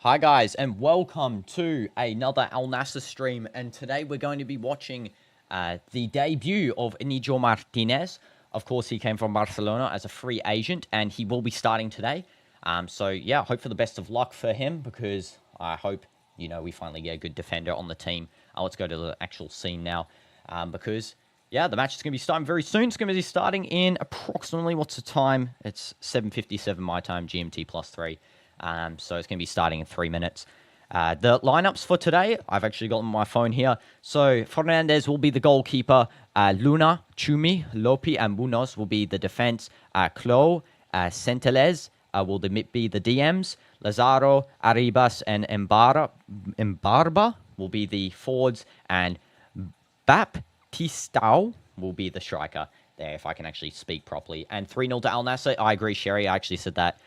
Hi guys, and welcome to another Al Nassr stream. And today we're going to be watching the debut of IñIGO Martinez. Of course, he came from Barcelona as a free agent, and he will be starting today. So yeah, hope for the best of luck for him, because I hope we finally get a good defender on the team. Let's go to the actual scene now, because yeah, the match is going to be starting very soon. It's going to be starting in approximately, what's the time? It's 7:57 my time, GMT +3. So it's going to be starting in 3 minutes. The lineups for today, I've actually got on my phone here. So Fernandez will be the goalkeeper. Luna, Chumi, Lopi, and Munoz will be the defense. Clo, Centelez will be the DMs. Lazaro, Arribas, and Embarba will be the forwards. And Baptistao will be the striker. There, if I can actually speak properly. And 3-0 to Al Nassr. I agree, Sherry. I actually said that.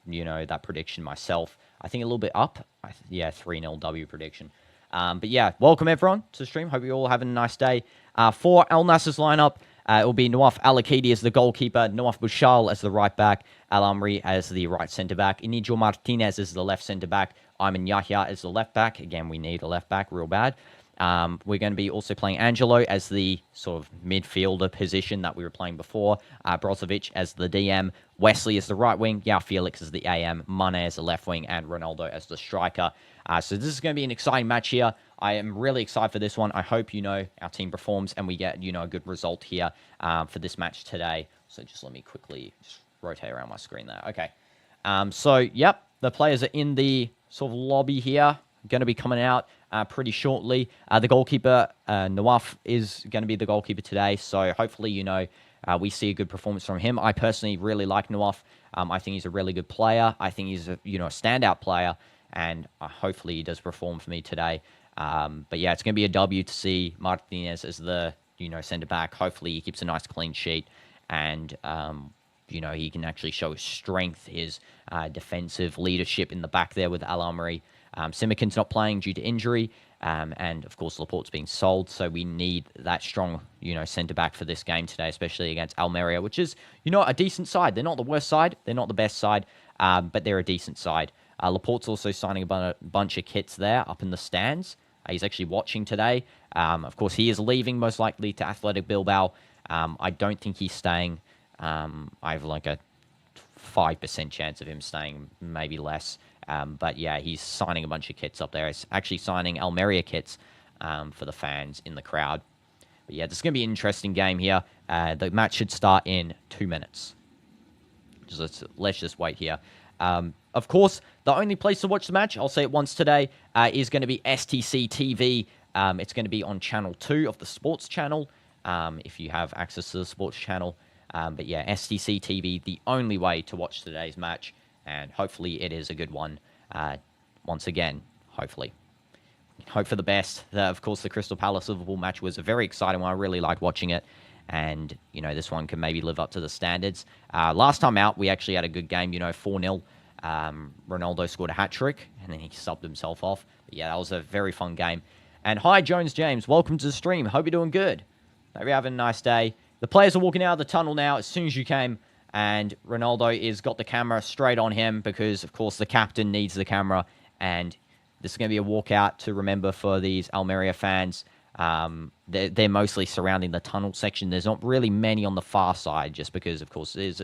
That prediction myself. I think a little bit up. 3-0 W prediction. But yeah, welcome everyone to the stream. Hope you're all having a nice day. For Al Nassr's lineup, it will be Nawaf Al-Akidi as the goalkeeper, Nawaf Bouchal as the right back, Almeria as the right centre back, IñIGO Martinez as the left centre back, Ayman Yahya as the left back. Again, we need a left back real bad. We're going to be also playing Angelo as the sort of midfielder position that we were playing before. Brozovic as the DM. Wesley as the right wing. Felix as the AM. Mane as the left wing. And Ronaldo as the striker. So this is going to be an exciting match here. I am really excited for this one. I hope, our team performs and we get, a good result here for this match today. So just let me quickly just rotate around my screen there. Okay. Yep, the players are in the sort of lobby here. Going to be coming out pretty shortly. The goalkeeper, Nawaf, is going to be the goalkeeper today. So hopefully, we see a good performance from him. I personally really like Nawaf. I think he's a really good player. I think he's a standout player. And hopefully he does perform for me today. But yeah, it's going to be a W to see Martinez as the, centre-back. Hopefully he keeps a nice clean sheet. And, he can actually show his strength, his defensive leadership in the back there with Almeria. Simikin's not playing due to injury, and of course Laporte's being sold, so we need that strong, centre-back for this game today, especially against Almeria, which is, a decent side. They're not the worst side, they're not the best side, but they're a decent side. Laporte's also signing a bunch of kits there up in the stands. He's actually watching today. Of course, he is leaving, most likely, to Athletic Bilbao. I don't think he's staying. I have like a 5% chance of him staying, maybe less. But yeah, he's signing a bunch of kits up there. He's actually signing Almeria kits for the fans in the crowd. But yeah, this is going to be an interesting game here. The match should start in 2 minutes. Let's just wait here. Of course, the only place to watch the match, I'll say it once today, is going to be STC TV. It's going to be on Channel 2 of the Sports Channel, if you have access to the Sports Channel. But yeah, STC TV, the only way to watch today's match. And hopefully it is a good one. Once again, hopefully. Hope for the best. Of course, the Crystal Palace-Liverpool match was a very exciting one. I really liked watching it. And, this one can maybe live up to the standards. Last time out, we actually had a good game, 4-0. Ronaldo scored a hat-trick, and then he subbed himself off. But yeah, that was a very fun game. And hi, Jones James. Welcome to the stream. Hope you're doing good. Hope you're having a nice day. The players are walking out of the tunnel now as soon as you came. And Ronaldo is got the camera straight on him because, of course, the captain needs the camera. And this is going to be a walkout to remember for these Almeria fans. They're mostly surrounding the tunnel section. There's not really many on the far side just because, of course, this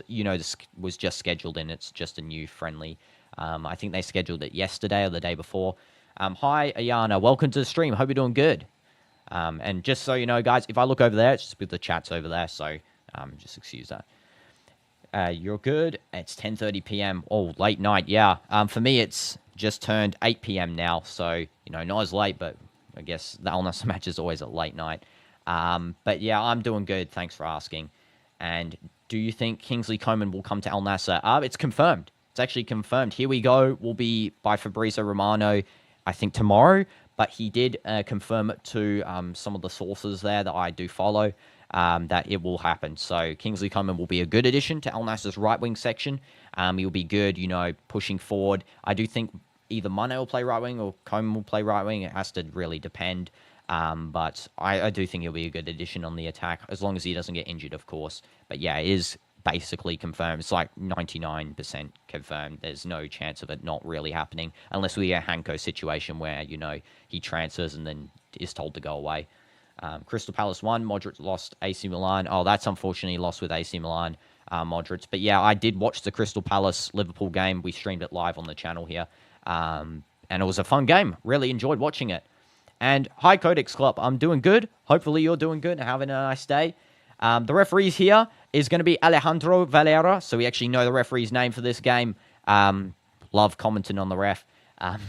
was just scheduled and it's just a new friendly. I think they scheduled it yesterday or the day before. Hi, Ayana. Welcome to the stream. Hope you're doing good. And just so you know, guys, if I look over there, it's just with the chats over there. So just excuse that. You're good. It's 10:30 p.m. Oh, late night. Yeah. For me, it's just turned 8 p.m. now. So, not as late, but I guess the Al Nassr match is always at late night. But yeah, I'm doing good. Thanks for asking. And do you think Kingsley Coman will come to Al Nassr? It's confirmed. It's actually confirmed. Here we go. Will be by Fabrizio Romano, I think, tomorrow. But he did confirm it to some of the sources there that I do follow. That it will happen. So Kingsley Coman will be a good addition to Al Nassr's right wing section. He'll be good, pushing forward. I do think either Mane will play right wing or Coman will play right wing. It has to really depend. But I do think he'll be a good addition on the attack, as long as he doesn't get injured, of course. But yeah, it is basically confirmed. It's like 99% confirmed. There's no chance of it not really happening unless we get a Hanko situation where, he transfers and then is told to go away. Crystal Palace won. Modric lost AC Milan. Oh, that's unfortunately lost with AC Milan, Modric. But yeah, I did watch the Crystal Palace Liverpool game. We streamed it live on the channel here. And it was a fun game. Really enjoyed watching it. And hi, Codex Club. I'm doing good. Hopefully you're doing good and having a nice day. The referees here is going to be Alejandro Valera. So we actually know the referee's name for this game. Love commenting on the ref. I'm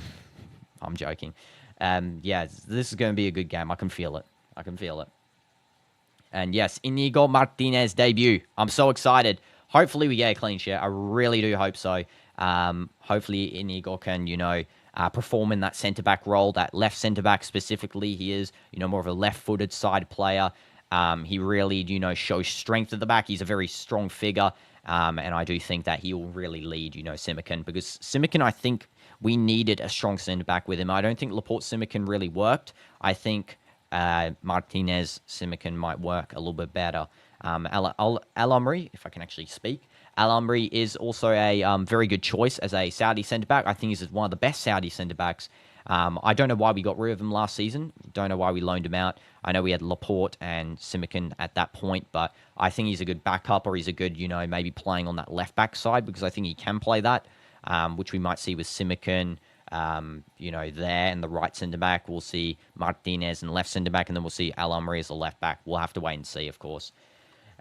joking. Yeah, this is going to be a good game. I can feel it. And yes, IñIGO Martinez debut. I'm so excited. Hopefully we get a clean sheet. I really do hope so. Hopefully IñIGO can, perform in that centre-back role, that left centre-back specifically. He is, more of a left-footed side player. He really, shows strength at the back. He's a very strong figure. And I do think that he will really lead, Simikin. Because Simikin, I think we needed a strong centre-back with him. I don't think Laporte-Simikin really worked. I think Martinez Simikin might work a little bit better. Almeria, if I can actually speak. Almeria is also a very good choice as a Saudi centre-back. I think he's one of the best Saudi centre-backs. I don't know why we got rid of him last season. Don't know why we loaned him out. I know we had Laporte and Simikin at that point, but I think he's a good backup, or he's a good, maybe playing on that left-back side, because I think he can play that, which we might see with Simikin. There in the right centre-back. We'll see Martinez in left centre-back, and then we'll see Almeria as a left-back. We'll have to wait and see, of course.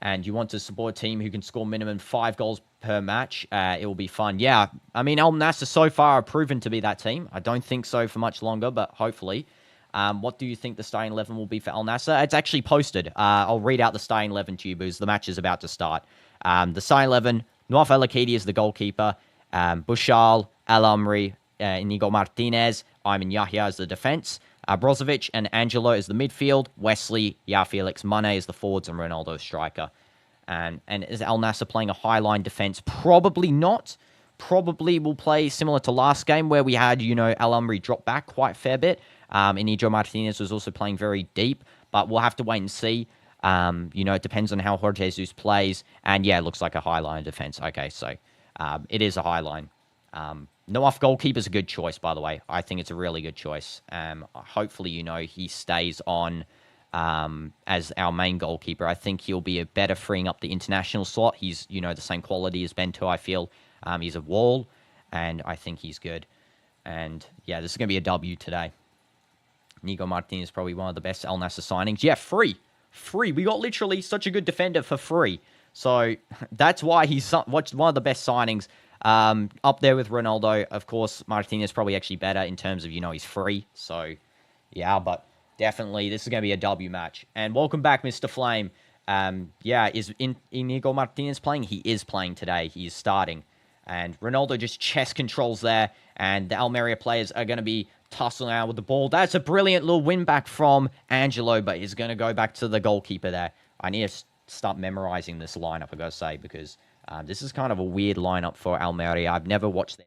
And you want to support a team who can score minimum 5 goals per match. It will be fun. Yeah, I mean, Al Nassr so far have proven to be that team. I don't think so for much longer, but hopefully. What do you think the starting 11 will be for Al Nassr? It's actually posted. I'll read out the starting 11 to you because the match is about to start. The starting 11, Noaf El Akidi is the goalkeeper. Bushal, Almeria, IñIGO Martinez, Ayman Yahya is the defense. Brozovic and Angelo is the midfield. Wesley, Felix, Mane is the forwards, and Ronaldo striker. And is Al Nassr playing a high-line defense? Probably not. Probably will play similar to last game where we had, Almeria drop back quite a fair bit. IñIGO Martinez was also playing very deep, but we'll have to wait and see. It depends on how Jorge Jesus plays. And yeah, it looks like a high-line defense. Okay, so it is a high-line. Noaf goalkeeper is a good choice, by the way. I think it's a really good choice. Hopefully, he stays on as our main goalkeeper. I think he'll be a better freeing up the international slot. He's, the same quality as Bento, I feel. He's a wall, and I think he's good. And, yeah, this is going to be a W today. IñIGO Martinez is probably one of the best Al Nassr signings. Yeah, free. We got literally such a good defender for free. So that's why he's one of the best signings. Up there with Ronaldo. Of course, Martinez probably actually better in terms of, he's free. So, yeah, but definitely this is going to be a W match. And welcome back, Mr. Flame. Is IñIGO Martinez playing? He is playing today. He is starting. And Ronaldo just chest controls there. And the Almeria players are going to be tussling out with the ball. That's a brilliant little win back from Angelo, but he's going to go back to the goalkeeper there. I need to start memorizing this lineup, I got to say, because this is kind of a weird lineup for Almeria. I've never watched them.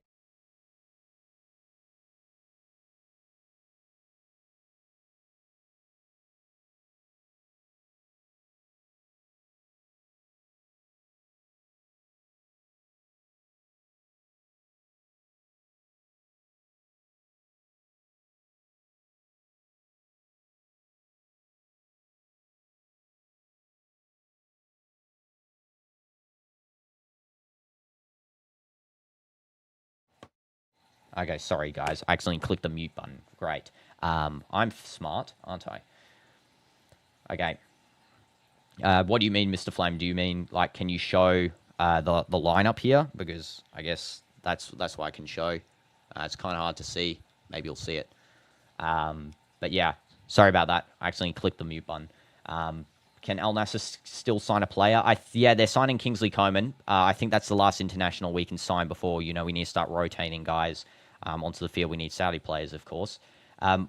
Okay, sorry, guys. I accidentally clicked the mute button. Great. I'm smart, aren't I? Okay. What do you mean, Mr. Flame? Do you mean, can you show the lineup here? Because I guess that's what I can show. It's kind of hard to see. Maybe you'll see it. But yeah, sorry about that. I accidentally clicked the mute button. Can Al Nassr still sign a player? Yeah, they're signing Kingsley Coman. I think that's the last international we can sign before, we need to start rotating guys onto the field. We need Saudi players, of course.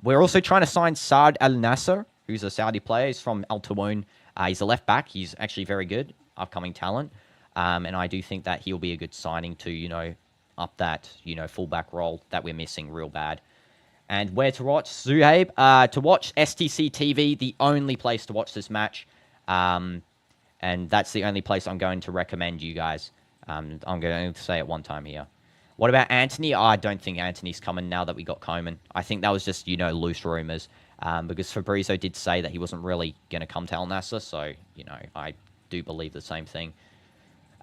We're also trying to sign Saad Al Nassr, who's a Saudi player. He's from Al Tawoon. He's a left back. He's actually very good, upcoming talent. And I do think that he'll be a good signing to, up that, fullback role that we're missing real bad. And where to watch? Zuhaib. To watch STC TV, the only place to watch this match. And that's the only place I'm going to recommend you guys. I'm going to say it one time here. What about Anthony? I don't think Anthony's coming now that we got Koeman. I think that was just, loose rumours. Because Fabrizio did say that he wasn't really going to come to Al Nassr. So, I do believe the same thing.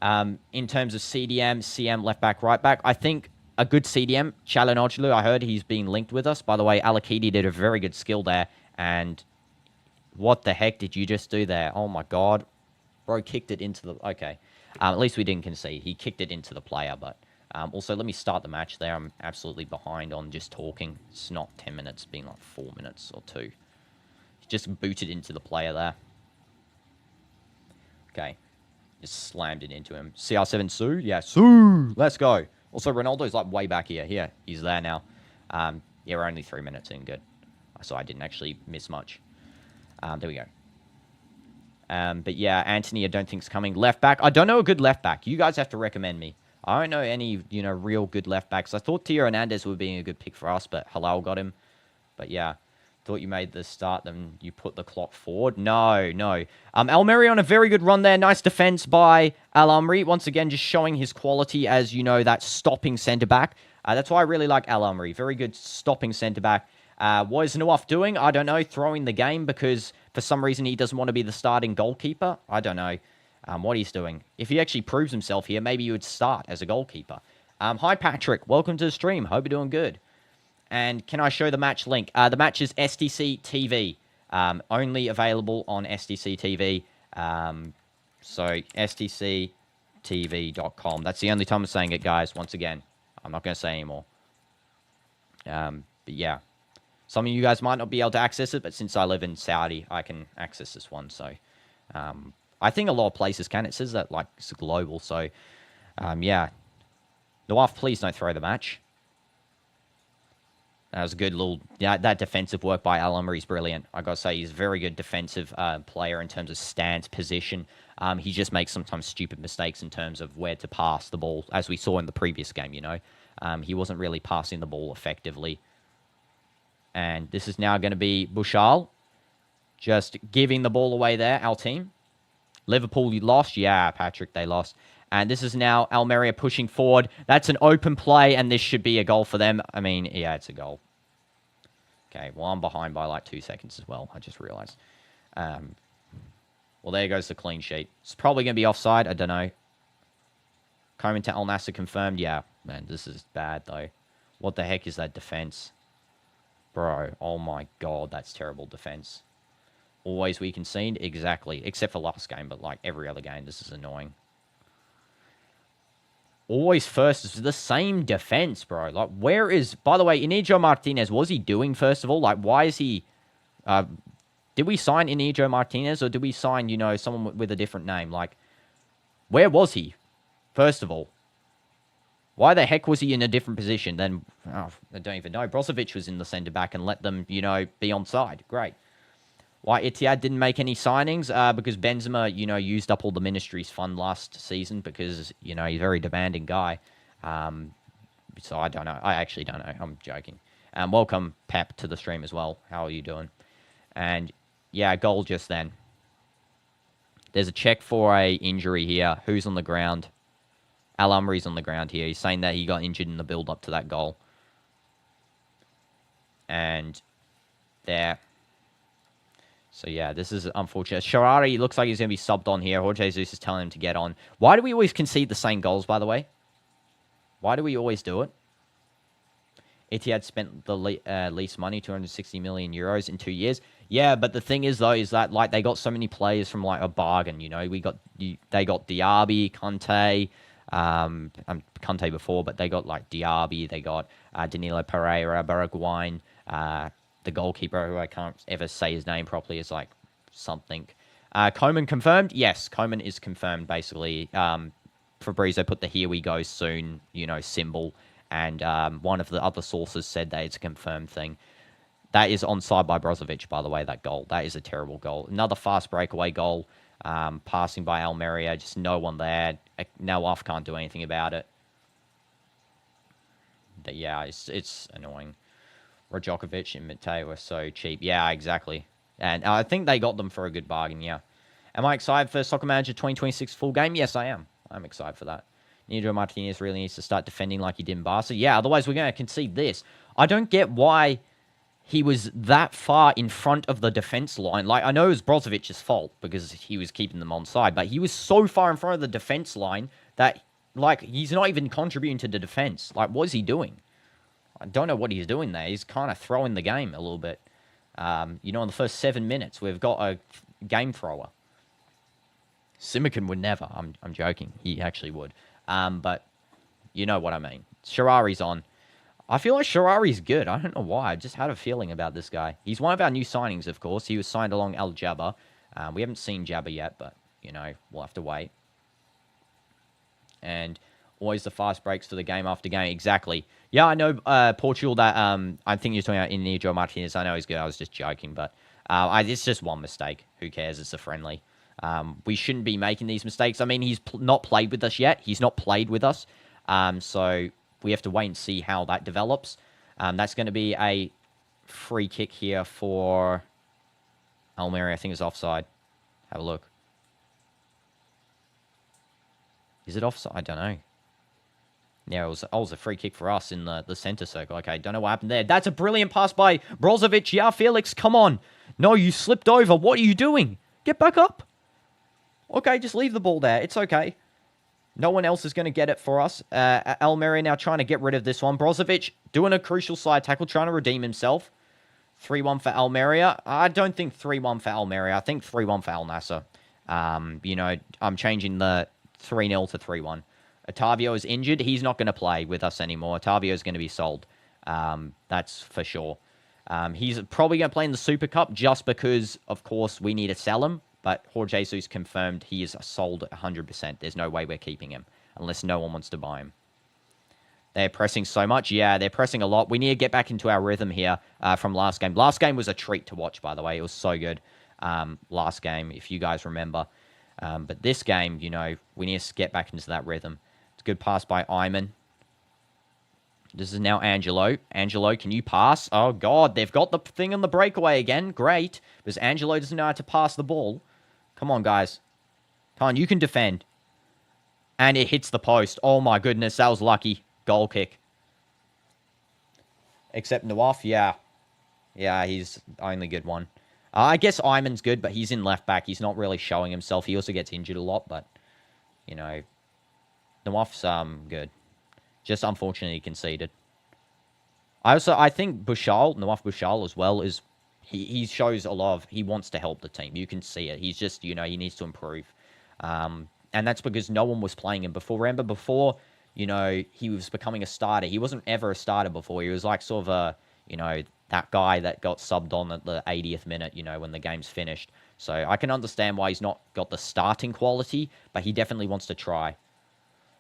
In terms of CDM, CM, left back, right back, I think a good CDM, Çalhanoğlu, I heard he's being linked with us. By the way, Alakidi did a very good skill there. And what the heck did you just do there? Oh, my God. Bro kicked it into the... Okay. At least we didn't concede. He kicked it into the player, but... also, let me start the match there. I'm absolutely behind on just talking. It's not 10 minutes, being like 4 minutes or 2. He just booted into the player there. Okay. Just slammed it into him. CR7 Sue? Yeah, Sue! Let's go. Also, Ronaldo's like way back here. Here, he's there now. Yeah, we're only 3 minutes in. Good. So I didn't actually miss much. There we go. But yeah, Anthony I don't think's coming. Left back. I don't know a good left back. You guys have to recommend me. I don't know any, real good left backs. I thought Tio Hernandez would be a good pick for us, but Halal got him. But yeah, thought you made the start, then you put the clock forward. No. Almeria on a very good run there. Nice defense by Al Amri. Once again, just showing his quality as, that stopping centre-back. That's why I really like Al Amri. Very good stopping centre-back. What is Nawaf doing? I don't know. Throwing the game because for some reason he doesn't want to be the starting goalkeeper. I don't know. What he's doing. If he actually proves himself here, maybe he would start as a goalkeeper. Hi, Patrick. Welcome to the stream. Hope you're doing good. And can I show the match link? The match is STC TV. Only available on STC TV. So, stctv.com. That's the only time I'm saying it, guys. Once again, I'm not going to say anymore. But yeah. Some of you guys might not be able to access it, but since I live in Saudi, I can access this one. So, I think a lot of places can. It says that, like, it's global. So, yeah. Nawaf, please don't throw the match. That was a good little... Yeah, that defensive work by Al Amri is brilliant. I got to say, he's a very good defensive player in terms of stance, position. He just makes sometimes stupid mistakes in terms of where to pass the ball, as we saw in the previous game, He wasn't really passing the ball effectively. And this is now going to be Bushal. Just giving the ball away there, our team. Liverpool, you lost? Yeah, Patrick, they lost. And this is now Almeria pushing forward. That's an open play, and this should be a goal for them. I mean, yeah, it's a goal. Okay, well, I'm behind by like 2 seconds as well. I just realized. Well, there goes the clean sheet. It's probably going to be offside. I don't know. Koeman to Al Nassr confirmed. Yeah, man, this is bad, though. What the heck is that defense? Bro, oh my God, that's terrible defense. Always we concede? Exactly. Except for last game, but like every other game, this is annoying. Always first is the same defense, bro. Like, where is... By the way, Inigo Martinez, what was he doing, first of all? Like, why is he... did we sign Inigo Martinez, or did we sign, someone with a different name? Like, where was he, first of all? Why the heck was he in a different position? Then, I don't even know. Brozovic was in the centre-back and let them, be on side. Great. Why Etihad didn't make any signings? Because Benzema, used up all the ministry's fund last season because, he's a very demanding guy. So I don't know. I actually don't know. I'm joking. Welcome, Pep, to the stream as well. How are you doing? And, yeah, goal just then. There's a check for a injury here. Who's on the ground? Al Amri's on the ground here. He's saying that he got injured in the build-up to that goal. And there... So, yeah, this is unfortunate. Sharari looks like he's going to be subbed on here. Jorge Jesus is telling him to get on. Why do we always concede the same goals, by the way? Why do we always do it? Etihad spent the least money, 260 million euros in 2 years. Yeah, but the thing is, though, is that, like, they got so many players from, like, a bargain, They got Diaby, Conte, Conte before, but they got, like, Diaby. They got Danilo Pereira, Baragwine, the goalkeeper, who I can't ever say his name properly, is like something. Koeman confirmed? Yes, Koeman is confirmed, basically. Fabrizio put the here we go soon, symbol. And one of the other sources said that it's a confirmed thing. That is onside by Brozovic, by the way, that goal. That is a terrible goal. Another fast breakaway goal. Passing by Almeria, just no one there. Nawaf can't do anything about it. But yeah, it's annoying. Rajokovic and Mateo were so cheap. Yeah, exactly. And I think they got them for a good bargain, yeah. Am I excited for Soccer Manager 2026 full game? Yes, I am. I'm excited for that. Inigo Martinez really needs to start defending like he did in Barca. Yeah, otherwise we're going to concede this. I don't get why he was that far in front of the defense line. Like, I know it was Brozovic's fault because he was keeping them on side, but he was so far in front of the defense line that, like, he's not even contributing to the defense. Like, what is he doing? I don't know what he's doing there. He's kind of throwing the game a little bit. You know, in the first 7 minutes, we've got a game thrower. Simican would never. I'm joking. He actually would. But you know what I mean. Sharari's on. I feel like Sharari's good. I don't know why. I just had a feeling about this guy. He's one of our new signings, of course. He was signed along Al Jabba. We haven't seen Jabba yet, but, you know, we'll have to wait. And always the fast breaks for the game after game. Exactly. Yeah, I know Portugal that I think you're talking about Inigo Martinez. I know he's good. I was just joking, but it's just one mistake. Who cares? It's a friendly. We shouldn't be making these mistakes. I mean, he's not played with us yet. He's not played with us. So we have to wait and see how that develops. That's going to be a free kick here for Almeria. I think it's offside. Have a look. Is it offside? I don't know. Yeah, it was a free kick for us in the center circle. Okay, don't know what happened there. That's a brilliant pass by Brozovic. Yeah, Felix, come on. No, you slipped over. What are you doing? Get back up. Okay, just leave the ball there. It's okay. No one else is going to get it for us. Almeria now trying to get rid of this one. Brozovic doing a crucial side tackle, trying to redeem himself. 3-1 for Almeria. I don't think 3-1 for Almeria. I think 3-1 for Al Nassr. You know, I'm changing the 3-0 to 3-1. Otavio is injured. He's not going to play with us anymore. Otavio is going to be sold. That's for sure. He's probably going to play in the Super Cup just because, of course, we need to sell him. But Jorge Jesus confirmed he is sold 100%. There's no way we're keeping him unless no one wants to buy him. They're pressing so much. Yeah, they're pressing a lot. We need to get back into our rhythm here from last game. Last game was a treat to watch, by the way. It was so good last game, if you guys remember. But this game, you know, we need to get back into that rhythm. It's a good pass by Iman. This is now Angelo. Angelo, can you pass? Oh, God, they've got the thing on the breakaway again. Great. Because Angelo doesn't know how to pass the ball. Come on, guys. Come on, you can defend. And it hits the post. Oh, my goodness, that was lucky. Goal kick. Except Nawaf, yeah. Yeah, he's the only good one. I guess Iman's good, but he's in left back. He's not really showing himself. He also gets injured a lot, but, you know, Nawaf's good. Just unfortunately conceded. I think Nawaf Bouchal as well, is he shows a lot of, he wants to help the team. You can see it. He's just, you know, he needs to improve. And that's because no one was playing him before. Remember, before, you know, he was becoming a starter. He wasn't ever a starter before. He was like sort of a, you know, that guy that got subbed on at the 80th minute, you know, when the game's finished. So I can understand why he's not got the starting quality, but he definitely wants to try.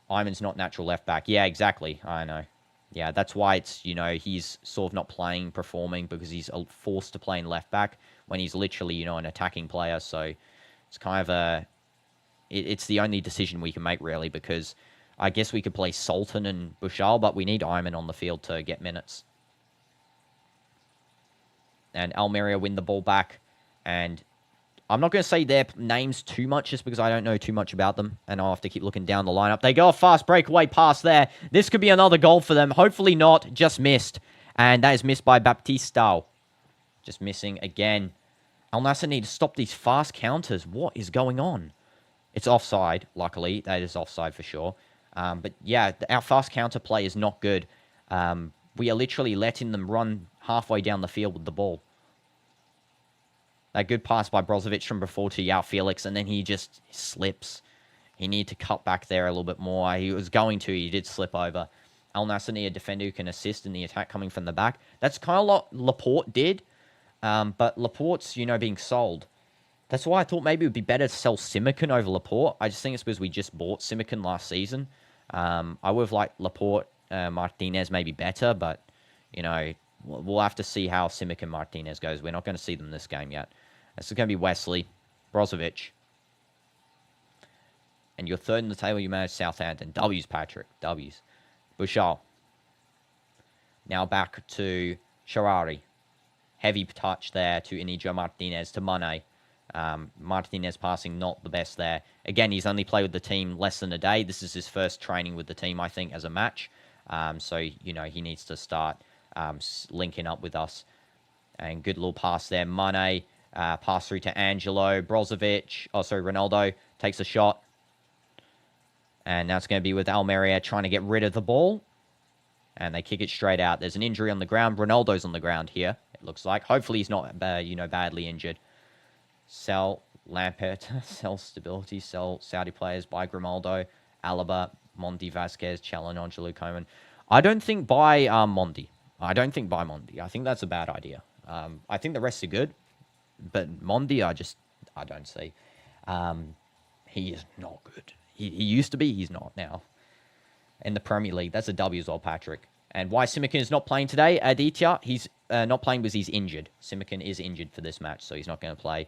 Iman's not natural left back. Yeah, exactly. I know. Yeah, that's why it's, you know, he's sort of not playing, performing, because he's forced to play in left back when he's literally, you know, an attacking player. So it's kind of it's the only decision we can make, really, because I guess we could play Sultan and Bouchal, but we need Iman on the field to get minutes. And Almeria win the ball back, and I'm not going to say their names too much just because I don't know too much about them, and I'll have to keep looking down the lineup. They go a fast breakaway pass there. This could be another goal for them. Hopefully not. Just missed. And that is missed by Baptista. Just missing again. Al Nassr need to stop these fast counters. What is going on? It's offside, luckily. That is offside for sure. But yeah, our fast counter play is not good. We are literally letting them run halfway down the field with the ball. That good pass by Brozovic from before to Yao Felix, and then he just slips. He needed to cut back there a little bit more. He was going to. He did slip over. Al Nassr need a defender who can assist in the attack coming from the back. That's kind of what Laporte did, but Laporte's, you know, being sold. That's why I thought maybe it would be better to sell Simican over Laporte. I just think it's because we just bought Simican last season. I would have liked Laporte, Martinez maybe better, but, you know, we'll have to see how Simic and Martinez goes. We're not going to see them this game yet. This is going to be Wesley, Brozovic. And your third in the table, you manage Southampton. W's, Patrick. W's. Bouchal. Now back to Sharari. Heavy touch there to Inigo Martinez, to Mane. Martinez passing not the best there. Again, he's only played with the team less than a day. This is his first training with the team, I think, as a match. So, you know, he needs to start linking up with us. And good little pass there. Mane, pass through to Angelo. Ronaldo takes a shot. And now it's going to be with Almeria trying to get rid of the ball. And they kick it straight out. There's an injury on the ground. Ronaldo's on the ground here, it looks like. Hopefully he's not, badly injured. Sell Lampert. Sell stability. Sell Saudi players. Buy Grimaldo. Alaba. Mondi, Vasquez. Calhanoglu, Coman. I don't think buy Mondi. I think that's a bad idea. I think the rest are good. But Mondi, I don't see. He is not good. He used to be. He's not now. In the Premier League. That's a W as well, Patrick. And why Simikin is not playing today, Aditya, he's not playing because he's injured. Simikin is injured for this match, so he's not going to play.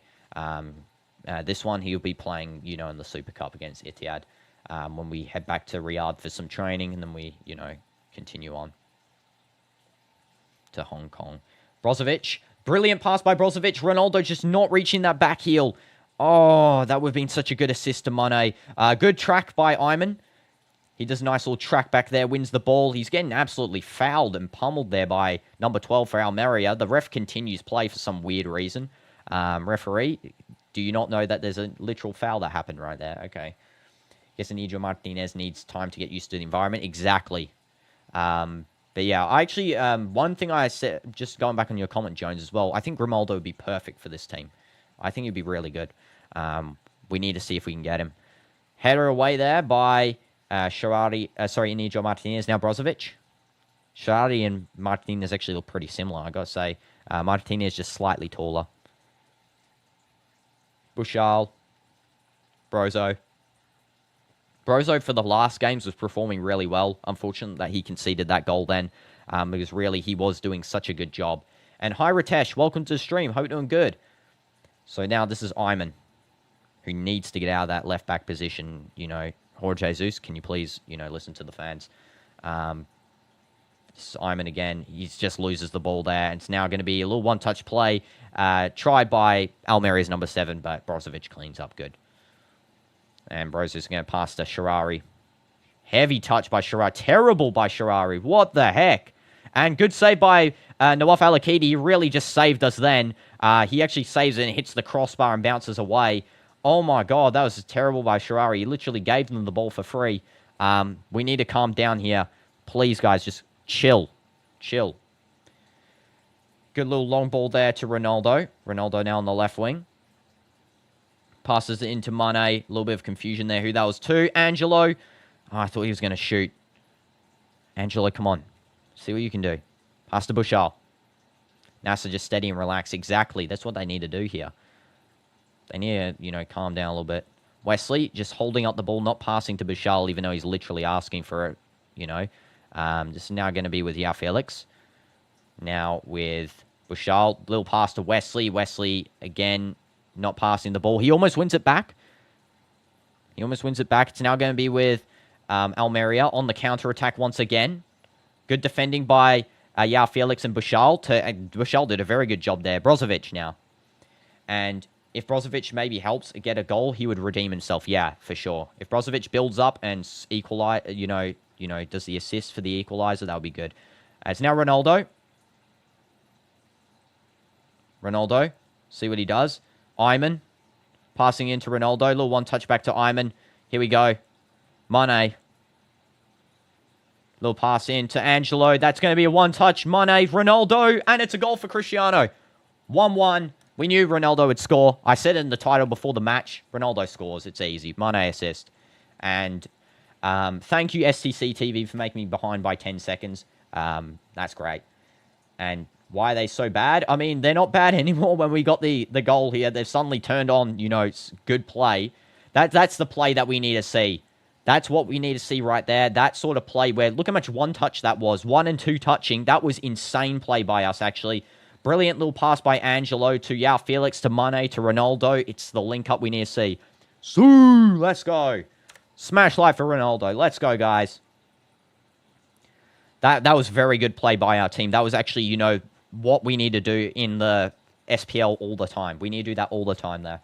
This one, he'll be playing, in the Super Cup against Etihad when we head back to Riyadh for some training, and then we, continue on to Hong Kong. Brozovic, brilliant pass by Brozovic. Ronaldo just not reaching that back heel. Oh, that would have been such a good assist to Mane. Good track by Ayman. He does a nice little track back there, wins the ball. He's getting absolutely fouled and pummeled there by number 12 for Almeria. The ref continues play for some weird reason. Referee, do you not know that there's a literal foul that happened right there? Okay. Guess Inigo Martinez needs time to get used to the environment. Exactly. But yeah, I actually, one thing I said, just going back on your comment, Jones, as well, I think Grimaldo would be perfect for this team. I think he'd be really good. We need to see if we can get him. Header away there by... Inigo Martinez, now Brozovic. Sharari and Martinez actually look pretty similar, I gotta say. Martinez just slightly taller. Bushal. Brozo for the last games was performing really well. Unfortunate that he conceded that goal then, because really he was doing such a good job. And hi Ritesh, welcome to the stream. Hope you're doing good. So now this is Ayman, who needs to get out of that left back position, Jorge Jesus, can you please, listen to the fans? Ayman again, he just loses the ball there. It's now going to be a little one-touch play tried by Almeria's number 7, but Brozovic cleans up good. And Brozo's going to pass to Sharari. Heavy touch by Sharari. Terrible by Sharari. What the heck? And good save by Nawaf Al-Akidi. He really just saved us then. He actually saves it and hits the crossbar and bounces away. Oh my god, that was terrible by Sharari. He literally gave them the ball for free. We need to calm down here. Please, guys, just chill. Chill. Good little long ball there to Ronaldo. Ronaldo now on the left wing. Passes it into Mane. A little bit of confusion there who that was to. Angelo. Oh, I thought he was going to shoot. Angelo, come on. See what you can do. Pass to Bushal. Nassr just steady and relax. Exactly. That's what they need to do here. They need to, calm down a little bit. Wesley just holding up the ball, not passing to Bushal, even though he's literally asking for it, This is now going to be with João Felix. Now with Bushal. Little pass to Wesley. Wesley, again, not passing the ball. He almost wins it back. It's now going to be with Almeria on the counter-attack once again. Good defending by João Felix and Bushal. Bushal did a very good job there. Brozovic now. And... if Brozovic maybe helps get a goal, he would redeem himself. Yeah, for sure. If Brozovic builds up and equalize, does the assist for the equalizer, that would be good. It's now Ronaldo. See what he does. Ayman. Passing into Ronaldo. Little one touch back to Ayman. Here we go. Mane. Little pass in to Angelo. That's going to be a one touch. Mane, Ronaldo. And it's a goal for Cristiano. 1-1. We knew Ronaldo would score. I said in the title before the match, Ronaldo scores. It's easy. Mane assist. And thank you, STC TV, for making me behind by 10 seconds. That's great. And why are they so bad? I mean, they're not bad anymore when we got the goal here. They've suddenly turned on, it's good play. That's the play that we need to see. That's what we need to see right there. That sort of play where, look how much one touch that was. 1 and 2 touching. That was insane play by us, actually. Brilliant little pass by Angelo to João Felix, to Mane, to Ronaldo. It's the link-up we need to see. Let's go. Smash life for Ronaldo. Let's go, guys. That was very good play by our team. That was actually, what we need to do in the SPL all the time. We need to do that all the time there.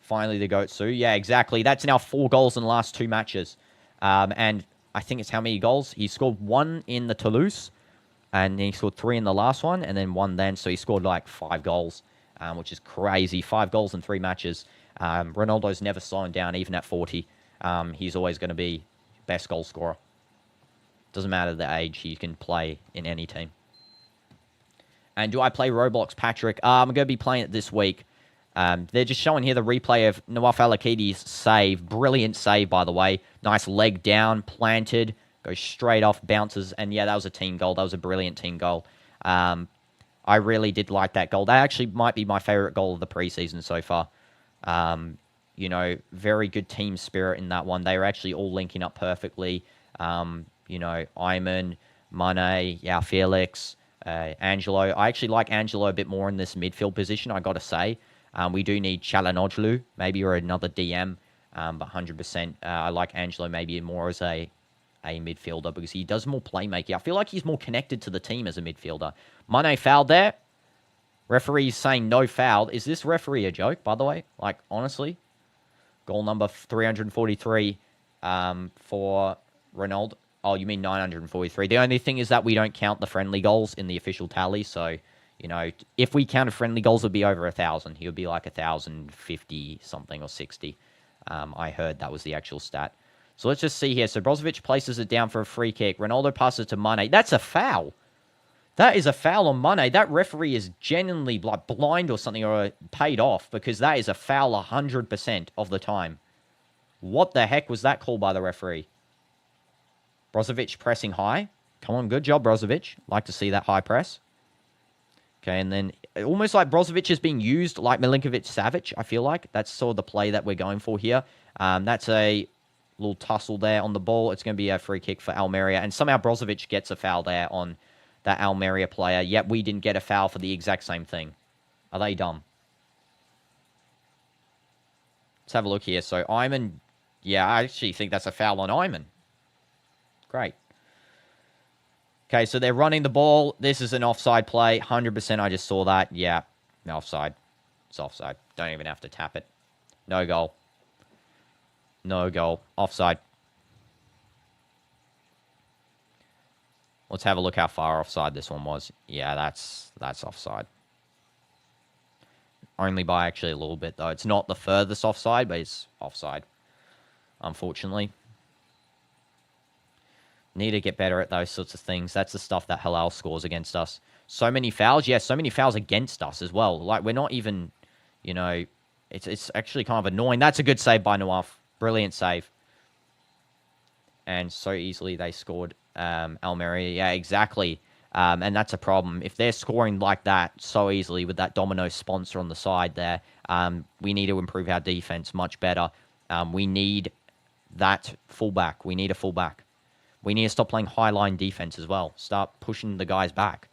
Finally, the Goatsu. Yeah, exactly. That's now 4 goals in the last 2 matches. And I think it's how many goals? He scored 1 in the Toulouse, and he scored 3 in the last one, and then 1 then. So he scored like 5 goals, which is crazy. 5 goals in 3 matches. Ronaldo's never slowing down, even at 40. He's always going to be best goal scorer. Doesn't matter the age, he can play in any team. And do I play Roblox, Patrick? I'm going to be playing it this week. They're just showing here the replay of Nawaf Al-Akidi's save. Brilliant save, by the way. Nice leg down, planted, goes straight off, bounces. And yeah, that was a team goal. That was a brilliant team goal. I really did like that goal. That actually might be my favorite goal of the preseason so far. You know, very good team spirit in that one. They were actually all linking up perfectly. You know, Ayman, Mane, Yao Felix, Angelo. I actually like Angelo a bit more in this midfield position, I got to say. We do need Çalhanoğlu, maybe, or another DM, but 100%. I like Angelo maybe more as a midfielder because he does more playmaking. I feel like he's more connected to the team as a midfielder. Mane fouled there. Referee's saying no foul. Is this referee a joke, by the way? Like, honestly? Goal number 343 for Ronaldo. Oh, you mean 943. The only thing is that we don't count the friendly goals in the official tally. So, you know, if we counted friendly goals, it would be over 1,000. He would be like 1,050 something or 60. I heard that was the actual stat. So let's just see here. So Brozovic places it down for a free kick. Ronaldo passes to Mane. That's a foul. That is a foul on Mane. That referee is genuinely like blind or something, or paid off, because that is a foul 100% of the time. What the heck was that called by the referee? Brozovic pressing high. Come on, good job, Brozovic. Like to see that high press. Okay, and then almost like Brozovic is being used like Milinkovic-Savic, I feel like. That's sort of the play that we're going for here. That's a little tussle there on the ball. It's going to be a free kick for Almeria. And somehow Brozovic gets a foul there on that Almeria player. Yet we didn't get a foul for the exact same thing. Are they dumb? Let's have a look here. So Ayman, yeah, I actually think that's a foul on Ayman. Great. Okay, so they're running the ball. This is an offside play. 100%, I just saw that. Yeah, no offside. It's offside. Don't even have to tap it. No goal. No goal. Offside. Let's have a look how far offside this one was. Yeah, that's offside. Only by actually a little bit, though. It's not the furthest offside, but it's offside, unfortunately. Need to get better at those sorts of things. That's the stuff that Halal scores against us. So many fouls. Yeah, so many fouls against us as well. Like, we're not even, you know, it's actually kind of annoying. That's a good save by Nawaf. Brilliant save. And so easily they scored Almeria. Yeah, exactly. And that's a problem. If they're scoring like that so easily with that domino sponsor on the side there, we need to improve our defense much better. We need that fullback. We need a fullback. We need to stop playing high-line defense as well. Start pushing the guys back.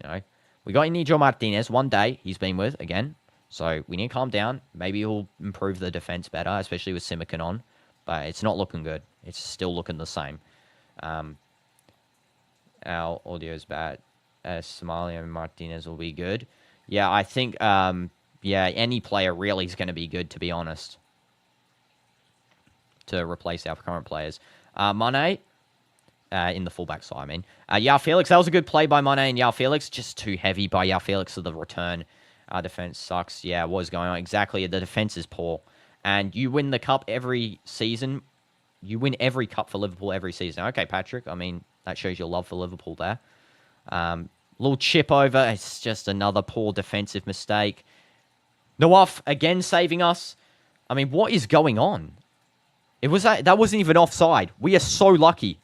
You know, we got Íñigo Martinez. One day he's been with, again. So we need to calm down. Maybe he'll improve the defense better, especially with Simican on. But it's not looking good. It's still looking the same. Our audio's bad. Somalia and Martinez will be good. Yeah, I think, yeah, any player really is going to be good, to be honest, to replace our current players. Mane, in the fullback side, I mean. Yao Felix, that was a good play by Mane and Yao Felix. Just too heavy by Yao Felix for the return. Our defense sucks. Yeah, what is going on? Exactly, the defense is poor. And you win the cup every season. You win every cup for Liverpool every season. Okay, Patrick, I mean, that shows your love for Liverpool there. Little chip over. It's just another poor defensive mistake. Nawaf again saving us. I mean, what is going on? That wasn't even offside. We are so lucky.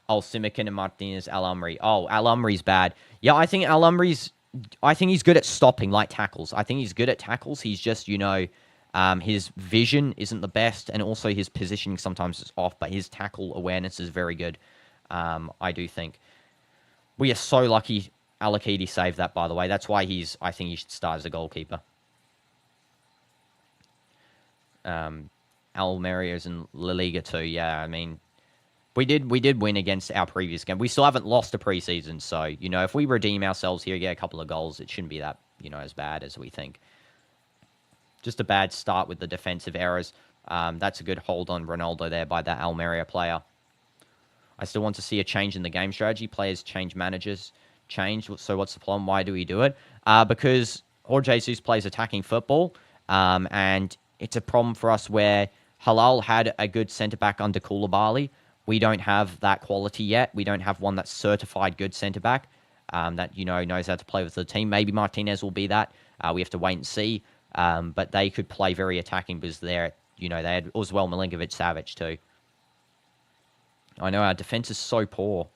Oh, Simican and Martinez, Al-Amri. Oh, Al-Amri's bad. Yeah, I think he's good at stopping, like tackles. I think he's good at tackles. He's just, you know, his vision isn't the best, and also his positioning sometimes is off, but his tackle awareness is very good, I do think. We are so lucky Al-Akidi saved that, by the way. That's why I think he should start as a goalkeeper. Almeria is in La Liga too. Yeah, I mean, we did win against our previous game. We still haven't lost a preseason, so, you know, if we redeem ourselves here, get a couple of goals, it shouldn't be that, you know, as bad as we think. Just a bad start with the defensive errors. That's a good hold on Ronaldo there by that Almeria player. I still want to see a change in the game strategy. Players change, managers change. So what's the problem? Why do we do it? Because Jorge Jesus plays attacking football, and it's a problem for us where Halal had a good centre-back under Koulibaly. We don't have that quality yet. We don't have one that's certified good centre-back that, knows how to play with the team. Maybe Martinez will be that. We have to wait and see. But they could play very attacking because they had Oswell, Milinkovic, Savic too. I know our defense is so poor.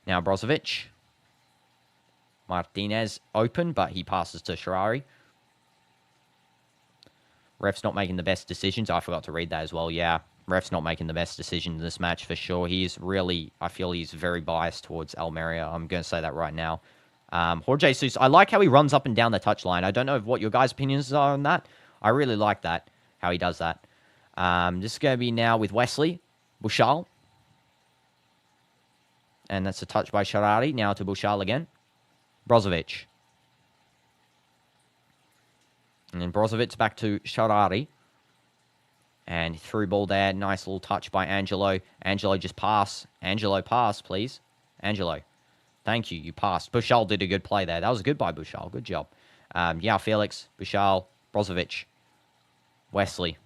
Now Brozovic. Martinez open, but he passes to Sharari. Ref's not making the best decisions. I forgot to read that as well. Yeah, ref's not making the best decision in this match for sure. I feel he's very biased towards Almeria. I'm going to say that right now. Jorge Jesus, I like how he runs up and down the touchline. I don't know what your guys' opinions are on that. I really like that, how he does that. This is going to be now with Wesley. Bouchal. And that's a touch by Sharari. Now to Bouchal again. Brozovic. And then Brozovic back to Sharari. And through ball there. Nice little touch by Angelo. Angelo just pass. Angelo pass, please. Angelo. Thank you. You passed. Bouchal did a good play there. That was good by Bouchal. Good job. Yeah, Felix. Bouchal. Brozovic. Wesley.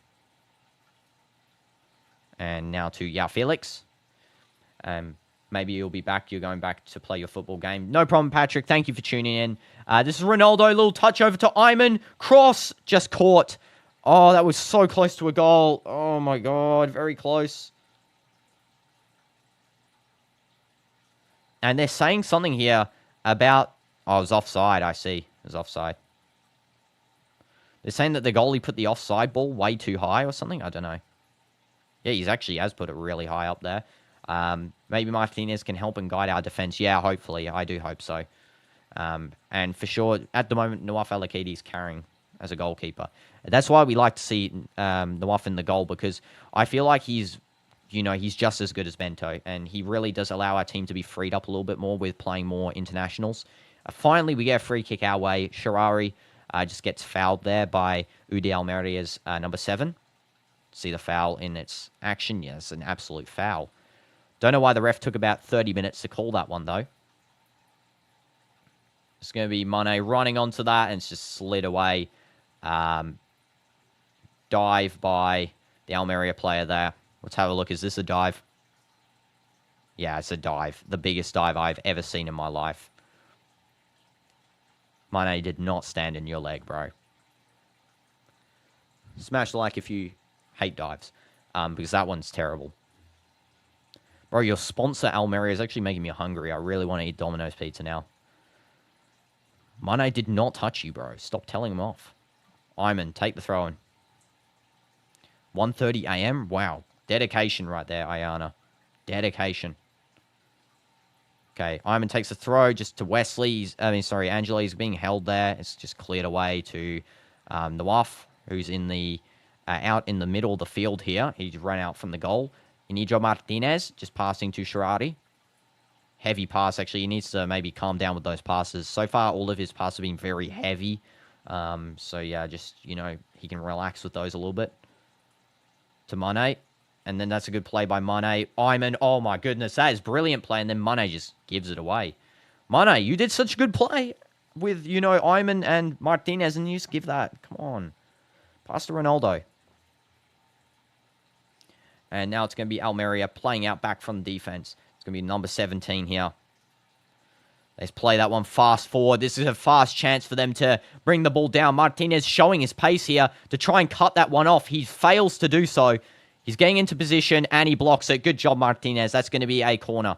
And now to Yao Felix. Maybe you'll be back. You're going back to play your football game. No problem, Patrick. Thank you for tuning in. This is Ronaldo. Little touch over to Ayman. Cross. Just caught. Oh, that was so close to a goal. Oh, my God. Very close. And they're saying something here about... Oh, it was offside, I see. It was offside. They're saying that the goalie put the offside ball way too high or something. I don't know. Yeah, he actually has put it really high up there. Maybe Martinez can help and guide our defense. Yeah, hopefully. I do hope so. And for sure, at the moment, Nawaf Al-Akidi is carrying as a goalkeeper. That's why we like to see Nawaf in the goal, because I feel like he's just as good as Bento, and he really does allow our team to be freed up a little bit more with playing more internationals. Finally, we get a free kick our way. Sharari just gets fouled there by Udi Almeria's number 7. See the foul in its action. Yes, an absolute foul. Don't know why the ref took about 30 minutes to call that one, though. It's going to be Mane running onto that, and it's just slid away. Dive by the Almeria player there. Let's have a look. Is this a dive? Yeah, it's a dive. The biggest dive I've ever seen in my life. Mane did not stand in your leg, bro. Smash the like if you hate dives. Because that one's terrible. Bro, your sponsor, Almeria, is actually making me hungry. I really want to eat Domino's pizza now. Mane did not touch you, bro. Stop telling him off. Ayman, take the throw in. 1:30 a.m.? Wow. Dedication right there, Ayana. Dedication. Okay, Ayman takes the throw just to Wesley. Angela is being held there. It's just cleared away to Nawaf, who's in the out in the middle of the field here. He's run out from the goal. IñIGO Martinez just passing to Sharari. Heavy pass, actually. He needs to maybe calm down with those passes. So far, all of his passes have been very heavy. So, yeah, just, he can relax with those a little bit. To Mane. And then that's a good play by Mane. Ayman, oh my goodness, that is brilliant play. And then Mane just gives it away. Mane, you did such a good play with, Ayman and Martinez, and you just give that. Come on. Pass to Ronaldo. And now it's going to be Almeria playing out back from the defense. It's going to be number 17 here. Let's play that one fast forward. This is a fast chance for them to bring the ball down. Martinez showing his pace here to try and cut that one off. He fails to do so. He's getting into position and he blocks it. Good job, Martinez. That's going to be a corner.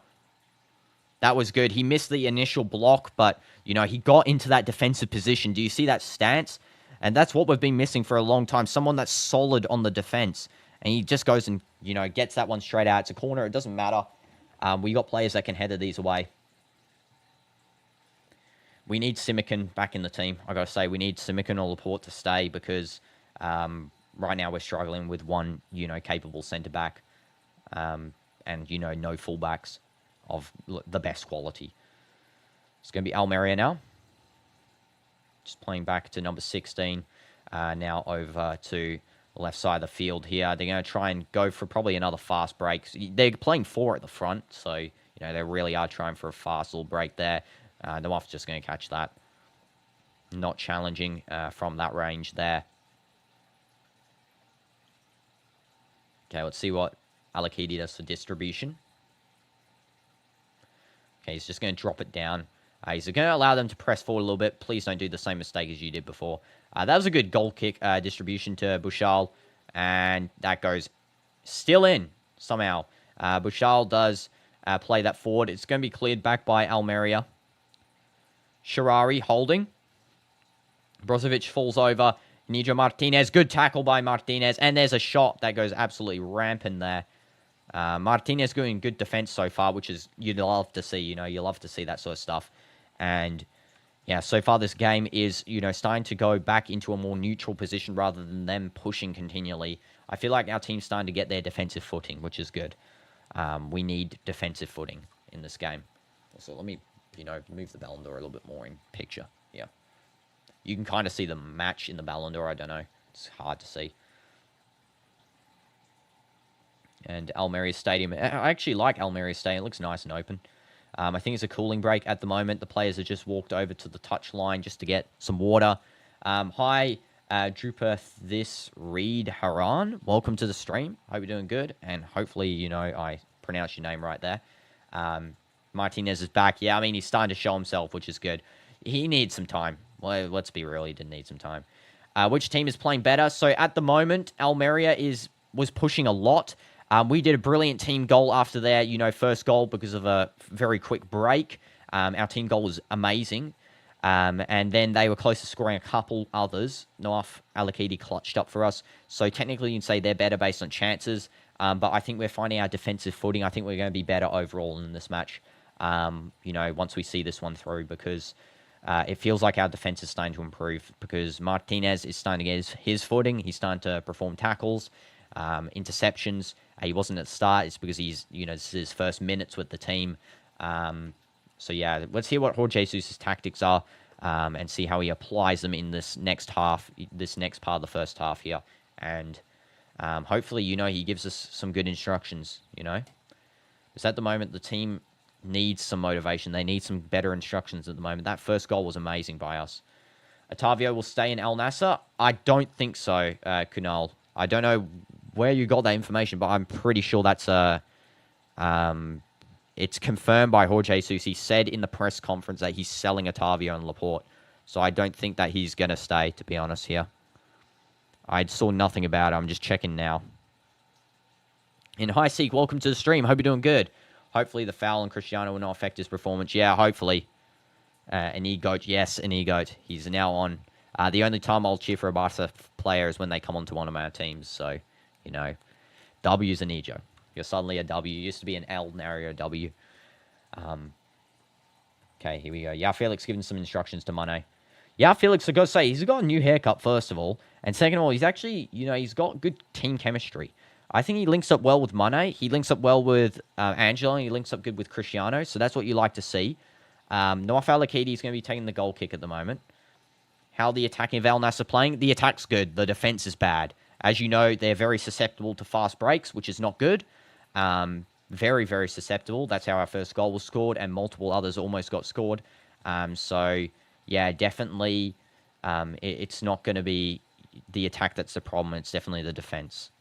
That was good. He missed the initial block, but, he got into that defensive position. Do you see that stance? And that's what we've been missing for a long time. Someone that's solid on the defense. And he just goes and, gets that one straight out. It's a corner. It doesn't matter. We got players that can header these away. We need Simican back in the team. I got to say, we need Simican or Laporte to stay because right now we're struggling with one, capable centre-back and, no fullbacks of the best quality. It's going to be Almeria now. Just playing back to number 16. Now over to the left side of the field here. They're going to try and go for probably another fast break. They're playing 4 at the front, so, you know, they really are trying for a fast little break there. Nawaf's just going to catch that. Not challenging from that range there. Okay, let's see what Al-Akidi does for distribution. Okay, he's just going to drop it down. He's going to allow them to press forward a little bit. Please don't do the same mistake as you did before. That was a good goal kick distribution to Bouchal. And that goes still in somehow. Bouchal does play that forward. It's going to be cleared back by Almeria. Sharari holding. Brozovic falls over. Inigo Martinez. Good tackle by Martinez. And there's a shot that goes absolutely rampant there. Martinez doing good defense so far, which is you'd love to see. You know, you love to see that sort of stuff. And yeah, so far this game is, you know, starting to go back into a more neutral position rather than them pushing continually. I feel like our team's starting to get their defensive footing, which is good. We need defensive footing in this game. Also, let me, you know, move the Ballon d'Or a little bit more in picture. Yeah. You can kind of see the match in the Ballon d'Or. I don't know. It's hard to see. And Almeria Stadium. I actually like Almeria Stadium. It looks nice and open. I think it's a cooling break at the moment. The players have just walked over to the touch line just to get some water. Hi, Drupeth this Reed Haran. Welcome to the stream. Hope you're doing good. And hopefully, you know, I pronounced your name right there. Martinez is back. Yeah, I mean, he's starting to show himself, which is good. He needs some time. Well, let's be real. He did need some time. Which team is playing better? So at the moment, Almeria was pushing a lot. We did a brilliant team goal after their, you know, first goal because of a very quick break. Our team goal was amazing. And then they were close to scoring a couple others. Noaf Al-Akidi clutched up for us. So technically you can say they're better based on chances. But I think we're finding our defensive footing. I think we're going to be better overall in this match, you know, once we see this one through. Because it feels like our defense is starting to improve. Because Martinez is starting to get his footing. He's starting to perform tackles, interceptions. He wasn't at the start. It's because he's, you know, this is his first minutes with the team. So, yeah, let's hear what Jorge Jesus' tactics are and see how he applies them in this next half, this next part of the first half here. And hopefully, you know, he gives us some good instructions, you know. Because at the moment, the team needs some motivation. They need some better instructions at the moment. That first goal was amazing by us. Otavio will stay in Al Nassr. I don't think so, Kunal. I don't know where you got that information, but I'm pretty sure that's it's confirmed by Jorge Jesus. He said in the press conference that he's selling Otavio and Laporte. So I don't think that he's going to stay, to be honest here. I saw nothing about it. I'm just checking now. And hi, Seek. Welcome to the stream. Hope you're doing good. Hopefully the foul on Cristiano will not affect his performance. Yeah, hopefully. Inigo. Yes, Inigo. He's now on. The only time I'll cheer for a Barca player is when they come onto one of our teams. So, you know, W's Inigo. You're suddenly a W. You used to be an L, now you're a W. Okay, here we go. Yeah, Felix giving some instructions to Mane. Yeah, Felix, I got to say, he's got a new haircut, first of all. And second of all, he's actually, you know, he's got good team chemistry. I think he links up well with Mane. He links up well with Angelo. And he links up good with Cristiano. So that's what you like to see. Noaf Al-Akidi is going to be taking the goal kick at the moment. How the attacking of Al Nassr playing? The attack's good. The defense is bad. As you know, they're very susceptible to fast breaks, which is not good. Very, very susceptible. That's how our first goal was scored, and multiple others almost got scored. So, yeah, definitely it's not going to be the attack that's the problem. It's definitely the defense.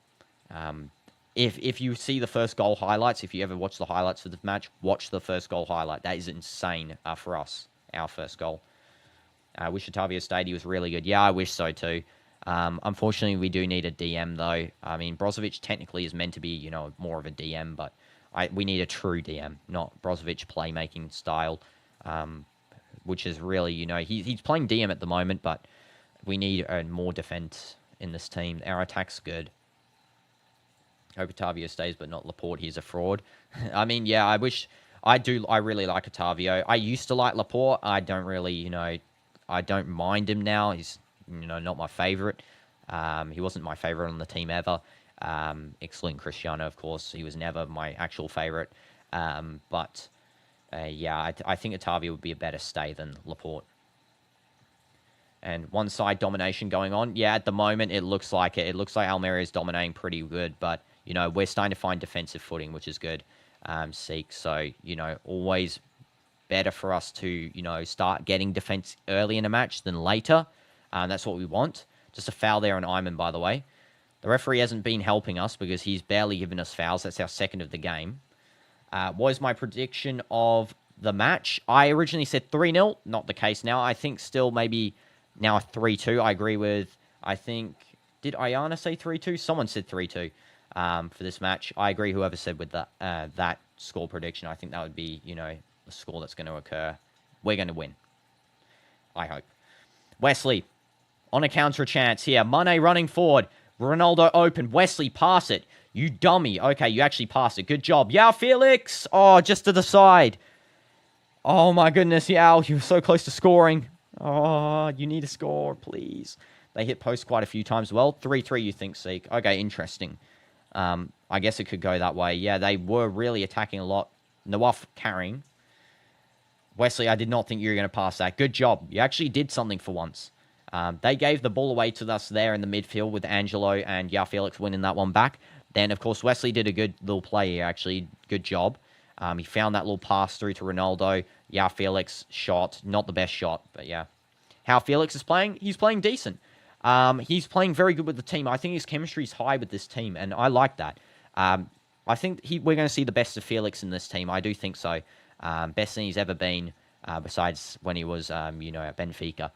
If you see the first goal highlights, if you ever watch the highlights for the match, watch the first goal highlight. That is insane for us, our first goal. I wish Otavio Stadium was really good. Yeah, I wish so too. Unfortunately, we do need a DM, though. I mean, Brozovic technically is meant to be, you know, more of a DM, but we need a true DM, not Brozovic playmaking style, which is really, you know, he's playing DM at the moment, but we need more defense in this team. Our attack's good. Hope Otavio stays, but not Laporte. He's a fraud. I mean, yeah, I really like Otavio. I used to like Laporte. I don't really, you know, I don't mind him now. He's, you know, not my favorite. He wasn't my favorite on the team ever. Excluding Cristiano, of course. He was never my actual favorite. Yeah, I think Otavio would be a better stay than Laporte. And one side domination going on. Yeah, at the moment, it looks like it. It looks like Almeria is dominating pretty good. But, you know, we're starting to find defensive footing, which is good. Seek. So, you know, always better for us to, you know, start getting defense early in a match than later. That's what we want. Just a foul there on Iman, by the way. The referee hasn't been helping us because he's barely given us fouls. That's our second of the game. What was my prediction of the match? I originally said 3-0. Not the case now. I think still maybe now 3-2. I agree with, I think, did Ayana say 3-2? Someone said 3-2 for this match. I agree whoever said with that score prediction. I think that would be, you know, the score that's going to occur. We're going to win. I hope. Wesley, on a counter chance here. Mane running forward. Ronaldo open. Wesley, pass it. You dummy. Okay, you actually passed it. Good job. Yao Felix. Oh, just to the side. Oh, my goodness, Yao. You were so close to scoring. Oh, you need to score, please. They hit post quite a few times. Well, 3-3, you think, Seek. Okay, interesting. I guess it could go that way. Yeah, they were really attacking a lot. Nawaf carrying. Wesley, I did not think you were going to pass that. Good job. You actually did something for once. They gave the ball away to us there in the midfield with Angelo and Yao Felix winning that one back. Then, of course, Wesley did a good little play here, actually. Good job. He found that little pass through to Ronaldo. Yao Felix shot. Not the best shot, but yeah. How Felix is playing? He's playing decent. He's playing very good with the team. I think his chemistry is high with this team, and I like that. I think we're going to see the best of Felix in this team. I do think so. Best thing he's ever been, besides when he was, you know, at Benfica.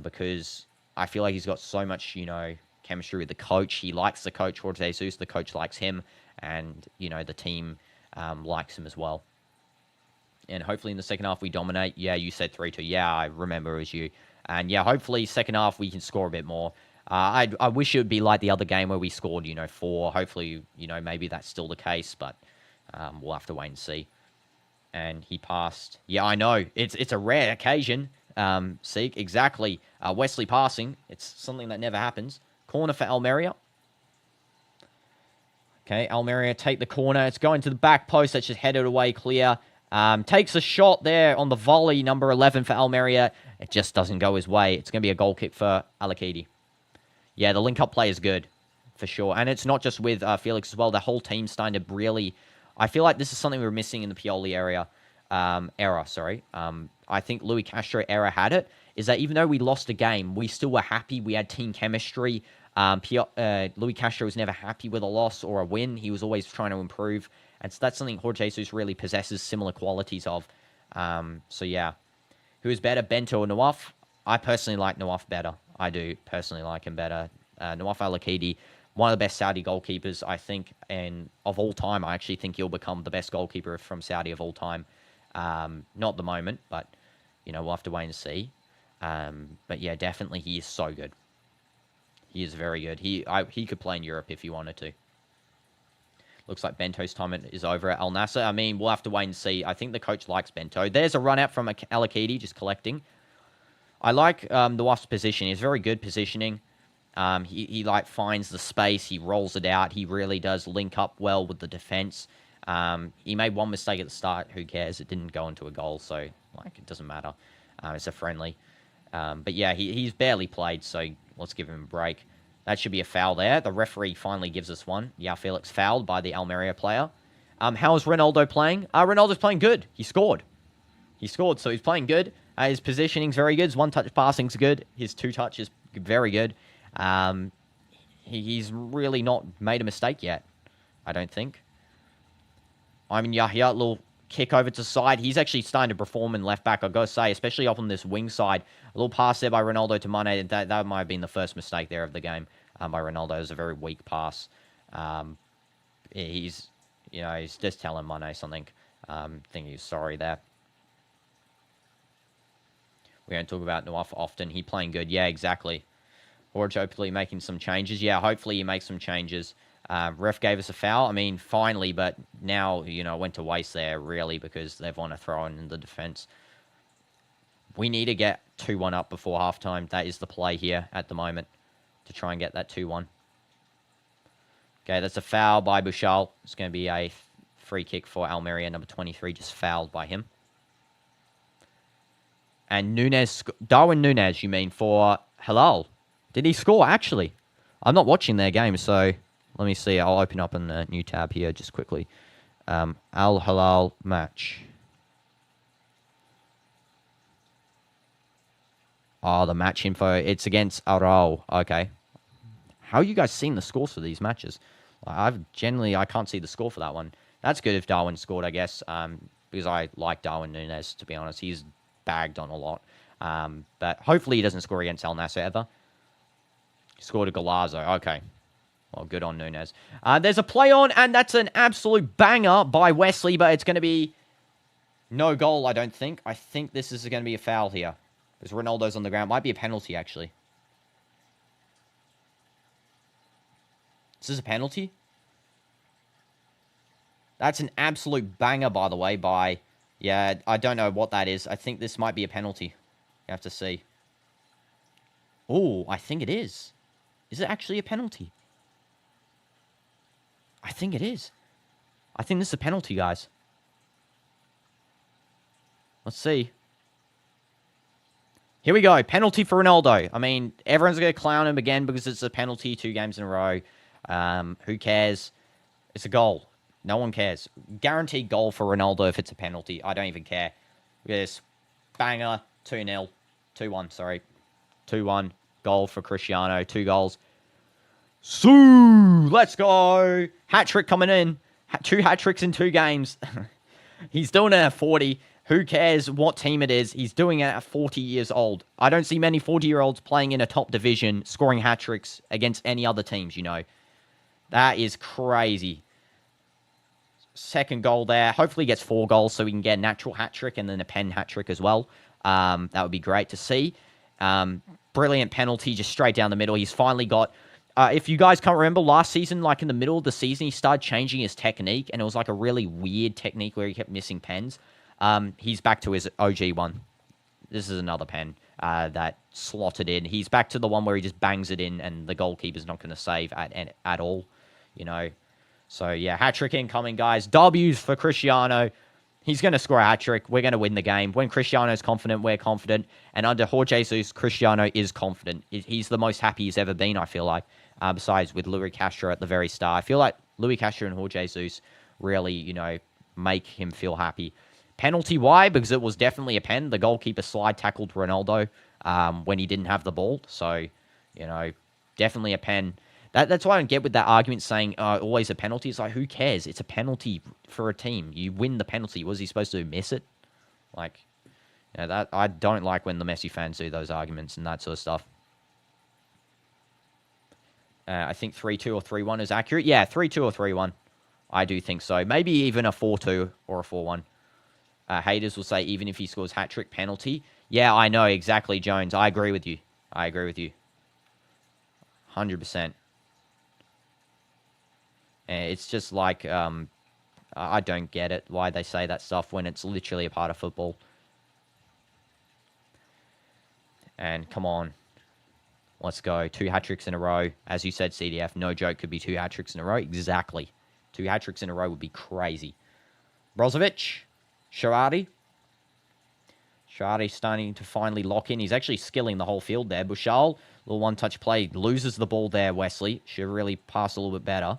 Because I feel like he's got so much, you know, chemistry with the coach. He likes the coach, Jorge Jesus. The coach likes him. And, you know, the team likes him as well. And hopefully in the second half we dominate. Yeah, you said 3-2. Yeah, I remember it was you. And, yeah, hopefully second half we can score a bit more. I wish it would be like the other game where we scored, you know, 4. Hopefully, you know, maybe that's still the case. But we'll have to wait and see. And he passed. Yeah, I know. It's a rare occasion. Seek, exactly. Wesley passing. It's something that never happens. Corner for Almeria. Okay, Almeria take the corner. It's going to the back post. That's just headed away clear. Takes a shot there on the volley, number 11 for Almeria. It just doesn't go his way. It's going to be a goal kick for Alakidi. Yeah, the link-up play is good, for sure. And it's not just with Felix as well. The whole team's starting to really... I feel like this is something we were missing in the Pioli era. I think Louis Castro era had it, is that even though we lost a game, we still were happy. We had team chemistry. Louis Castro was never happy with a loss or a win. He was always trying to improve. And so that's something Jorge Jesus really possesses similar qualities of. So, yeah. Who is better, Bento or Nawaf? I personally like Nawaf better. I do personally like him better. Nawaf Al-Akidi, one of the best Saudi goalkeepers, I think, and of all time. I actually think he'll become the best goalkeeper from Saudi of all time. Not the moment, but, you know, we'll have to wait and see. But, yeah, definitely he is so good. He is very good. He could play in Europe if he wanted to. Looks like Bento's time is over at Al Nassr. I mean, we'll have to wait and see. I think the coach likes Bento. There's a run out from Al-Akidi, just collecting. I like the Wasp's position. He's very good positioning. He like finds the space. He rolls it out. He really does link up well with the defense. He made one mistake at the start. Who cares? It didn't go into a goal, so like it doesn't matter. It's a friendly. But yeah, he's barely played, so let's give him a break. That should be a foul there. The referee finally gives us one. Yeah, Felix fouled by the Almeria player. How is Ronaldo playing? Ronaldo's playing good. He scored. He scored, so he's playing good. His positioning's very good. His one-touch passing's good. His two-touch is very good. He's really not made a mistake yet, I don't think. Yahya, little kick over to side. He's actually starting to perform in left back, I've got to say, especially up on this wing side. A little pass there by Ronaldo to Mane. That might have been the first mistake there of the game by Ronaldo. It was a very weak pass. He's just telling Mane something. I think he's sorry there. We don't talk about Nawaf often. He playing good. Yeah, exactly. Jorge hopefully making some changes. Yeah, hopefully he makes some changes. Ref gave us a foul. I mean, finally, but now, it went to waste there, really, because they've want to throw in the defense. We need to get 2-1 up before halftime. That is the play here at the moment, to try and get that 2-1. Okay, that's a foul by Bouchal. It's going to be a free kick for Almeria, number 23, just fouled by him. And Darwin Núñez, you mean, for Halal. Did he score, actually? I'm not watching their game, so let me see. I'll open up a new tab here just quickly. Al Halal match. Oh, the match info. It's against Arau. Okay. How are you guys seeing the scores for these matches? I can't see the score for that one. That's good if Darwin scored, I guess, because I like Darwin Núñez, to be honest. He's bagged on a lot. But hopefully he doesn't score against Al Nassr ever. He scored a Golazo. Okay. Well, good on Núñez. There's a play on, and that's an absolute banger by Wesley, but it's going to be no goal, I don't think. I think this is going to be a foul here. Because Ronaldo's on the ground. Might be a penalty, actually. Is this a penalty? That's an absolute banger, by the way, by... Yeah, I don't know what that is. I think this might be a penalty. You have to see. Oh, I think it is. Is it actually a penalty? I think it is. I think this is a penalty, guys. Let's see. Here we go. Penalty for Ronaldo. I mean, everyone's going to clown him again because it's a penalty 2 games in a row. Who cares? It's a goal. No one cares. Guaranteed goal for Ronaldo if it's a penalty. I don't even care. Yes. Banger. 2-0. 2-1, sorry. 2-1. Goal for Cristiano. 2 goals. Let's go. Hat-trick coming in. 2 hat-tricks in 2 games. He's doing it at 40. Who cares what team it is? He's doing it at 40 years old. I don't see many 40-year-olds playing in a top division, scoring hat-tricks against any other teams, you know. That is crazy. Second goal there. Hopefully he gets 4 goals so we can get a natural hat-trick and then a pen hat-trick as well. That would be great to see. Brilliant penalty, just straight down the middle. He's finally got... if you guys can't remember, last season, like in the middle of the season, he started changing his technique, and it was like a really weird technique where he kept missing pens. He's back to his OG one. This is another pen that slotted in. He's back to the one where he just bangs it in, and the goalkeeper's not going to save at all, you know. So, yeah, hat-trick incoming, guys. W's for Cristiano. He's going to score a hat-trick. We're going to win the game. When Cristiano's confident, we're confident. And under Jorge Jesus, Cristiano is confident. He's the most happy he's ever been, I feel like, besides with Luis Castro at the very start. I feel like Luis Castro and Jorge Jesus really, you know, make him feel happy. Penalty, why? Because it was definitely a pen. The goalkeeper slide tackled Ronaldo when he didn't have the ball. So, you know, definitely a pen. That's why I don't get with that argument saying always a penalty. It's like, who cares? It's a penalty for a team. You win the penalty. Was he supposed to miss it? Like, you know, that I don't like when the Messi fans do those arguments and that sort of stuff. I think 3-2 or 3-1 is accurate. Yeah, 3-2 or 3-1. I do think so. Maybe even a 4-2 or a 4-1. Haters will say even if he scores hat-trick penalty. Yeah, I know, exactly, Jones. I agree with you. 100%. It's just like, I don't get it, why they say that stuff when it's literally a part of football. And come on. Let's go. 2 hat-tricks in a row. As you said, CDF, no joke, could be 2 hat-tricks in a row. Exactly. 2 hat-tricks in a row would be crazy. Brozovic. Sharadi starting to finally lock in. He's actually skilling the whole field there. Bushal, little one-touch play. Loses the ball there, Wesley. Should really pass a little bit better.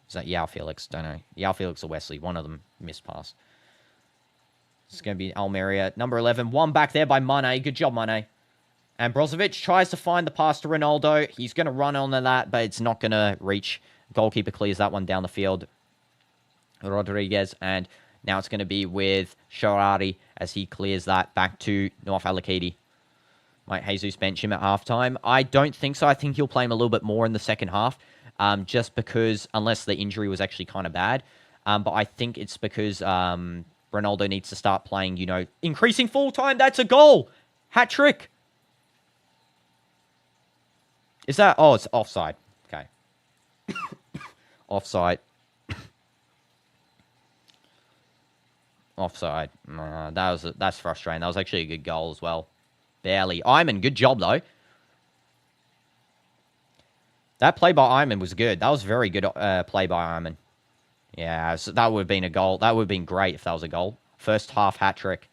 Is that Yao Felix? Don't know. Yao Felix or Wesley. One of them missed pass. It's going to be Almeria. Number 11. One back there by Mane. Good job, Mane. And Brozovic tries to find the pass to Ronaldo. He's going to run onto that, but it's not going to reach. Goalkeeper clears that one down the field. Rodriguez. And now it's going to be with Sharari as he clears that back to North Alakidi. Might Jesus bench him at halftime? I don't think so. I think he'll play him a little bit more in the second half. Just because, unless the injury was actually kind of bad. But I think it's because Ronaldo needs to start playing, you know, increasing full time. That's a goal. Hat trick. Is that? Oh, it's offside. Okay. Offside. Offside. That's frustrating. That was actually a good goal as well. Barely. Iman, good job though. That play by Iman was good. That was very good play by Iman. Yeah, so that would have been a goal. That would have been great if that was a goal. First half hat trick.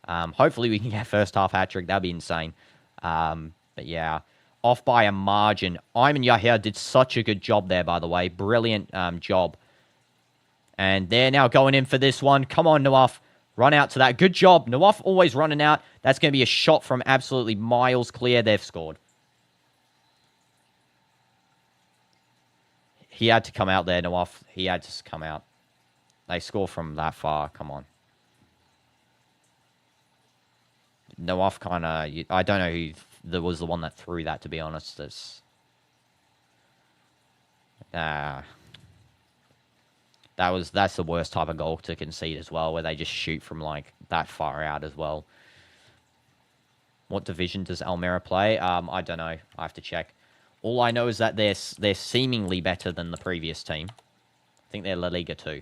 Hopefully we can get first half hat-trick. That'd be insane. But yeah, off by a margin. Ayman Yahya did such a good job there, by the way. Brilliant job. And they're now going in for this one. Come on, Nawaf. Run out to that. Good job. Nawaf always running out. That's going to be a shot from absolutely miles clear. They've scored. He had to come out there, Nawaf. He had to come out. They score from that far. Come on. Nawaf kind of... I don't know who was the one that threw that, to be honest. That's the worst type of goal to concede as well, where they just shoot from, like, that far out as well. What division does Almeria play? I don't know. I have to check. All I know is that they're seemingly better than the previous team. I think they're La Liga 2.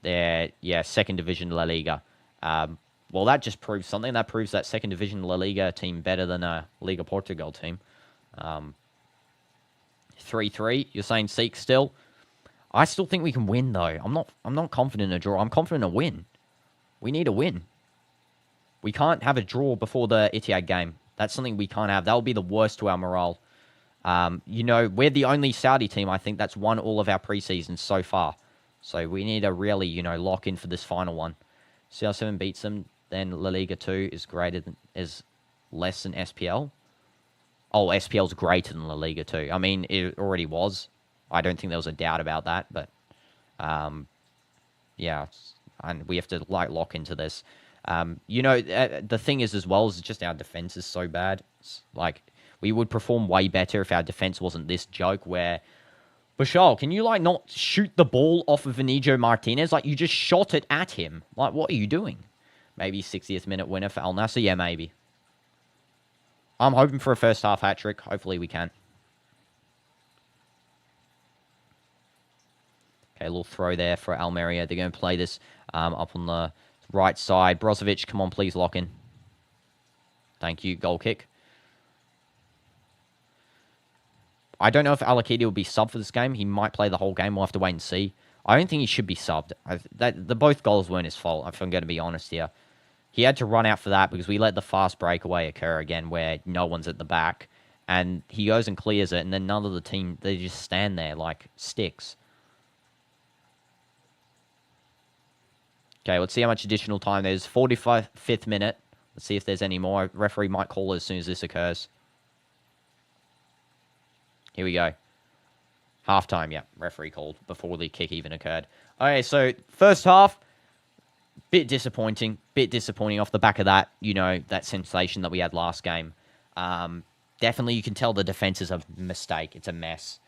They're, second division La Liga. Well, that just proves something. That proves that second division La Liga team better than a Liga Portugal team. 3-3. You're saying Seek still? I still think we can win, though. I'm not confident in a draw. I'm confident in a win. We need a win. We can't have a draw before the Etihad game. That's something we can't have. That will be the worst to our morale. We're the only Saudi team, I think, that's won all of our preseasons so far. So we need to really, lock in for this final one. CR7 beats them, then La Liga 2 is less than SPL. Oh, SPL's greater than La Liga 2. I mean, it already was. I don't think there was a doubt about that, but yeah, and we have to lock into this. The thing is as well is just our defense is so bad. It's like we would perform way better if our defense wasn't this joke where Bashar, can you not shoot the ball off of IñIGO Martinez? You just shot it at him. What are you doing? Maybe 60th minute winner for Al Nassr? Yeah, maybe. I'm hoping for a first half hat trick. Hopefully we can. Okay, a little throw there for Almeria. They're going to play this up on the right side. Brozovic, come on, please lock in. Thank you. Goal kick. I don't know if Al-Akidi will be subbed for this game. He might play the whole game. We'll have to wait and see. I don't think he should be subbed. Both goals weren't his fault, if I'm going to be honest here. He had to run out for that because we let the fast breakaway occur again where no one's at the back. And he goes and clears it, and then none of the team, they just stand there like sticks. Okay, let's see how much additional time there's. 45th minute. Let's see if there's any more. Referee might call it as soon as this occurs. Here we go. Halftime, yeah. Referee called before the kick even occurred. Okay, so first half, bit disappointing. Bit disappointing off the back of that, that sensation that we had last game. Definitely you can tell the defense is a mistake. It's a mess.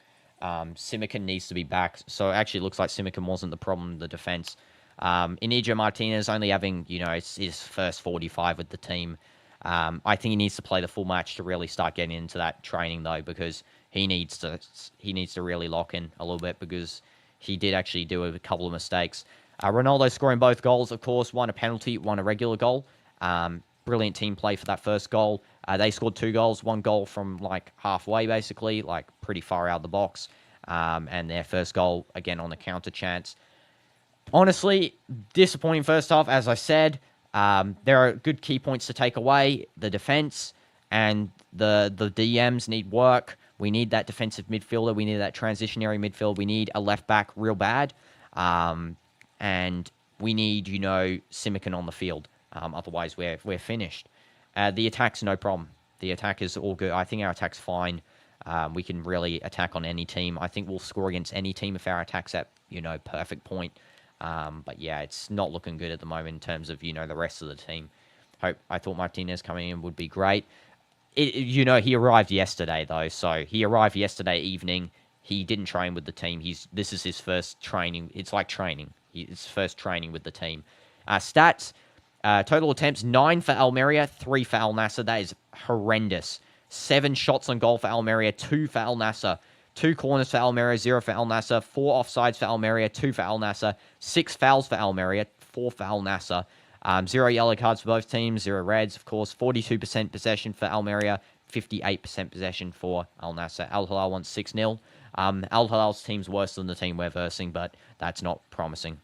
Simican needs to be back. So it actually looks like Simican wasn't the problem, the defense. IñIGO Martinez only having, his first 45 with the team. I think he needs to play the full match to really start getting into that training, though, because he needs to really lock in a little bit because he did actually do a couple of mistakes. Ronaldo scoring both goals, of course, one a penalty, one a regular goal. Brilliant team play for that first goal. They scored 2 goals, 1 goal from halfway, basically, pretty far out of the box. And their first goal, again, on the counter chance. Honestly, disappointing first half, as I said. There are good key points to take away. The defense and the DMs need work. We need that defensive midfielder. We need that transitionary midfield. We need a left back real bad. And we need, Simican on the field. Otherwise, we're finished. The attack's no problem. The attack is all good. I think our attack's fine. We can really attack on any team. I think we'll score against any team if our attack's at, perfect point. But yeah, it's not looking good at the moment in terms of, the rest of the team. I thought Martinez coming in would be great. He arrived yesterday, though. So he arrived yesterday evening. He didn't train with the team. This is his first training. It's like training. His first training with the team. Stats, total attempts, 9 for Almeria, 3 for Al Nassr. That is horrendous. 7 shots on goal for Almeria, 2 for Al Nassr. 2 corners for Almeria, 0 for Al Nassr. 4 offsides for Almeria, 2 for Al Nassr. 6 fouls for Almeria, 4 for Al Nassr. 0 yellow cards for both teams, 0 reds, of course. 42% possession for Almeria, 58% possession for Al Nassr. Al Hilal wants 6-0. Al Hilal's team's worse than the team we're versing, but that's not promising.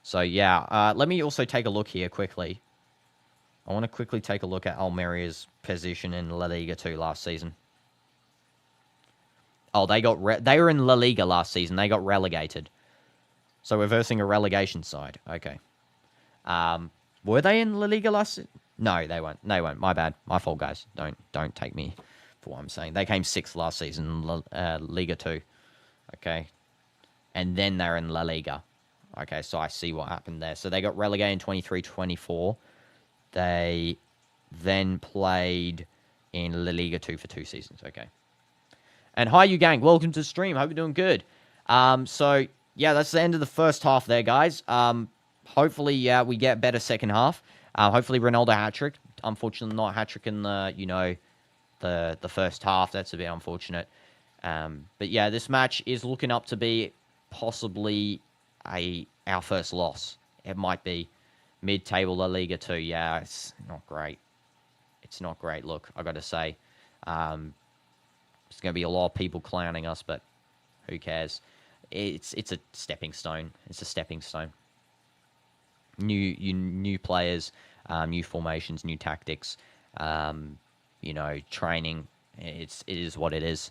So, yeah, let me also take a look here quickly. I want to quickly take a look at Almeria's position in La Liga 2 last season. Oh, they were in La Liga last season. They got relegated. So we're versing a relegation side. Okay. Were they in La Liga last season? No, they weren't. They weren't. My bad. My fault, guys. Don't take me for what I'm saying. They came 6th last season in Liga 2. Okay. And then they're in La Liga. Okay, so I see what happened there. So they got relegated in 23-24. They then played in La Liga 2 for 2 seasons. Okay. And hi, you gang. Welcome to the stream. Hope you're doing good. So, yeah, that's the end of the first half there, guys. Hopefully, yeah, we get better second half. Hopefully, Ronaldo hat-trick. Unfortunately, not hat-trick in the, the first half. That's a bit unfortunate. But, yeah, this match is looking up to be possibly our first loss. It might be mid-table La Liga 2. Yeah, it's not great. It's not great, look, I got to say. There's going to be a lot of people clowning us, but who cares? It's a stepping stone. It's a stepping stone. New players, new formations, new tactics, training. It is what it is.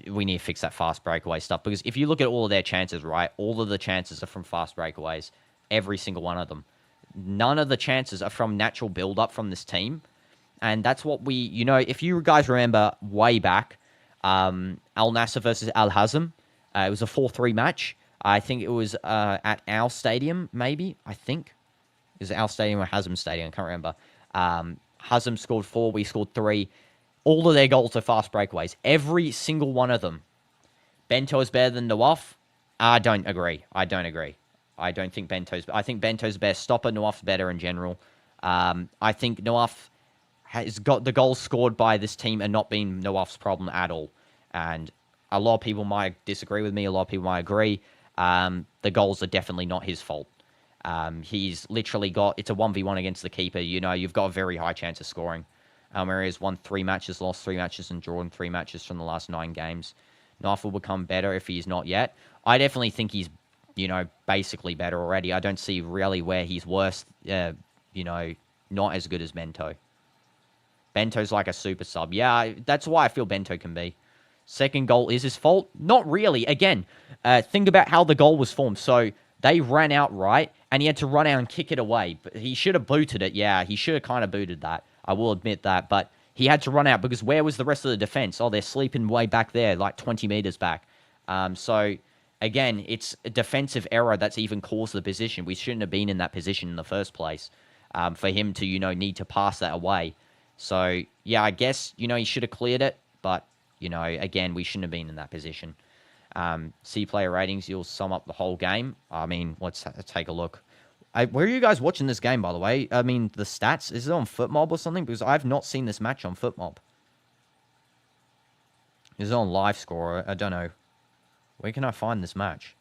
We need to fix that fast breakaway stuff, because if you look at all of their chances, right, all of the chances are from fast breakaways. Every single one of them. None of the chances are from natural build-up from this team. And that's what we, if you guys remember way back, Al Nassr versus Al Hazm, it was a 4-3 match. I think it was at our stadium, maybe. I think. It was Al Stadium or Hazm Stadium. I can't remember. Hazm scored 4. We scored 3. All of their goals are fast breakaways. Every single one of them. Bento is better than Nawaf. I don't agree. I don't think Bento's... I think Bento's best stopper. Nawaf's better in general. I think Nawaf has got the goals scored by this team and not been Nawaf's problem at all. And a lot of people might disagree with me. A lot of people might agree. The goals are definitely not his fault. He's literally got... It's a 1v1 against the keeper. You've got a very high chance of scoring. Almeria's won 3 matches, lost 3 matches, and drawn 3 matches from the last 9 games. Nawaf will become better if he's not yet. I definitely think he's, basically better already. I don't see really where he's worse, not as good as Bento. Bento's like a super sub. Yeah, that's why I feel Bento can be. Second goal is his fault? Not really. Again, think about how the goal was formed. So they ran out right, and he had to run out and kick it away. But he should have booted it. Yeah, he should have kind of booted that. I will admit that. But he had to run out because where was the rest of the defense? Oh, they're sleeping way back there, like 20 meters back. So, again, it's a defensive error that's even caused the position. We shouldn't have been in that position in the first place for him to, need to pass that away. So, yeah, I guess, he should have cleared it. But, again, we shouldn't have been in that position. See player ratings, you'll sum up the whole game. I mean, let's take a look. Where are you guys watching this game, by the way? I mean, the stats, is it on FootMob or something? Because I've not seen this match on FootMob. Is it on LiveScore? I don't know. Where can I find this match?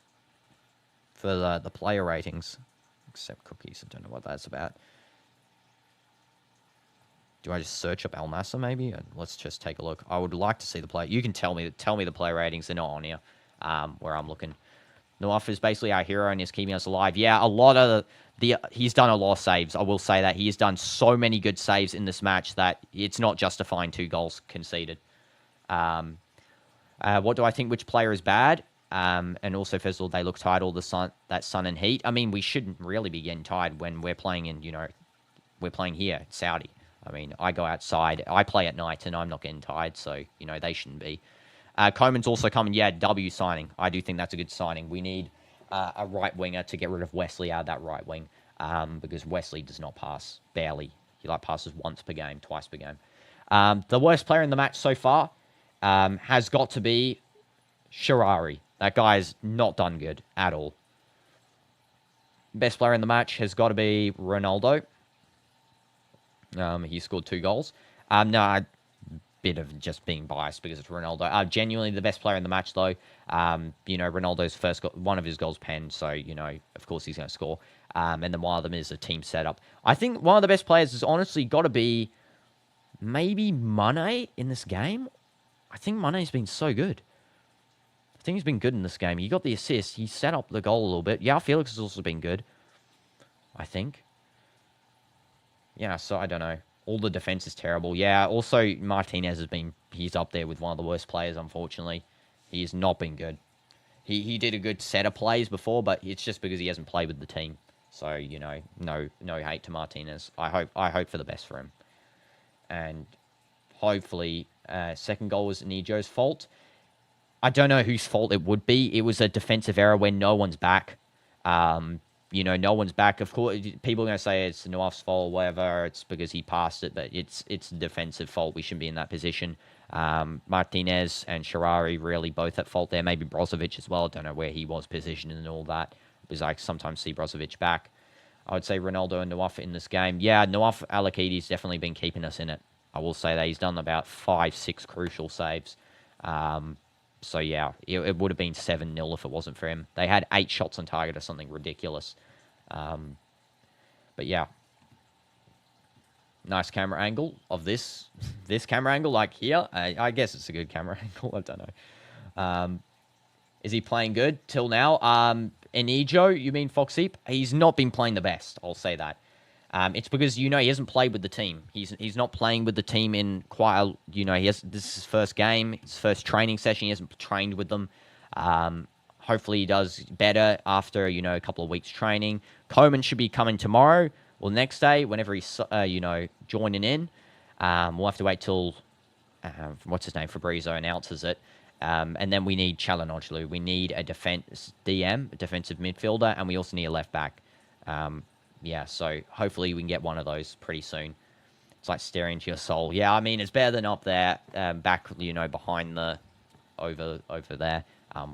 For the player ratings. Accept cookies. I don't know what that's about. Do I just search up Al Nassr, maybe? Let's just take a look. I would like to see the player. You can tell me the player ratings. They're not on here, where I'm looking. Nawaf is basically our hero and is keeping us alive. Yeah, a lot of he's done a lot of saves. I will say that. He has done so many good saves in this match that it's not justifying 2 goals conceded. What do I think? Which player is bad? And also, first of all, they look tired all the sun and heat. I mean, we shouldn't really be getting tired when we're playing in, we're playing here in Saudi. I mean, I go outside. I play at night, and I'm not getting tired, so, they shouldn't be. Coman's also coming. Yeah, W signing. I do think that's a good signing. We need a right winger to get rid of Wesley out of that right wing because Wesley does not pass, barely. He passes once per game, twice per game. The worst player in the match so far has got to be Sharari. That guy's not done good at all. Best player in the match has got to be Ronaldo. He scored 2 goals. Bit of just being biased because it's Ronaldo. Genuinely the best player in the match, though. Ronaldo's first goal, one of his goals penned, so, of course he's going to score. And then one of them is a team setup. I think one of the best players has honestly got to be maybe Mane in this game. I think Mane's been so good. I think he's been good in this game. He got the assist. He set up the goal a little bit. Yeah, Felix has also been good, I think. Yeah, so I don't know. All the defense is terrible. Yeah, also Martinez has been... He's up there with one of the worst players, unfortunately. He has not been good. He did a good set of plays before, but it's just because he hasn't played with the team. So, you know, no hate to Martinez. I hope for the best for him. And hopefully, second goal was IñIGO's fault. I don't know whose fault it would be. It was a defensive error when no one's back. You know, no one's back. Of course, people are going to say it's Nawaf's fault or whatever. It's because he passed it, but it's a defensive fault. We shouldn't be in that position. Martinez and Sharari really both at fault there. Maybe Brozovic as well. I don't know where he was positioned and all that, because I sometimes see Brozovic back. I would say Ronaldo and Nawaf in this game. Yeah, Nawaf Al-Akidi's definitely been keeping us in it. I will say that he's done about 5-6 crucial saves. So, yeah, it would have been 7-0 if it wasn't for him. They had 8 shots on target or something ridiculous. But, yeah. Nice camera angle of this camera angle, like here. I guess it's a good camera angle. I don't know. Is he playing good till now? IñIGO, you mean Foxeep? He's not been playing the best, I'll say that. It's because, you know, he hasn't played with the team. He's not playing with the team in quite a, you know, this is his first game, his first training session. He hasn't trained with them. Hopefully he does better after, you know, a couple of weeks training. Coman should be coming tomorrow, or next day, whenever he's, you know, joining in. We'll have to wait till, what's his name, Fabrizio announces it. And then we need Çalhanoğlu. We need a defensive midfielder, and we also need a left back. Yeah, so hopefully we can get one of those pretty soon. It's like staring into your soul. Yeah, I mean, it's better than up there, back, you know, behind the, over there,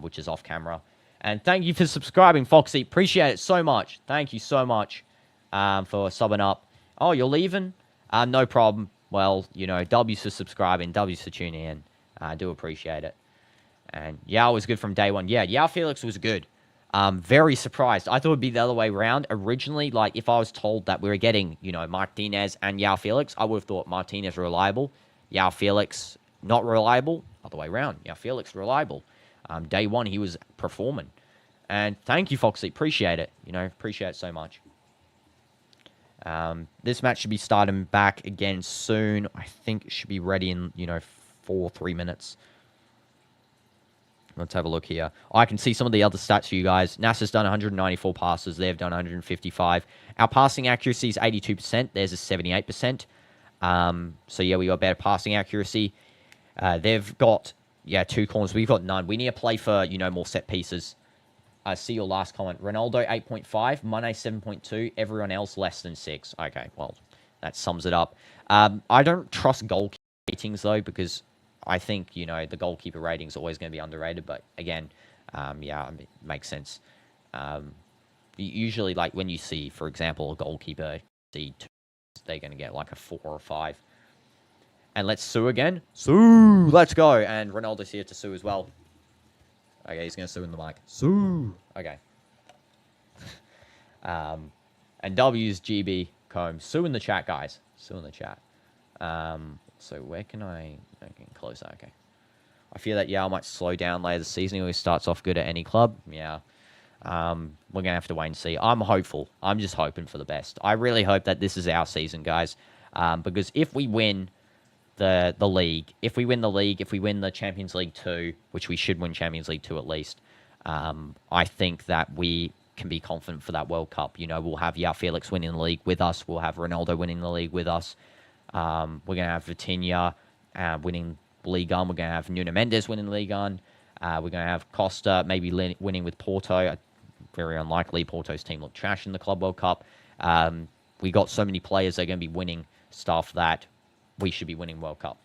which is off camera. And thank you for subscribing, Foxy. Appreciate it so much. Thank you so much for subbing up. Oh, you're leaving? No problem. Well, you know, W's for subscribing, W's for tuning in. I do appreciate it. And Yao was good from day one. Yeah, Yao Felix was good. Very surprised. I thought it would be the other way around. Originally, like, if I was told that we were getting, you know, Martinez and Yao Felix, I would have thought Martinez reliable, Yao Felix not reliable. Other way around. Yao Felix reliable. Day one, he was performing. And thank you, Foxy. Appreciate it. You know, appreciate it so much. This match should be starting back again soon. I think it should be ready in, you know, 3 minutes. Let's have a look here. I can see some of the other stats for you guys. Nassr's done 194 passes. They've done 155. Our passing accuracy is 82%. Theirs is 78%. So, yeah, we got better passing accuracy. They've got, yeah, 2 corners. We've got none. We need to play for, you know, more set pieces. I see your last comment. Ronaldo, 8.5. Mane, 7.2. Everyone else, less than 6. Okay, well, that sums it up. I don't trust goal ratings, though, because I think, you know, the goalkeeper rating is always going to be underrated. But, again, yeah, it makes sense. Usually, like, when you see, for example, a goalkeeper, they're going to get, like, a 4 or 5. And let's sue again. Sue! Let's go! And Ronaldo's here to sue as well. Okay, he's going to sue in the mic. Sue! Okay. And W's GB Combs. Sue in the chat, guys. Sue in the chat. So where can I get closer? Okay. I fear that Yao might slow down later this season. He always starts off good at any club. Yeah. We're going to have to wait and see. I'm hopeful. I'm just hoping for the best. I really hope that this is our season, guys. Because if we win the league, if we win the Champions League 2, which we should win Champions League 2 at least, I think that we can be confident for that World Cup. You know, we'll have Yao Felix winning the league with us. We'll have Ronaldo winning the league with us. We're going to have Vitinha winning Ligue 1. We're going to have Nuno Mendes winning Ligue 1. We're going to have Costa maybe winning with Porto. Very unlikely. Porto's team looked trash in the Club World Cup. We got so many players that are going to be winning stuff that we should be winning World Cup.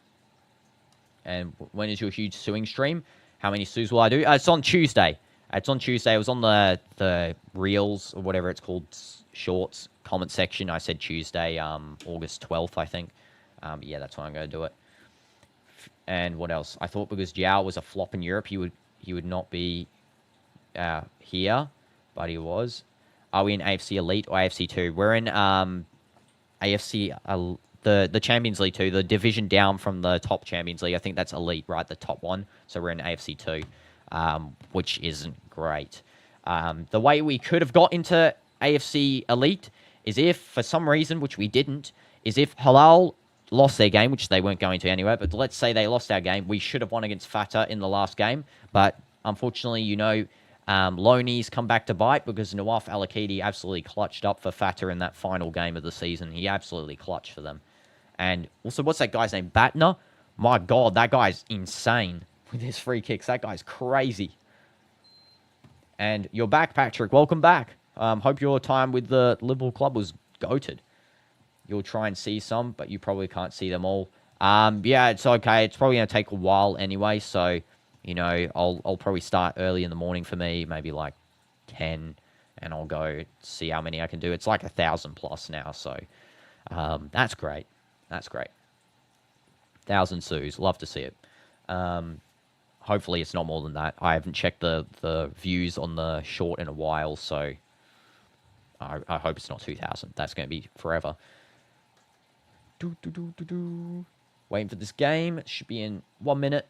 And when is your huge suing stream? How many sues will I do? It's on Tuesday. It was on the Reels, or whatever it's called, Shorts, comment section. I said Tuesday, August 12th, I think. Yeah, that's when I'm going to do it. And what else? I thought because Jiao was a flop in Europe, he would not be here, but he was. Are we in AFC Elite or AFC 2? We're in AFC, the Champions League 2, the division down from the top Champions League. I think that's Elite, right? The top one. So we're in AFC 2. which isn't great. The way we could have got into AFC Elite is if, for some reason, which we didn't, is if Halal lost their game, which they weren't going to anyway, but let's say they lost our game, we should have won against Fatah in the last game, but unfortunately, Loney's come back to bite because Nawaf Al-Akidi absolutely clutched up for Fatah in that final game of the season. He absolutely clutched for them. And also, what's that guy's name? Batner? My God, that guy's insane with his free kicks. That guy's crazy. And you're back, Patrick. Welcome back. Hope your time with the Liverpool club was goated. You'll try and see some, but you probably can't see them all. Yeah, it's okay. It's probably going to take a while anyway, so, I'll probably start early in the morning for me, maybe like 10, and I'll go see how many I can do. It's like 1,000 plus now, so that's great. That's great. 1,000 Sues. Love to see it. Hopefully it's not more than that. I haven't checked the views on the short in a while, so I hope it's not 2,000. That's going to be forever. Waiting for this game. It should be in 1 minute.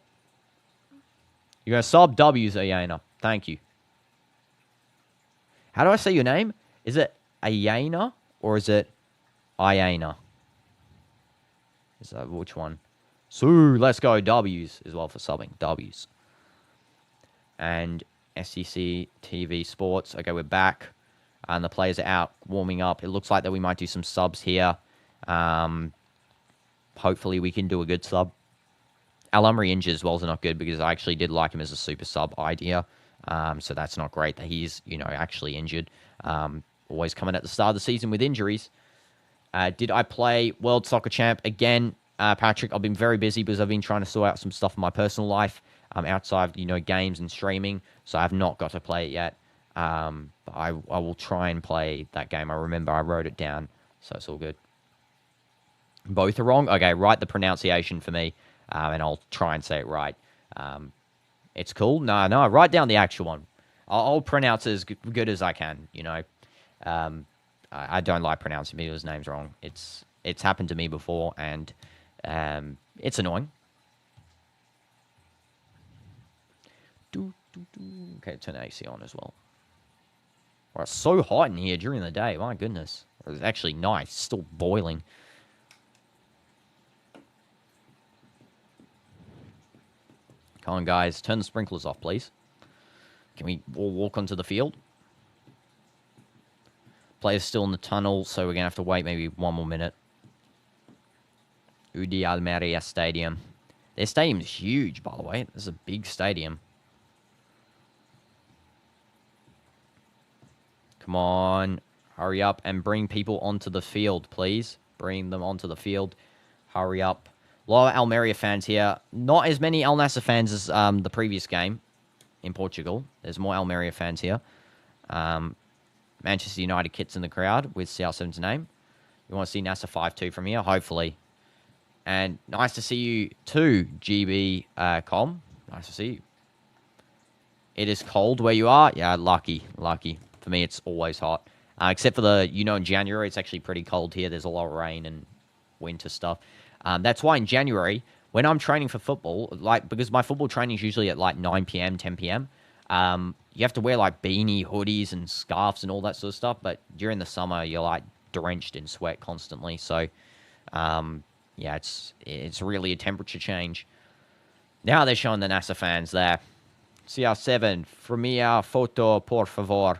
You're going to sub W's, Ayana. Thank you. How do I say your name? Is it Ayana or is it Ayana? Is that which one? So let's go W's as well for subbing. W's. And SEC TV Sports. Okay, we're back. And the players are out warming up. It looks like that we might do some subs here. Hopefully we can do a good sub. Almeria injured as well is not good because I actually did like him as a super sub idea. So that's not great that he's, actually injured. Always coming at the start of the season with injuries. Did I play World Soccer Champ again? Patrick, I've been very busy because I've been trying to sort out some stuff in my personal life outside, games and streaming. So I have not got to play it yet. But I will try and play that game. I remember I wrote it down, so it's all good. Both are wrong? Okay, write the pronunciation for me, and I'll try and say it right. It's cool? No, write down the actual one. I'll pronounce it as good as I can, I don't like pronouncing people's names wrong. It's happened to me before, and it's annoying. Okay, turn AC on as well. Well, it's so hot in here during the day. My goodness. It's actually nice. It's still boiling. Come on, guys. Turn the sprinklers off, please. Can we all walk onto the field? Players still in the tunnel, so we're going to have to wait maybe 1 more minute. Udi Almeria Stadium. Their stadium's huge, by the way. This is a big stadium. Come on. Hurry up and bring people onto the field, please. Bring them onto the field. Hurry up. A lot of Almeria fans here. Not as many Al Nassr fans as the previous game in Portugal. There's more Almeria fans here. Manchester United kits in the crowd with CR7's name. You want to see Nassr 5-2 from here? Hopefully. And nice to see you too, GB.com. Nice to see you. It is cold where you are? Yeah, lucky. For me, it's always hot. Except for in January, it's actually pretty cold here. There's a lot of rain and winter stuff. That's why in January, when I'm training for football, because my football training is usually at 9 p.m., 10 p.m., you have to wear beanie, hoodies, and scarves and all that sort of stuff. But during the summer, you're drenched in sweat constantly. So, yeah, it's really a temperature change. Now they're showing the Nassr fans there. CR7, Fremia photo, por favor.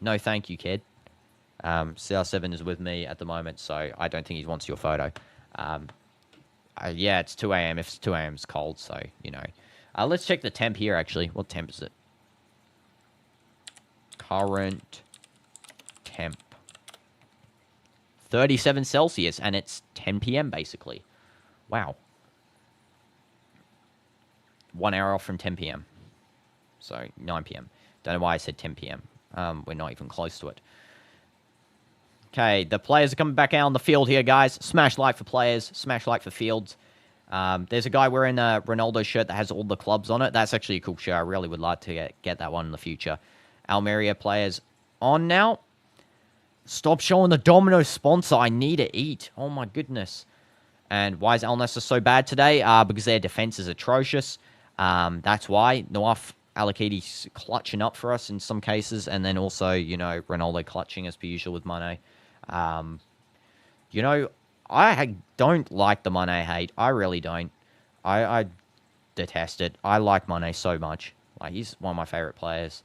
No, thank you, kid. CR7 is with me at the moment, so I don't think he wants your photo. Yeah, it's 2 a.m. If it's 2 a.m., it's cold, so, let's check the temp here, actually. What temp is it? Current temp. 37 Celsius, and it's 10 p.m., basically. Wow. 1 hour off from 10 p.m. So, 9 p.m. Don't know why I said 10 p.m. We're not even close to it. Okay, the players are coming back out on the field here, guys. Smash like for players. Smash like for fields. There's a guy wearing a Ronaldo shirt that has all the clubs on it. That's actually a cool shirt. I really would like to get that one in the future. Almeria players on now. Stop showing the Domino sponsor. I need to eat. Oh, my goodness. And why is Al Nassr so bad today? Because their defense is atrocious. That's why Nawaf Al-Akedi's clutching up for us in some cases, and then also, Ronaldo clutching as per usual with Mane. Um, I don't like the Mane hate. I really don't. I detest it. I like Mane so much. Like, he's one of my favorite players.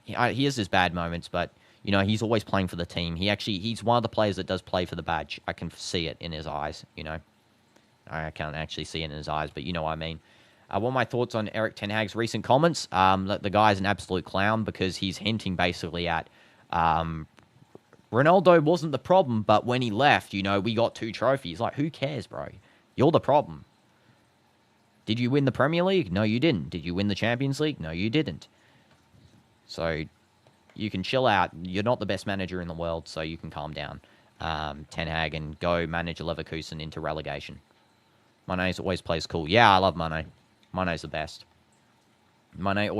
He has his bad moments, but he's always playing for the team. He's one of the players that does play for the badge. I can see it in his eyes. I can't actually see it in his eyes, but you know what I mean. What are my thoughts on Erik ten Hag's recent comments? That the guy's an absolute clown because he's hinting basically at Ronaldo wasn't the problem, but when he left, we got 2 trophies. Like, who cares, bro? You're the problem. Did you win the Premier League? No, you didn't. Did you win the Champions League? No, you didn't. So you can chill out. You're not the best manager in the world, so you can calm down, Ten Hag, and go manage Leverkusen into relegation. Mane always plays cool. Yeah, I love Mane. Mane's the best. Mane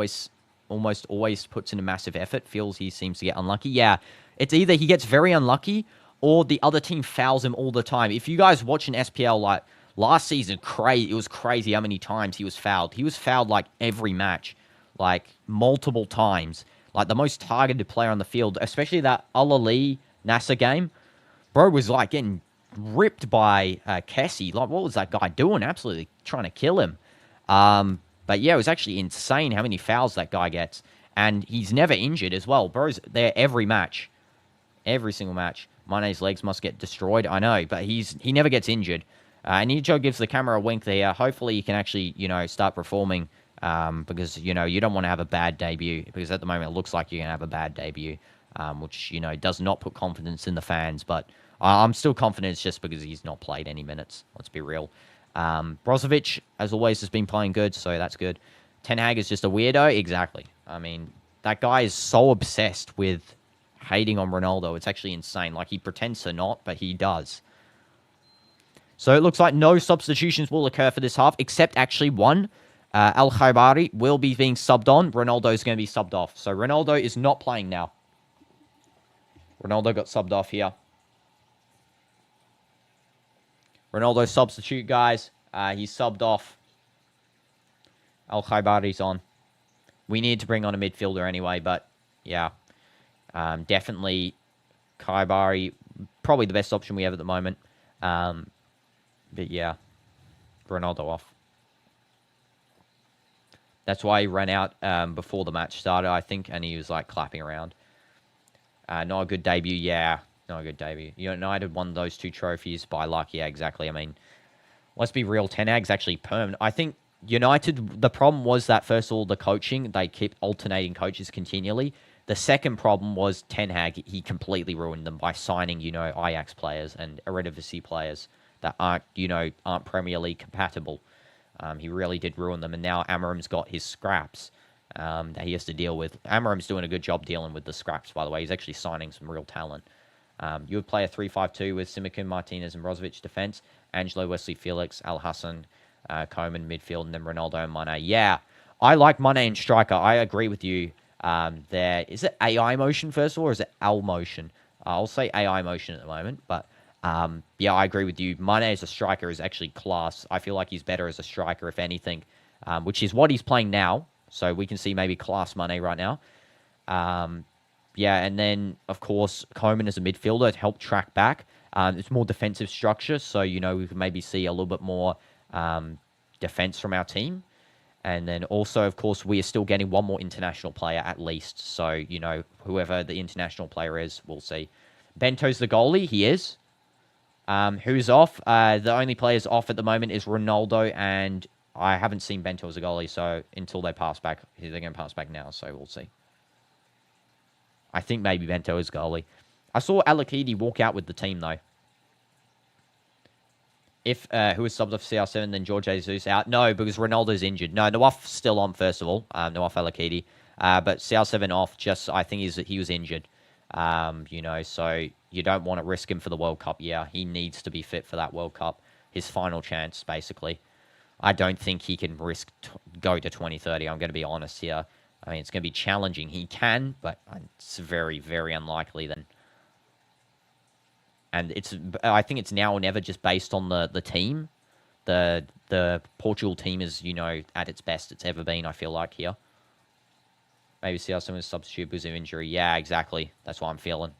almost always puts in a massive effort. Feels he seems to get unlucky. Yeah, it's either he gets very unlucky or the other team fouls him all the time. If you guys watch an SPL like last season, it was crazy how many times he was fouled. He was fouled like every match, like multiple times. Like the most targeted player on the field, especially that Al-Ali Nassr game. Bro was like getting ripped by Kessie. Like, what was that guy doing? Absolutely trying to kill him. But yeah, it was actually insane how many fouls that guy gets. And he's never injured as well. Bro's there every match. Every single match. Mane's legs must get destroyed. I know, but he never gets injured. And Iñigo gives the camera a wink there. Hopefully he can actually, start performing. Because, you don't want to have a bad debut. Because at the moment it looks like you're going to have a bad debut. Which, does not put confidence in the fans. But I'm still confident it's just because he's not played any minutes. Let's be real. Brozovic, as always, has been playing good, so that's good. Ten Hag is just a weirdo. Exactly. I mean, that guy is so obsessed with hating on Ronaldo. It's actually insane. Like, he pretends to not, but he does. So it looks like no substitutions will occur for this half, except actually one. Al Khaibari will be being subbed on. Ronaldo is going to be subbed off. So Ronaldo is not playing now. Ronaldo got subbed off here. Ronaldo substitute, guys. He's subbed off. Al Khaibari's on. We need to bring on a midfielder anyway, but yeah. Definitely Khaibari, probably the best option we have at the moment. But yeah, Ronaldo off. That's why he ran out before the match started, I think, and he was like clapping around. Not a good debut, yeah. Not a good debut. United won those 2 trophies by luck, yeah, exactly. I mean, let's be real, Ten Hag's actually permanent. I think United, the problem was that, first of all, the coaching, they keep alternating coaches continually. The second problem was Ten Hag, he completely ruined them by signing, Ajax players and Eredivisie players that aren't Premier League compatible. He really did ruin them, and now Amorim's got his scraps that he has to deal with. Amorim's doing a good job dealing with the scraps, by the way. He's actually signing some real talent. You would play a 3-5-2 with Simikin, Martinez, and Brozovic defense, Angelo, Wesley, Felix, Al Hassan, Koeman midfield, and then Ronaldo and Mane. Yeah, I like Mane and striker. I agree with you. There is it AI motion first of all, or is it Al motion? I'll say AI motion at the moment, but yeah, I agree with you. Mane as a striker is actually class. I feel like he's better as a striker, if anything, which is what he's playing now. So we can see maybe class Mane right now. Yeah, and then, of course, Koeman as a midfielder to help track back. It's more defensive structure, so, we can maybe see a little bit more defense from our team. And then also, of course, we are still getting one more international player at least. So, whoever the international player is, we'll see. Bento's the goalie. He is. Who's off? The only players off at the moment is Ronaldo, and I haven't seen Bento as a goalie, so until they pass back, they're going to pass back now, so we'll see. I think maybe Bento is goalie. I saw Al-Akedi walk out with the team, though. If who is subbed off CR7, then George Jesus out. No, because Ronaldo's injured. No, Nawaf's still on, first of all. Nawaf Al-Akedi. But CR7 off, I think he was injured. So you don't want to risk him for the World Cup. Yeah, he needs to be fit for that World Cup. His final chance, basically. I don't think he can risk go to 2030. I'm going to be honest here. I mean, it's going to be challenging. He can, but it's very, very unlikely then. And I think it's now or never just based on the team. The Portugal team is, you know, at its best it's ever been, I feel like, here. Maybe see how someone's substitute because of injury. Yeah, exactly. That's what I'm feeling.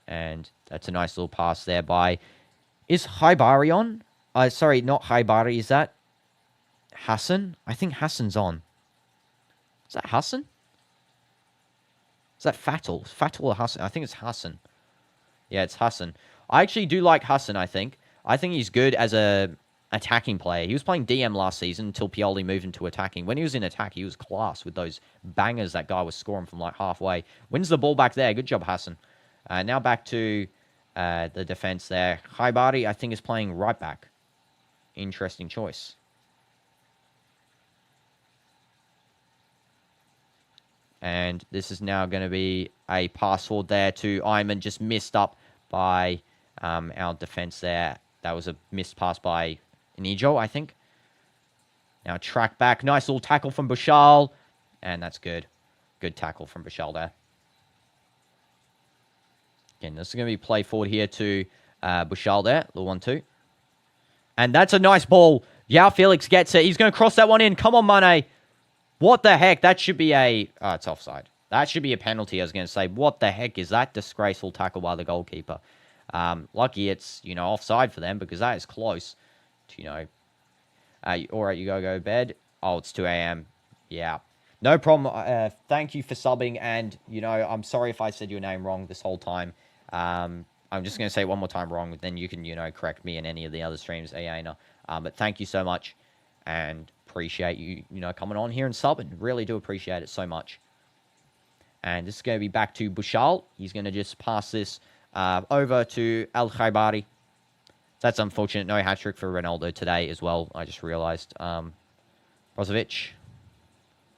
And that's a nice little pass there by... Is Haibari on? Sorry, not Haibari. Is that Hassan? I think Hassan's on. Is that Hassan? Is that Fatal? Fatal or Hassan? I think it's Hassan. Yeah, it's Hassan. I actually do like Hassan, I think. I think he's good as a attacking player. He was playing DM last season until Pioli moved into attacking. When he was in attack, he was class with those bangers that guy was scoring from like halfway. Wins the ball back there. Good job, Hassan. Now back to the defense there. Haibari, I think, is playing right back. Interesting choice. And this is now going to be a pass forward there to Iman. Just missed up by our defense there. That was a missed pass by IñIGO, I think. Now track back. Nice little tackle from Bouchal. And that's good. Good tackle from Bouchal there. Again, this is going to be play forward here to Bouchal there. Little 1-2. And that's a nice ball. João Felix gets it. He's going to cross that one in. Come on, Mane. What the heck? That should be a... Oh, it's offside. That should be a penalty, I was going to say. What the heck is that disgraceful tackle by the goalkeeper? Lucky it's, you know, offside for them because that is close to, you know... all right, you go bed. Oh, it's 2 a.m. Yeah. No problem. Thank you for subbing. And, you know, I'm sorry if I said your name wrong this whole time. I'm just going to say it one more time wrong. Then you can, you know, correct me in any of the other streams, Ayana. But thank you so much. And appreciate you, you know, coming on here and subbing. Really do appreciate it so much. And this is going to be back to Bouchal. He's going to just pass this over to El Khaibari. That's unfortunate. No hat-trick for Ronaldo today as well. I just realized. Brozovic.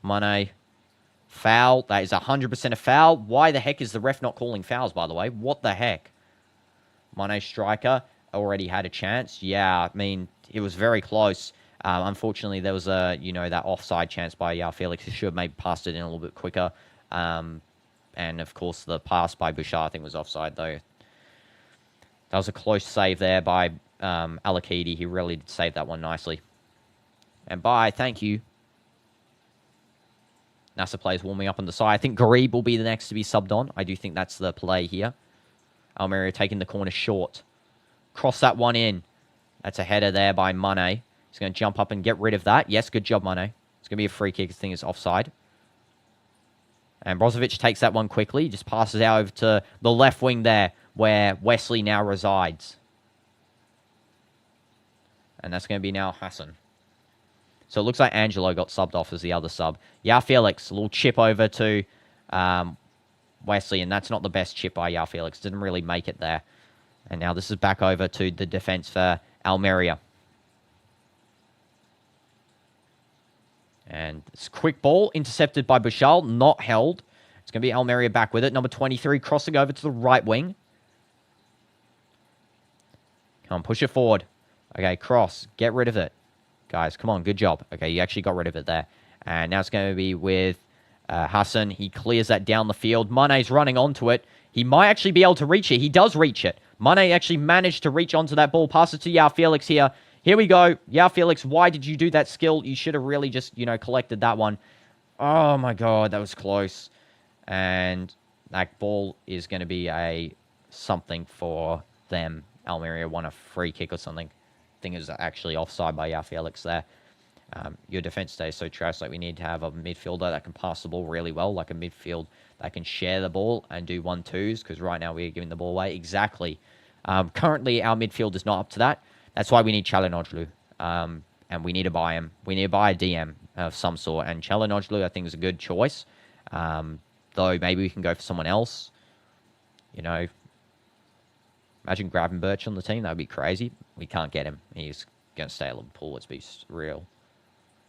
Mane. Foul. That is 100% a foul. Why the heck is the ref not calling fouls, by the way? What the heck? Mane striker already had a chance. Yeah, I mean, it was very close. Unfortunately, there was a, you know, that offside chance by João Felix. He should have maybe passed it in a little bit quicker. And, of course, the pass by Bouchard, I think, was offside, though. That was a close save there by Alakidi. He really did save that one nicely. And bye. Thank you. Nassr players warming up on the side. I think Garib will be the next to be subbed on. I do think that's the play here. Almeria taking the corner short. Cross that one in. That's a header there by Mane. He's going to jump up and get rid of that. Yes, good job, Mane. It's going to be a free kick. I think it's offside. And Brozovic takes that one quickly. Just passes out over to the left wing there, where Wesley now resides. And that's going to be now Hassan. So it looks like Angelo got subbed off as the other sub. João Felix, a little chip over to Wesley, and that's not the best chip by João Felix. Didn't really make it there. And now this is back over to the defense for Almeria. And it's a quick ball, intercepted by Bouchal, not held. It's going to be Almeria back with it. Number 23 crossing over to the right wing. Come on, push it forward. Okay, cross. Get rid of it. Guys, come on, good job. Okay, you actually got rid of it there. And now it's going to be with Hassan. He clears that down the field. Mane's running onto it. He might actually be able to reach it. He does reach it. Mane actually managed to reach onto that ball. Pass it to João Felix here. Here we go. João Felix, why did you do that skill? You should have really just, you know, collected that one. Oh, my God, that was close. And that ball is going to be a something for them. Almeria won a free kick or something. I think it was actually offside by João Felix there. Your defense today is so trash. Like, we need to have a midfielder that can pass the ball really well, like a midfield that can share the ball and do 1-2s, because right now we're giving the ball away. Exactly. Currently, our midfield is not up to that. That's why we need Çalhanoğlu. And we need to buy him. We need to buy a DM of some sort. And Çalhanoğlu, I think, is a good choice. Though maybe we can go for someone else. You know, imagine grabbing Birch on the team. That would be crazy. We can't get him. He's going to stay at Liverpool. Let's be real.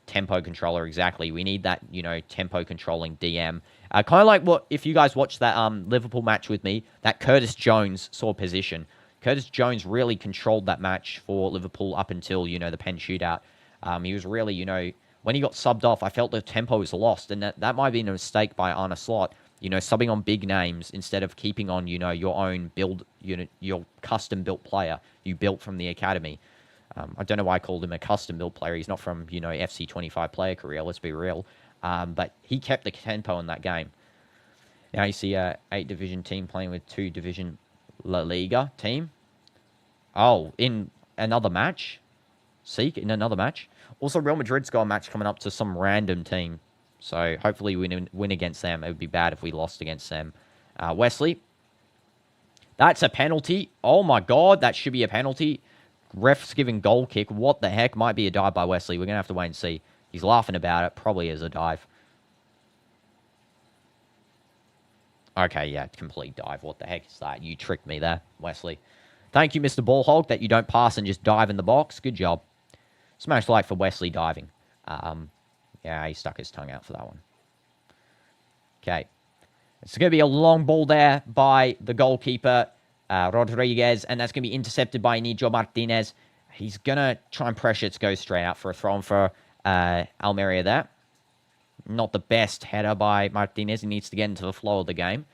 Tempo controller, exactly. We need that, you know, tempo controlling DM. Kind of like what, if you guys watched that Liverpool match with me, that Curtis Jones saw position. Curtis Jones really controlled that match for Liverpool up until, you know, the pen shootout. He was really, you know, when he got subbed off, I felt the tempo was lost. And that might have been a mistake by Arne Slot. You know, subbing on big names instead of keeping on, you know, your own build, you know, your custom-built player you built from the academy. I don't know why I called him a custom-built player. He's not from, you know, FC 25 player career, let's be real. But he kept the tempo in that game. Now you see a 8-division team playing with 2-division La Liga team. Oh, in another match? Seek in another match? Also, Real Madrid's got a match coming up to some random team. So hopefully we win against them. It would be bad if we lost against them. Wesley. That's a penalty. Oh my god, that should be a penalty. Ref's giving goal kick. What the heck? Might be a dive by Wesley. We're going to have to wait and see. He's laughing about it. Probably is a dive. Okay, yeah, complete dive. What the heck is that? You tricked me there, Wesley. Thank you, Mr. Ballhog, that you don't pass and just dive in the box. Good job. Smash like for Wesley diving. Yeah, he stuck his tongue out for that one. Okay. It's going to be a long ball there by the goalkeeper, Rodriguez, and that's going to be intercepted by IñIGO Martinez. He's going to try and pressure it to go straight out for a throw-in for Almeria there. Not the best header by Martinez. He needs to get into the flow of the game.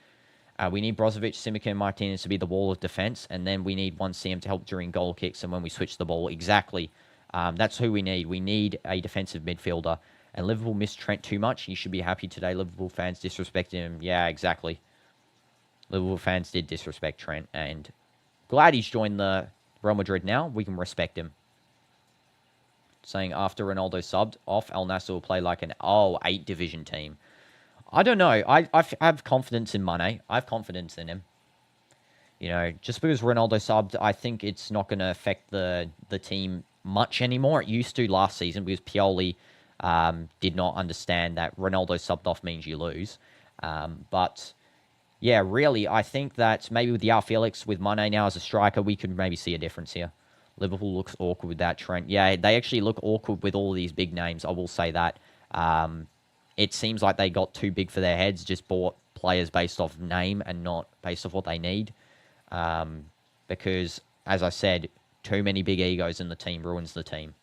We need Brozovic, Simic, and Martinez to be the wall of defense, and then we need one CM to help during goal kicks and when we switch the ball. Exactly. That's who we need. We need a defensive midfielder. And Liverpool missed Trent too much. You should be happy today. Liverpool fans disrespected him. Yeah, exactly. Liverpool fans did disrespect Trent. And glad he's joined the Real Madrid now. We can respect him. Saying after Ronaldo subbed off, Al Nassr will play like an 8-division team. I don't know. I have confidence in Mane. I have confidence in him. You know, just because Ronaldo subbed, I think it's not going to affect the team much anymore. It used to last season because Pioli did not understand that Ronaldo subbed off means you lose. But, yeah, really, I think that maybe with João Felix, with Mane now as a striker, we could maybe see a difference here. Liverpool looks awkward with that Trent. Yeah, they actually look awkward with all these big names. I will say that. It seems like they got too big for their heads, just bought players based off name and not based off what they need. Because, as I said, too many big egos in the team ruins the team.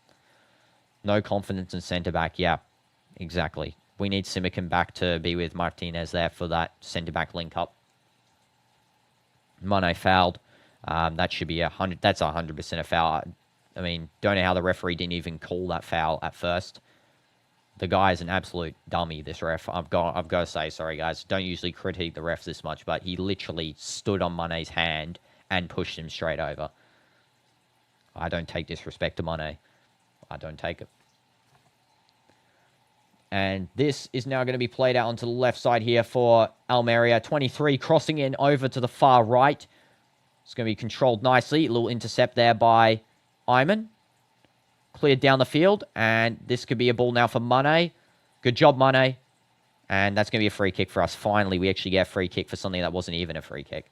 No confidence in centre-back. Yeah, exactly. We need Simic back to be with Martinez there for that centre-back link-up. Mane fouled. That should be 100. That's 100% a foul. I mean, don't know how the referee didn't even call that foul at first. The guy is an absolute dummy, this ref. I've got to say, sorry, guys. Don't usually critique the refs this much, but he literally stood on Mane's hand and pushed him straight over. I don't take disrespect to Mane. I don't take it. And this is now going to be played out onto the left side here for Almeria. 23 crossing in over to the far right. It's going to be controlled nicely. A little intercept there by Ayman. Cleared down the field. And this could be a ball now for Mane. Good job, Mane. And that's going to be a free kick for us. Finally, we actually get a free kick for something that wasn't even a free kick.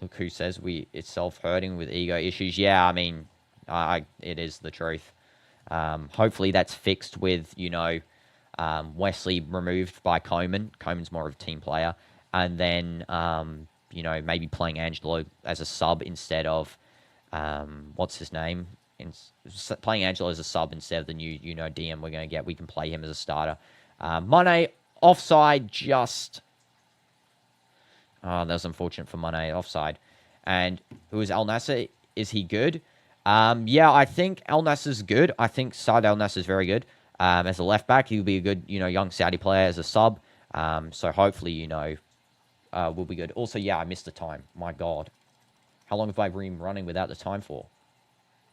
Look who says it's self-hurting with ego issues. Yeah, I mean, it is the truth. Hopefully that's fixed with, you know, Wesley removed by Koeman. Koeman's more of a team player. And then, you know, maybe playing Angelo as a sub instead of, what's his name? Playing Angelo as a sub instead of the new, you know, DM we're going to get. We can play him as a starter. Mane, offside, just... Oh, that was unfortunate for Mane, offside. And who is Al Nassr? Is he good? Yeah, I think Al Nassr's good. I think Saad Al Nassr's very good. As a left back, he'll be a good, you know, young Saudi player as a sub. So hopefully, you know, will be good. Also, yeah, I missed the time. My God. How long have I been running without the time for?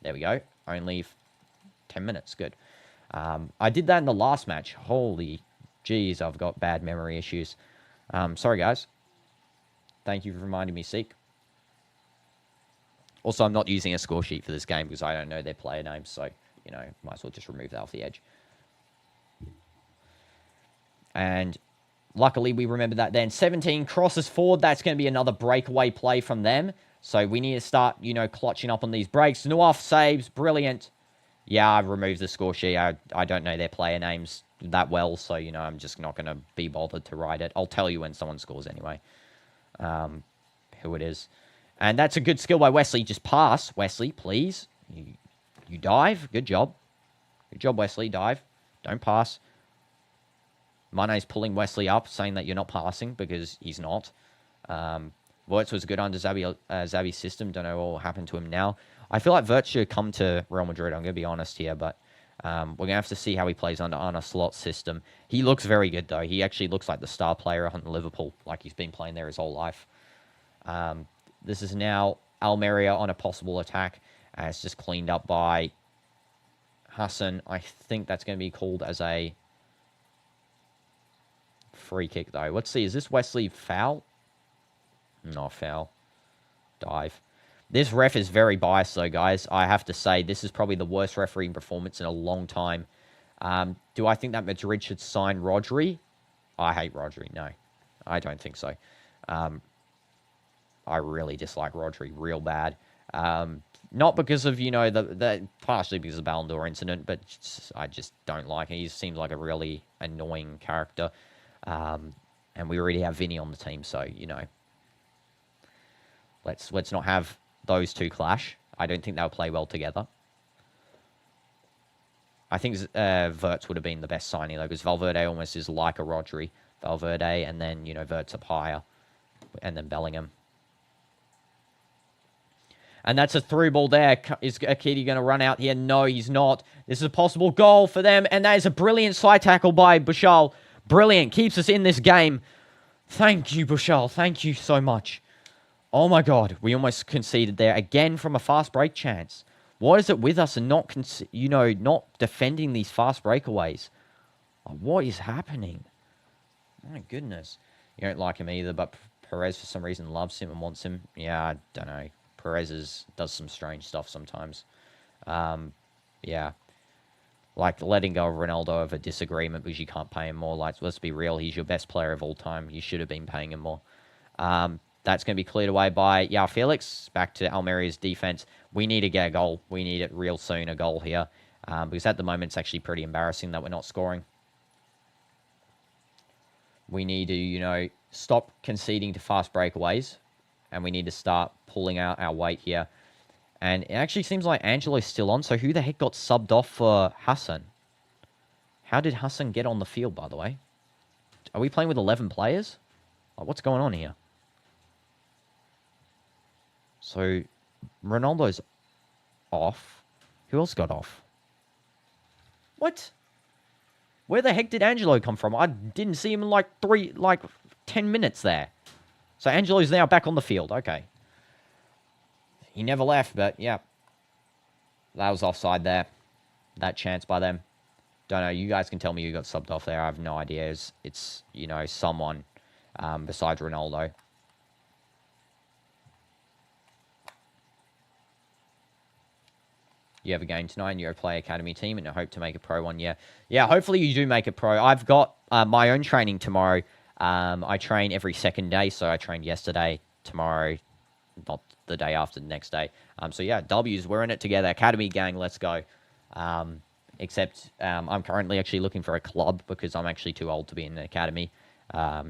There we go. Only 10 minutes. Good. I did that in the last match. Holy jeez, I've got bad memory issues. Sorry, guys. Thank you for reminding me, Seek. Also, I'm not using a score sheet for this game because I don't know their player names, so, you know, might as well just remove that off the edge. And luckily, we remember that then. 17 crosses forward. That's going to be another breakaway play from them. So we need to start, you know, clutching up on these breaks. Nuaf saves. Brilliant. Yeah, I've removed the score sheet. I don't know their player names that well, so, you know, I'm just not going to be bothered to write it. I'll tell you when someone scores anyway. Who it is. And that's a good skill by Wesley. Just pass, Wesley, please. You dive. Good job. Good job, Wesley. Dive. Don't pass. Mane's pulling Wesley up, saying that you're not passing because he's not. Wirtz was good under Xavi's system. Don't know what will happen to him now. I feel like Wirtz should come to Real Madrid. I'm going to be honest here, but we're going to have to see how he plays under Arne Slot's system. He looks very good, though. He actually looks like the star player on Liverpool, like he's been playing there his whole life. This is now Almeria on a possible attack. It's just cleaned up by Hassan. I think that's going to be called as a free kick, though. Let's see. Is this Wesley foul? No, foul. Dive. This ref is very biased, though, guys. I have to say, this is probably the worst refereeing performance in a long time. Do I think that Madrid should sign Rodri? I hate Rodri. No, I don't think so. I really dislike Rodri real bad. Not because of, you know, the partially because of the Ballon d'Or incident, but I just don't like him. He seems like a really annoying character. And we already have Vinny on the team, so, you know, let's not have those two clash. I don't think they'll play well together. I think Wirtz would have been the best signing, though, because Valverde almost is like a Rodri. Valverde, and then, you know, Wirtz up higher, and then Bellingham. And that's a through ball there. Is Akidi going to run out here? No, he's not. This is a possible goal for them, and that is a brilliant side tackle by Bushal. Brilliant. Keeps us in this game. Thank you, Bushal. Thank you so much. Oh, my God. We almost conceded there again from a fast break chance. What is it with us and not, not defending these fast breakaways? Oh, what is happening? My goodness. You don't like him either, but Perez for some reason loves him and wants him. Yeah, I don't know. Perez does some strange stuff sometimes. Yeah. Like letting go of Ronaldo over disagreement because you can't pay him more. Like, let's be real. He's your best player of all time. You should have been paying him more. That's going to be cleared away by Felix. Back to Almeria's defense. We need to get a goal. We need it real soon, a goal here. Because at the moment, it's actually pretty embarrassing that we're not scoring. We need to, stop conceding to fast breakaways. And we need to start pulling out our weight here. And it actually seems like Angelo's still on. So who the heck got subbed off for Hassan? How did Hassan get on the field, by the way? Are we playing with 11 players? Like, what's going on here? So, Ronaldo's off. Who else got off? What? Where the heck did Angelo come from? I didn't see him in 10 minutes there. So, Angelo's now back on the field. Okay. He never left, but yeah. That was offside there. That chance by them. Don't know. You guys can tell me who got subbed off there. I have no idea. It's someone besides Ronaldo. You have a game tonight and you're a play academy team and I hope to make a pro one. Yeah, hopefully you do make it pro. I've got my own training tomorrow. I train every second day, so I trained yesterday, tomorrow, not the day after, the next day. So yeah, W's, we're in it together. Academy gang, let's go. Except I'm currently actually looking for a club because I'm actually too old to be in an academy.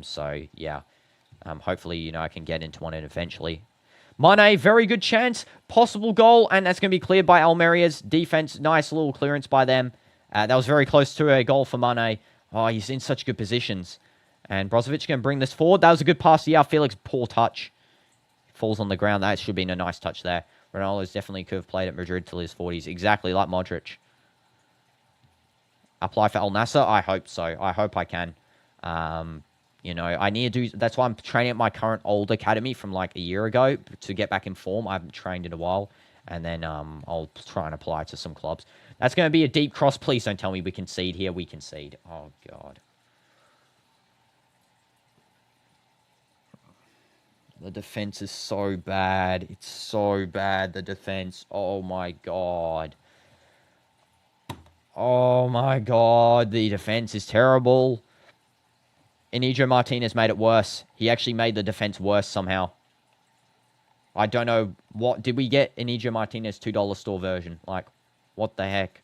So yeah, hopefully, I can get into one eventually. Mane, very good chance. Possible goal, and that's going to be cleared by Almeria's defense. Nice little clearance by them. That was very close to a goal for Mane. Oh, he's in such good positions. And Brozovic going to bring this forward. That was a good pass to Felix. Poor touch. Falls on the ground. That should have been a nice touch there. Ronaldo's definitely could have played at Madrid till his 40s. Exactly like Modric. Apply for Al Nassr? I hope so. I hope I can. I need to do... That's why I'm training at my current old academy from a year ago to get back in form. I haven't trained in a while. And then I'll try and apply to some clubs. That's going to be a deep cross. Please don't tell me we concede here. We concede. Oh, God. The defense is so bad. It's so bad, the defense. Oh, my God. Oh, my God. The defense is terrible. Inigo Martinez made it worse. He actually made the defense worse somehow. I don't know what... Did we get Inigo Martinez $2 store version? What the heck?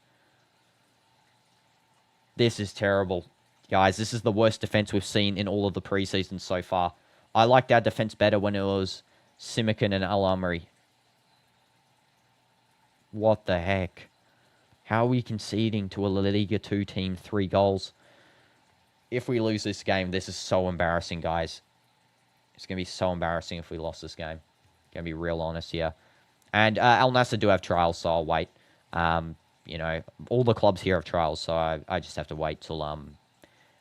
This is terrible. Guys, this is the worst defense we've seen in all of the preseason so far. I liked our defense better when it was Simican and Al-Amri. What the heck? How are we conceding to a La Liga 2 team 3 goals? if we lose this game, this is so embarrassing, guys. It's going to be so embarrassing if we lost this game. Going to be real honest here. And Al Nassr do have trials, so I'll wait. You know, all the clubs here have trials, so I just have to wait till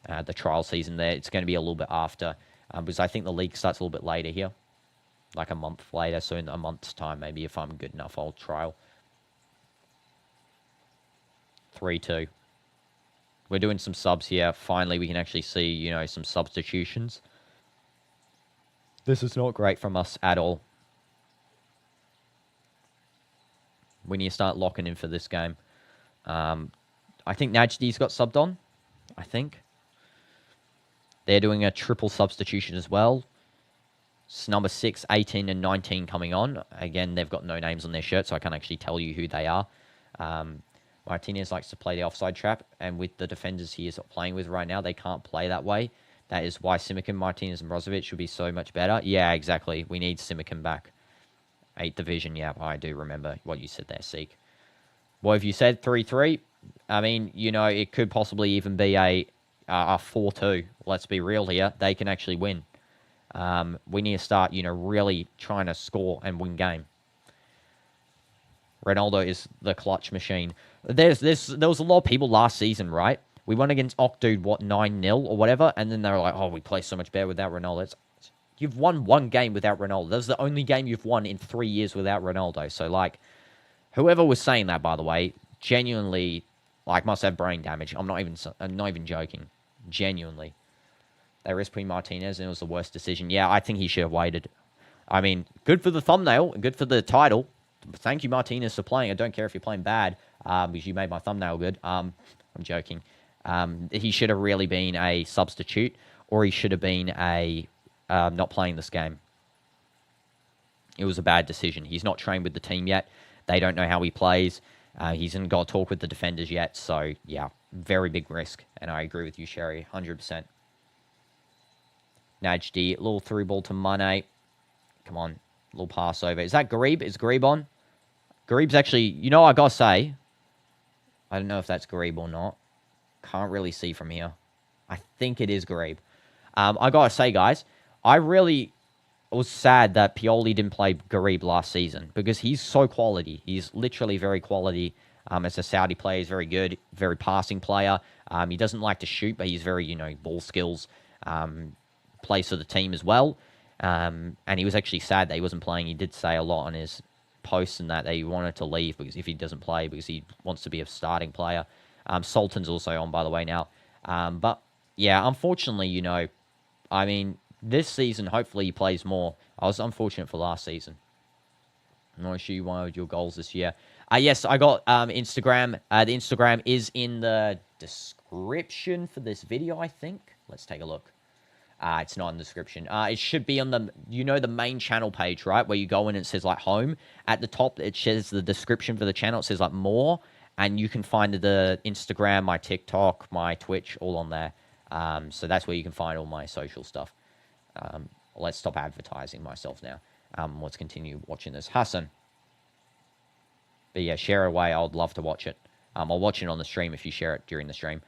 the trial season there. It's going to be a little bit after, because I think the league starts a little bit later here. Like a month later, so in a month's time, maybe if I'm good enough, I'll trial. 3-2. We're doing some subs here. Finally, we can actually see, you know, some substitutions. This is not great from us at all. We need to start locking in for this game. I think Najdi's got subbed on. I think. They're doing a triple substitution as well. It's number 6, 18, and 19 coming on. Again, they've got no names on their shirt, so I can't actually tell you who they are. Martinez likes to play the offside trap, and with the defenders he is playing with right now, they can't play that way. That is why Simican, Martinez, and Brozovic should be so much better. Yeah, exactly. We need Simican back. 8th division, yeah, I do remember what you said there, Seek. What have you said? 3-3? I mean, you know, it could possibly even be a 4-2. Let's be real here. They can actually win. We need to start, you know, really trying to score and win game. Ronaldo is the clutch machine. There was a lot of people last season, right? We went against Ocdude, what, 9-0 or whatever, and then they were like, oh, we play so much better without Ronaldo. You've won one game without Ronaldo. That's the only game you've won in 3 years without Ronaldo. So, like, whoever was saying that, by the way, genuinely, like, must have brain damage. I'm not even joking. Genuinely. They risked putting Martinez, and it was the worst decision. Yeah, I think he should have waited. I mean, good for the thumbnail, and good for the title. Thank you, Martinez, for playing. I don't care if you're playing bad, because you made my thumbnail good. I'm joking. He should have really been a substitute, or he should have been a not playing this game. It was a bad decision. He's not trained with the team yet. They don't know how he plays. He hasn't got to talk with the defenders yet. So, yeah, very big risk. And I agree with you, Sherry, 100%. Najdi, little through ball to Mane. Come on, little pass over. Is that Garib? Is Garib on? Garib's actually, you know, I got to say, I don't know if that's Garib or not. Can't really see from here. I think it is Garib. I got to say, guys, I really was sad that Pioli didn't play Garib last season because he's so quality. He's literally very quality. As a Saudi player, he's very good, very passing player. He doesn't like to shoot, but he's very, you know, ball skills. Plays for the team as well. And he was actually sad that he wasn't playing. He did say a lot on his posts and that he wanted to leave because if he doesn't play because he wants to be a starting player. Sultan's also on, by the way, now. But, yeah, unfortunately, you know, I mean, this season, hopefully he plays more. I was unfortunate for last season. I'm not sure you wanted your goals this year. Yes, I got Instagram. The Instagram is in the description for this video, I think. Let's take a look. It's not in the description. It should be on the, you know, the main channel page, right? Where you go in and it says, like, home. At the top, it says the description for the channel. It says, like, more. And you can find the Instagram, my TikTok, my Twitch, all on there. So that's where you can find all my social stuff. Let's stop advertising myself now. Let's continue watching this. Hassan. But yeah, share away. I would love to watch it. I'll watch it on the stream if you share it during the stream.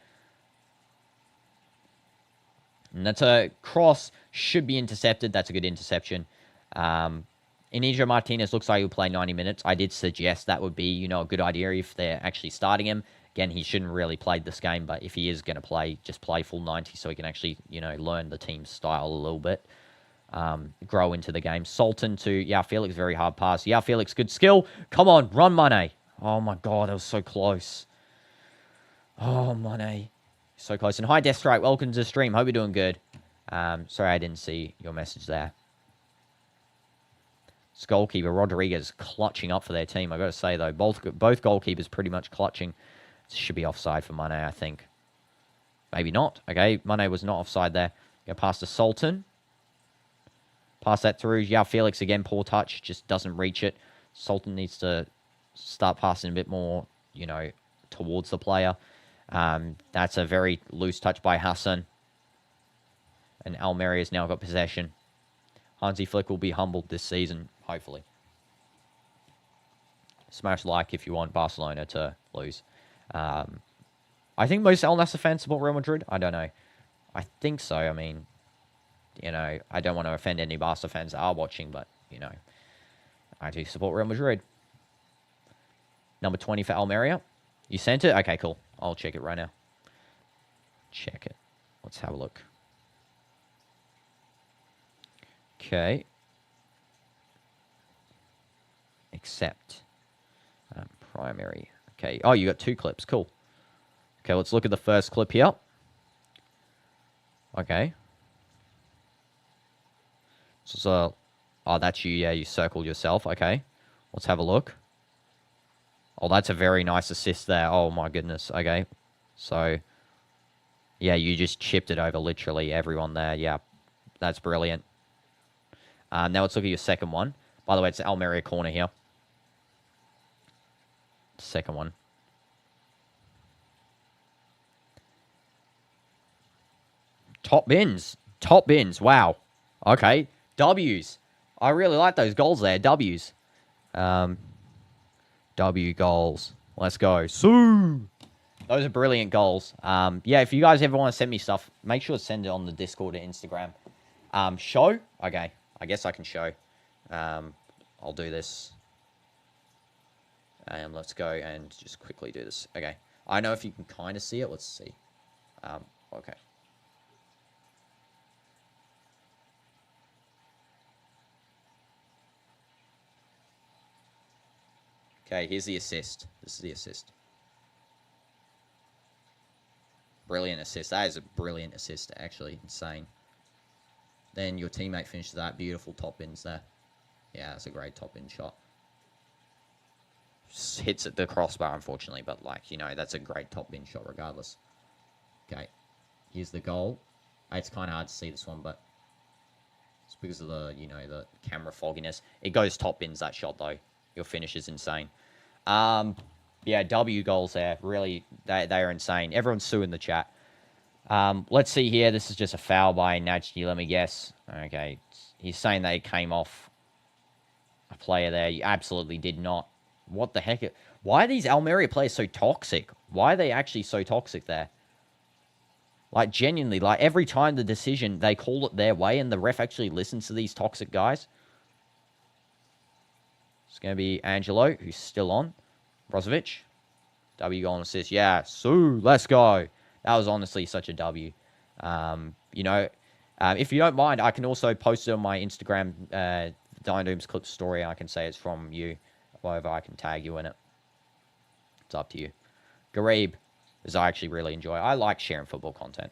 And that's a cross. Should be intercepted. That's a good interception. IñIGO Martinez looks like he'll play 90 minutes. I did suggest that would be, you know, a good idea if they're actually starting him. Again, he shouldn't really play this game, but if he is going to play, just play full 90 so he can actually, you know, learn the team's style a little bit. Grow into the game. Sultan to, yeah, Felix, very hard pass. Yeah, Felix, good skill. Come on, run, Mane. Oh, my God, that was so close. Oh, Mane. So close. And hi, Death Strike. Welcome to the stream. Hope you're doing good. Sorry I didn't see your message there. This goalkeeper, Rodriguez, clutching up for their team. I got to say, though, both goalkeepers pretty much clutching. This should be offside for Mane, I think. Maybe not. Okay, Mane was not offside there. Go past to Sultan. Pass that through. Yeah, Felix again, poor touch. Just doesn't reach it. Sultan needs to start passing a bit more, you know, towards the player. That's a very loose touch by Hassan. And Almeria has now got possession. Hansi Flick will be humbled this season, hopefully. Smash like if you want Barcelona to lose. I think most Al Nassr fans support Real Madrid. I don't know. I think so. I mean, you know, I don't want to offend any Barca fans that are watching, but, you know, I do support Real Madrid. Number 20 for Almeria. You sent it? Okay, cool. I'll check it right now. Check it. Let's have a look. Okay. Accept. Primary. Okay. Oh, you got 2 clips. Cool. Okay, let's look at the first clip here. Okay. So, oh, that's you. Yeah, you circled yourself. Okay. Let's have a look. Oh, that's a very nice assist there. Oh, my goodness. Okay. So, yeah, you just chipped it over literally everyone there. Yeah, that's brilliant. Now let's look at your second one. By the way, it's the Almeria corner here. Second one. Top bins. Top bins. Wow. Okay. W's. I really like those goals there. W's. W goals. Let's go. Sue. Those are brilliant goals. Yeah, if you guys ever want to send me stuff, make sure to send it on the Discord or Instagram. Show? Okay. I guess I can show. I'll do this. And let's go and just quickly do this. Okay. I know if you can kind of see it. Let's see. Okay. Okay, here's the assist. This is the assist. Brilliant assist. That is a brilliant assist, actually. Insane. Then your teammate finishes that. Beautiful top bins there. Yeah, that's a great top bin shot. Just hits at the crossbar, unfortunately, but, like, you know, that's a great top bin shot regardless. Okay, here's the goal. It's kind of hard to see this one, but it's because of the, you know, the camera fogginess. It goes top bins, that shot, though. Your finish is insane. Yeah, W goals there. Really, they are insane. Everyone's suing the chat. Let's see here. This is just a foul by Najdi, let me guess. Okay, he's saying they came off a player there. You absolutely did not. What the heck? Why are these Almeria players so toxic? Why are they actually so toxic there? Like, genuinely, like, every time the decision, they call it their way, and the ref actually listens to these toxic guys. It's going to be Angelo, who's still on. Brozovic. W goal and assist. Yeah, Sue, let's go. That was honestly such a W. You know, if you don't mind, I can also post it on my Instagram, DinoDoomz clip story. I can say it's from you. Whatever, I can tag you in it. It's up to you. Garib, as I actually really enjoy. I like sharing football content.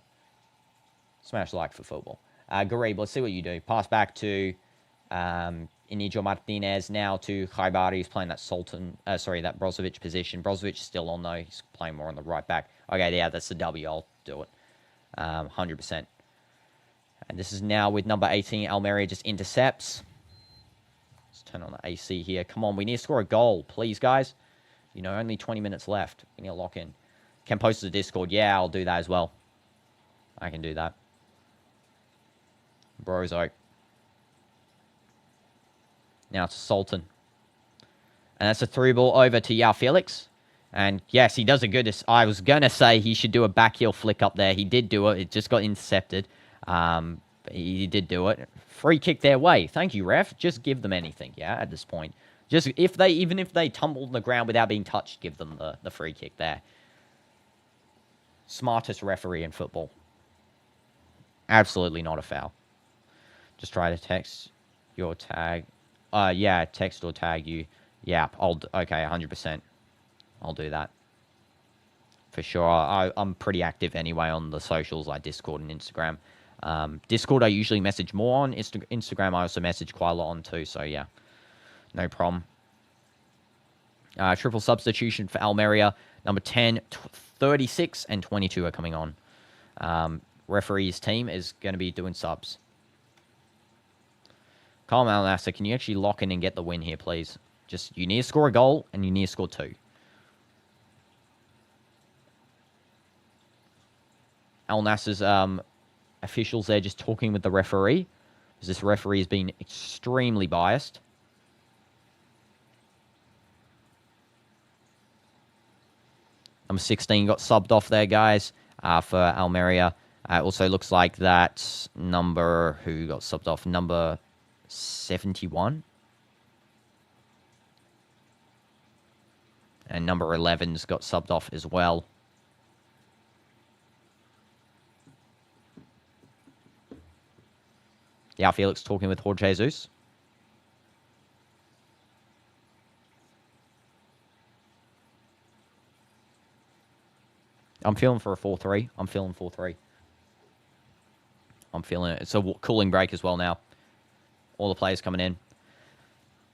Smash like for football. Garib, let's see what you do. Pass back to IñIGO Martinez, now to Khaibari. He's playing that that Brozovic position. Brozovic is still on, though. He's playing more on the right back. Okay, yeah, that's the W. I'll do it. 100%. And this is now with number 18. Almeria just intercepts. Let's turn on the AC here. Come on, we need to score a goal, please, guys. You know, only 20 minutes left. We need to lock in. Can post to the Discord. Yeah, I'll do that as well. I can do that. Brozo. Now to Sultan. And that's a through ball over to Yao Felix. And yes, he does a good... I was going to say he should do a back heel flick up there. He did do it. It just got intercepted. He did do it. Free kick their way. Thank you, ref. Just give them anything, yeah, at this point. Just even if they tumble on the ground without being touched, give them the free kick there. Smartest referee in football. Absolutely not a foul. Just try to text your tag. Yeah, text or tag you. Yeah, okay, 100%. I'll do that. For sure. I'm pretty active anyway on the socials like Discord and Instagram. Discord I usually message more on. Instagram I also message quite a lot on too, so yeah. No problem. Triple substitution for Almeria. Number 10, 36, and 22 are coming on. Referee's team is going to be doing subs. Carl Nassr, can you actually lock in and get the win here, please? Just, you need to score a goal, and you need to score 2. Al Nassr's officials there just talking with the referee, because this referee has been extremely biased. Number 16 got subbed off there, guys, for Almeria. Also looks like that number, who got subbed off, number 71. And number 11's got subbed off as well. Yeah, Felix talking with Jorge Jesus. I'm feeling for a 4-3. I'm feeling 4-3. I'm feeling it. It's a cooling break as well now. All the players coming in.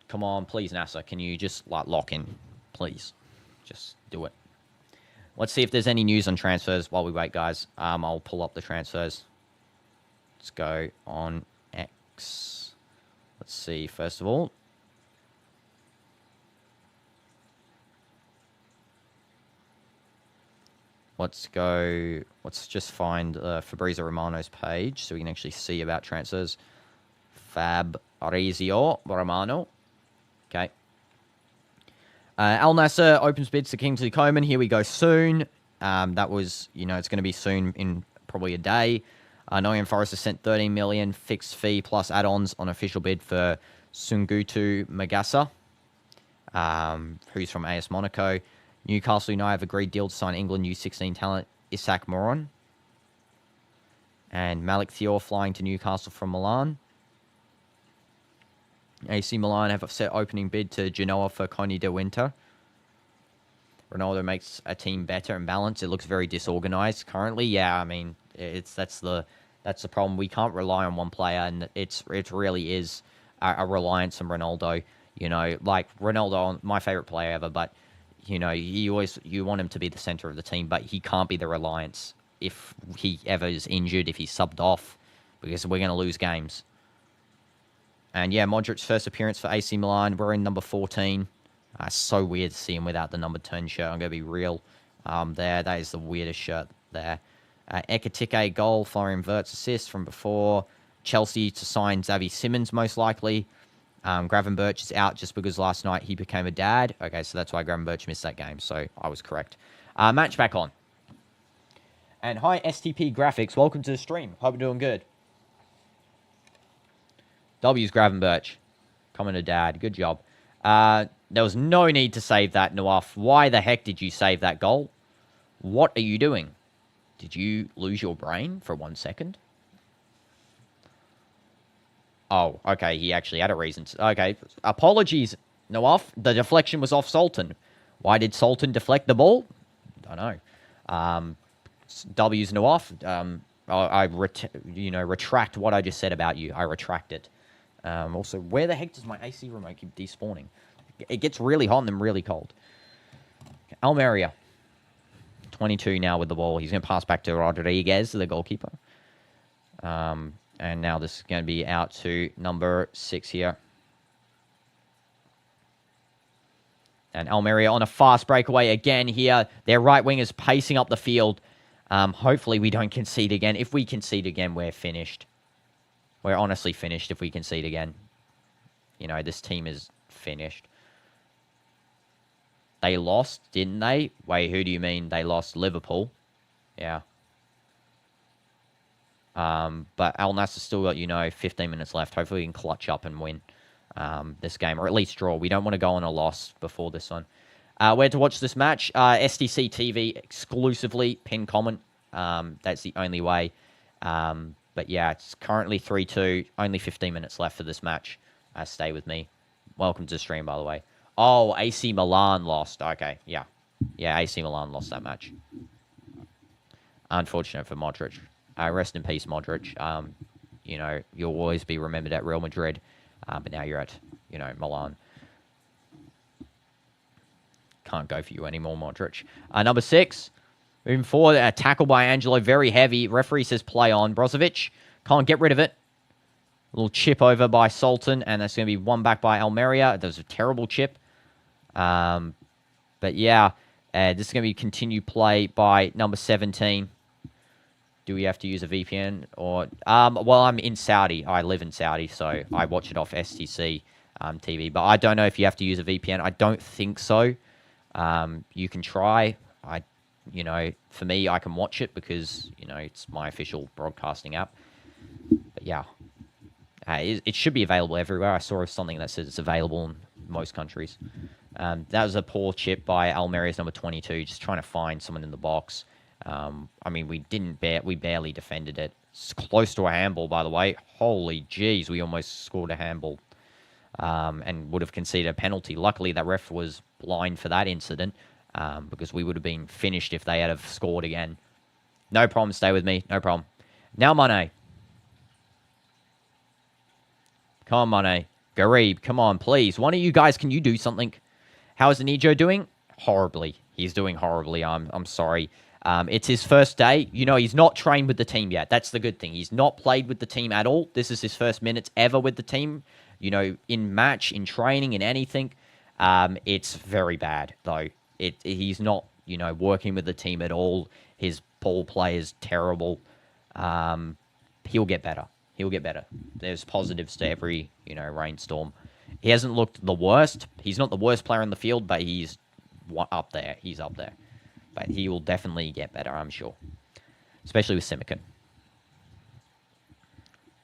Come on, please, Nassr. Can you just lock in? Please. Just do it. Let's see if there's any news on transfers while we wait, guys. I'll pull up the transfers. Let's go on X. Let's see, first of all. Let's just find Fabrizio Romano's page so we can actually see about transfers. Fabrizio Romano. Okay. Al Nassr opens bids to Kingsley Coman. Here we go soon. That was, it's going to be soon in probably a day. Nottingham Forest has sent 13 million fixed fee plus add-ons on official bid for Sungutu Magasa, who's from AS Monaco. Newcastle United have agreed deal to sign England U16 talent Isak Moron. And Malik Thior flying to Newcastle from Milan. AC Milan have set opening bid to Genoa for Connie de Winter. Ronaldo makes a team better and balanced. It looks very disorganized currently. Yeah, I mean, that's the problem. We can't rely on one player, and it really is a reliance on Ronaldo. Like Ronaldo, my favorite player ever, but you want him to be the center of the team, but he can't be the reliance if he ever is injured, if he's subbed off, because we're going to lose games. And yeah, Modric's first appearance for AC Milan. We're in number 14. So weird to see him without the number 10 shirt. I'm going to be real. That is the weirdest shirt there. Ekitike goal, Florian Wirtz assist from before. Chelsea to sign Xavi Simons, most likely. Gravenberch is out just because last night he became a dad. Okay, so that's why Gravenberch missed that game. So I was correct. Match back on. And hi, STP Graphics. Welcome to the stream. Hope you're doing good. W's Gravenberch. Coming to dad. Good job. There was no need to save that, Nawaf. Why the heck did you save that goal? What are you doing? Did you lose your brain for 1 second? Oh, okay. He actually had a reason. Okay. Apologies, Nawaf. The deflection was off Sultan. Why did Sultan deflect the ball? Don't know. W's Nawaf. I retract what I just said about you. I retract it. Also, where the heck does my AC remote keep despawning? It gets really hot and then really cold. Almeria. 22 now with the ball. He's going to pass back to Rodriguez, the goalkeeper. And now this is going to be out to number 6 here. And Almeria on a fast breakaway again here. Their right wing is pacing up the field. Hopefully we don't concede again. If we concede again, we're finished. We're honestly finished if we concede again. This team is finished. They lost, didn't they? Wait, who do you mean they lost? Liverpool. Yeah. But Al Nassr still got, 15 minutes left. Hopefully we can clutch up and win this game, or at least draw. We don't want to go on a loss before this one. Where to watch this match? STC TV exclusively, pin comment. That's the only way. But yeah, it's currently 3-2. Only 15 minutes left for this match. Stay with me. Welcome to the stream, by the way. Oh, AC Milan lost. Okay, yeah. Yeah, AC Milan lost that match. Unfortunate for Modric. Rest in peace, Modric. You'll always be remembered at Real Madrid. But now you're at, Milan. Can't go for you anymore, Modric. Number 6. Moving forward, a tackle by Angelo. Very heavy. Referee says play on. Brozovic can't get rid of it. A little chip over by Sultan. And that's going to be one back by Almeria. That was a terrible chip. But yeah, this is going to be continued play by number 17. Do we have to use a VPN? Or well, I'm in Saudi. I live in Saudi, so I watch it off STC TV. But I don't know if you have to use a VPN. I don't think so. You can try. you know, for me, I can watch it because, you know, it's my official broadcasting app. But yeah, it should be available everywhere. I saw something that says it's available in most countries. That was a poor chip by Almeria's number 22, just trying to find someone in the box. I mean, we barely defended it. It's close to a handball, by the way. Holy jeez, we almost scored a handball. And would have conceded a penalty. Luckily, that ref was blind for that incident, because we would have been finished if they had have scored again. No problem, stay with me, no problem. Now Mane. Come on, Mane. Garib, come on, please. One of you guys, can you do something? How is IñIGO doing? Horribly. He's doing horribly. I'm sorry. It's his first day. You know, he's not trained with the team yet. That's the good thing. He's not played with the team at all. This is his first minutes ever with the team. You know, in match, in training, in anything. It's very bad, though. He's not, you know, working with the team at all. His ball play is terrible. He'll get better. He'll get better. There's positives to every, you know, rainstorm. He hasn't looked the worst. He's not the worst player on the field, but he's up there. He's up there. But he will definitely get better, I'm sure. Especially with Simican.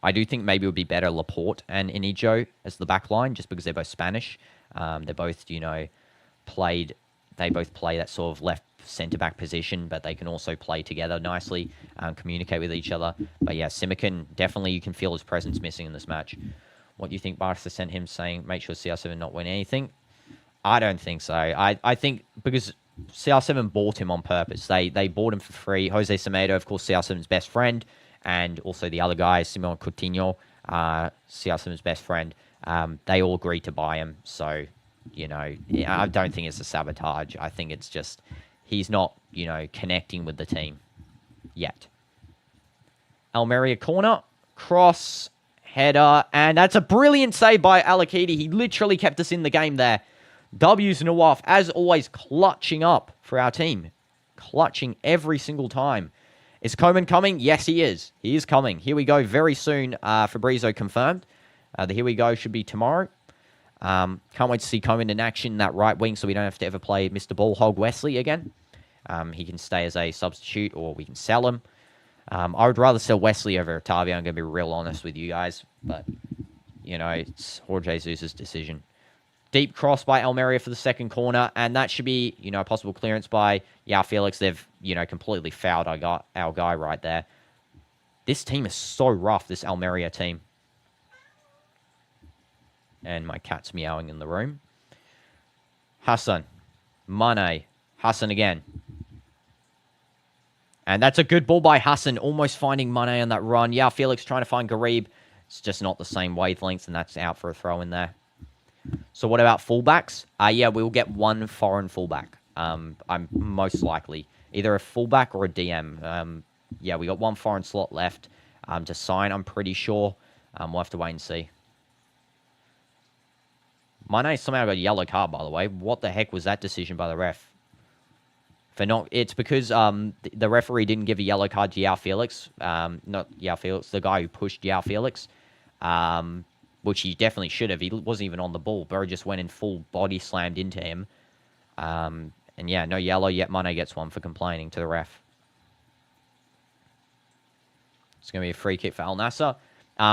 I do think maybe it would be better Laporte and IñIGO as the back line, just because they're both Spanish. They're both, you know, they both play that sort of left centre-back position, but they can also play together nicely, communicate with each other. But yeah, Simican, definitely you can feel his presence missing in this match. What do you think Barca sent him saying, make sure CR7 not win anything? I don't think so. I think because CR7 bought him on purpose. They bought him for free. Jose Semedo, of course, CR7's best friend, and also the other guy, Simon Coutinho, CR7's best friend. They all agreed to buy him. So, you know, I don't think it's a sabotage. I think it's just he's not, you know, connecting with the team yet. Almeria corner, cross, header, and that's a brilliant save by Alakidi. He literally kept us in the game there. W's Nawaf, as always, clutching up for our team. Clutching every single time. Is Coman coming? Yes, he is. He is coming. Here we go very soon. Fabrizio confirmed. The Here We Go should be tomorrow. Can't wait to see Coman in action in that right wing so we don't have to ever play Mr. Ballhog Wesley again. He can stay as a substitute or we can sell him. I would rather sell Wesley over Otavio. I'm going to be real honest with you guys. But, you know, it's Jorge Jesus' decision. Deep cross by Almeria for the second corner. And that should be, you know, a possible clearance by Felix. They've, you know, completely fouled our guy right there. This team is so rough, this Almeria team. And my cat's meowing in the room. Hassan. Mane. Hassan again. And that's a good ball by Hassan, almost finding Mane on that run. Yeah, Felix trying to find Garib. It's just not the same wavelengths, and that's out for a throw in there. So what about fullbacks? Yeah, we will get one foreign fullback. I'm most likely. Either a fullback or a DM. Yeah, we got one foreign slot left to sign, I'm pretty sure. We'll have to wait and see. Mane somehow got a yellow card, by the way. What the heck was that decision by the ref? It's because the referee didn't give a yellow card to João Felix. Not João Felix, the guy who pushed João Felix. Which he definitely should have. He wasn't even on the ball. Burrow just went in full body slammed into him. And yeah, no yellow, yet Mane gets one for complaining to the ref. It's going to be a free kick for Al Nassr.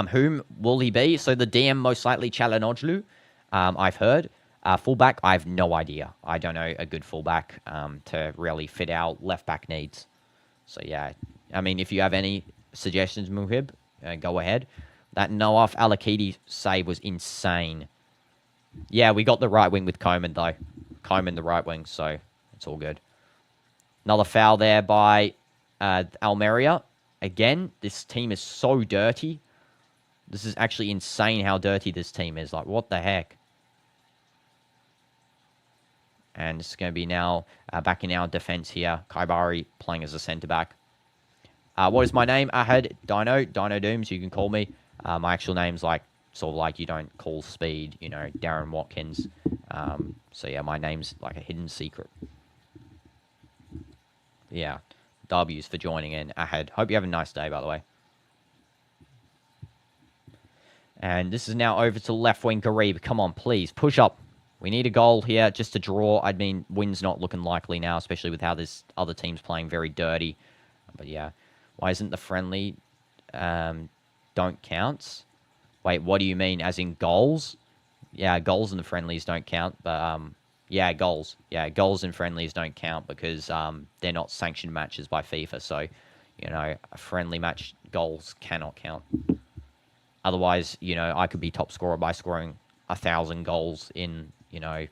Whom will he be? So the DM most likely Çalhanoğlu, I've heard. Fullback, I have no idea. I don't know a good fullback to really fit our left-back needs. So, yeah. I mean, if you have any suggestions, Muhib, go ahead. That Noaf Alakidi save was insane. Yeah, we got the right wing with Coman, though. Coman, the right wing, so it's all good. Another foul there by Almeria. Again, this team is so dirty. This is actually insane how dirty this team is. Like, what the heck? And it's going to be now back in our defense here. Kaibari playing as a centre-back. What is my name? Ahad DinoDoomz, you can call me. My actual name's like, sort of like you don't call Speed, you know, Darren Watkins. So yeah, my name's like a hidden secret. Yeah, W's for joining in. Ahad, hope you have a nice day, by the way. And this is now over to left wing Garib. Come on, please, push up. We need a goal here just to draw. I mean, win's not looking likely now, especially with how this other team's playing very dirty. But yeah, why isn't the friendly don't count? Wait, what do you mean? As in goals? Yeah, goals in the friendlies don't count. But yeah, goals. Yeah, goals in friendlies don't count because they're not sanctioned matches by FIFA. So, you know, a friendly match goals cannot count. Otherwise, you know, I could be top scorer by scoring 1,000 goals in, you know,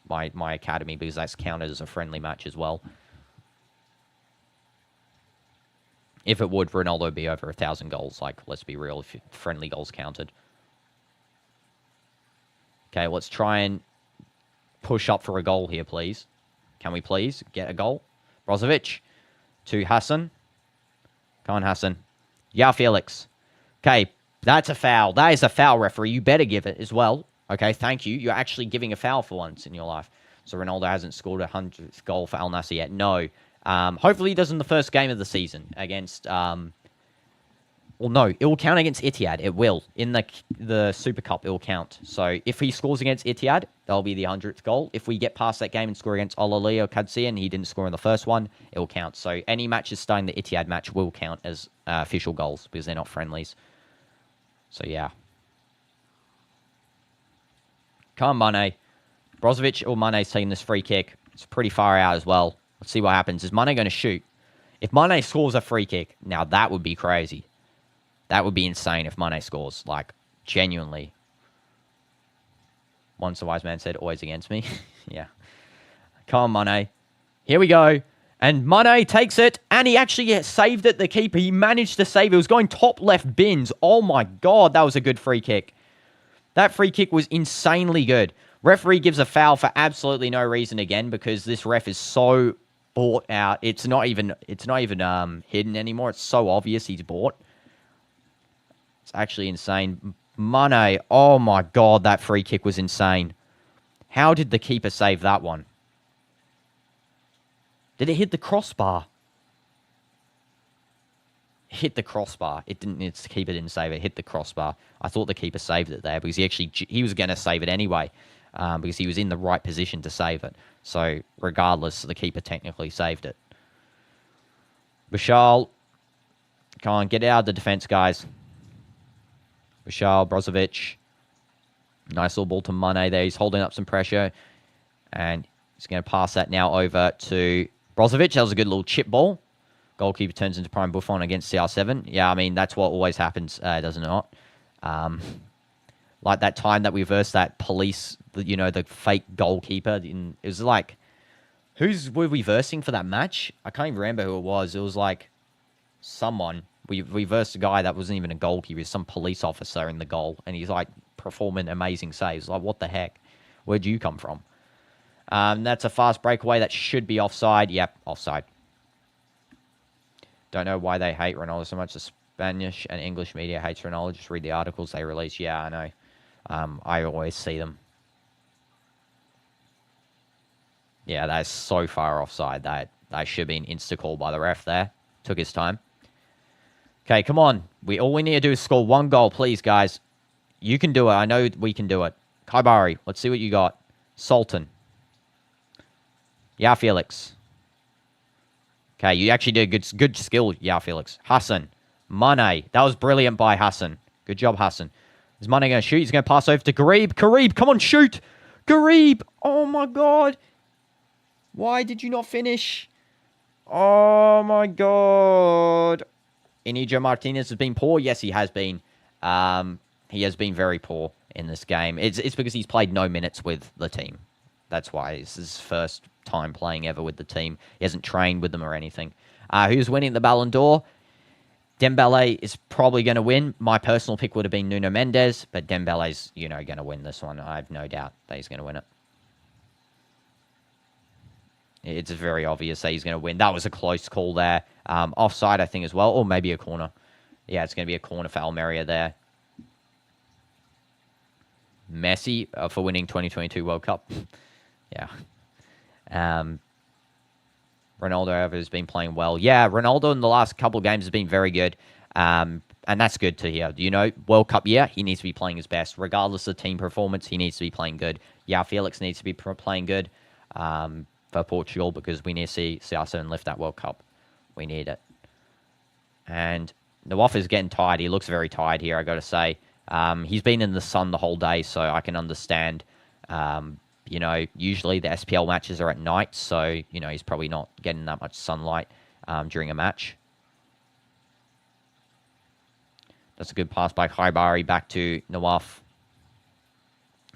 my academy because that's counted as a friendly match as well. If it would, Ronaldo would be over 1,000 goals. Like, let's be real, if friendly goals counted. Okay, let's try and push up for a goal here, please. Can we please get a goal? Brozovic to Hassan. Come on, Hassan. Yeah, Felix. Okay, that's a foul. That is a foul, referee. You better give it as well. Okay, thank you. You're actually giving a foul for once in your life. So Ronaldo hasn't scored a 100th goal for Al Nassr yet. No. Hopefully he does in the first game of the season against... well, no, it will count against Etihad. It will. In the Super Cup, it will count. So if he scores against Etihad, that'll be the 100th goal. If we get past that game and score against Al Ahly or Qadsi and he didn't score in the first one, it will count. So any matches starting the Etihad match will count as official goals because they're not friendlies. So yeah. Come on, Mane. Brozovic or Mane's taking this free kick. It's pretty far out as well. Let's see what happens. Is Mane going to shoot? If Mane scores a free kick, now that would be crazy. That would be insane if Mane scores. Like, genuinely. Once a wise man said, always against me. Yeah. Come on, Mane. Here we go. And Mane takes it. And he actually saved it, the keeper. He managed to save it. It was going top left bins. Oh, my God. That was a good free kick. That free kick was insanely good. Referee gives a foul for absolutely no reason again because this ref is so bought out. It's not even hidden anymore. It's so obvious he's bought. It's actually insane. Mane, oh my God, that free kick was insane. How did the keeper save that one? Did it hit the crossbar? It hit the crossbar. It didn't. Its keeper didn't save it. It hit the crossbar. I thought the keeper saved it there because he was going to save it anyway because he was in the right position to save it. So regardless, the keeper technically saved it. Bashal, come on, get out of the defense, guys. Bashal, Brozovic. Nice little ball to Mane there. He's holding up some pressure. And he's going to pass that now over to Brozovic. That was a good little chip ball. Goalkeeper turns into Prime Buffon against CR7. Yeah, I mean, that's what always happens, does it not? Like that time that we versed that police, you know, the fake goalkeeper. It was like, were we versing for that match? I can't even remember who it was. It was like someone. We versed a guy that wasn't even a goalkeeper. He was some police officer in the goal. And he's like performing amazing saves. Like, what the heck? Where'd you come from? That's a fast breakaway. That should be offside. Yep, offside. Don't know why they hate Ronaldo so much. The Spanish and English media hates Ronaldo. Just read the articles they release. Yeah, I know. I always see them. Yeah, that's so far offside. That should have been insta-call by the ref there. Took his time. Okay, come on. All we need to do is score one goal, please, guys. You can do it. I know we can do it. Kaibari, let's see what you got. Sultan. Yeah, Felix. Okay, you actually did good skill, yeah, Felix. Hassan. Mane. That was brilliant by Hassan. Good job, Hassan. Is Mane going to shoot? He's going to pass over to Garib. Garib, come on, shoot. Garib. Oh, my God. Why did you not finish? Oh, my God. Inigo Martinez has been poor. Yes, he has been. He has been very poor in this game. It's because he's played no minutes with the team. That's why. This is his first time playing ever with the team. He hasn't trained with them or anything. Who's winning the Ballon d'Or? Dembele is probably going to win. My personal pick would have been Nuno Mendes, but Dembele's, you know, going to win this one. I have no doubt that he's going to win it. It's very obvious that he's going to win. That was a close call there. Offside, I think, as well. Or maybe a corner. Yeah, it's going to be a corner for Almeria there. Messi for winning 2022 World Cup. Yeah. Ronaldo, however, has been playing well. Yeah, Ronaldo in the last couple of games has been very good. And that's good to hear. You know, World Cup year, he needs to be playing his best. Regardless of team performance, he needs to be playing good. Yeah, Felix needs to be playing good for Portugal because we need to see CR7 lift that World Cup. We need it. And Nawaf is getting tired. He looks very tired here, I got to say. He's been in the sun the whole day, so I can understand. You know, usually the SPL matches are at night, so, you know, he's probably not getting that much sunlight during a match. That's a good pass by Khaibari back to Nawaf.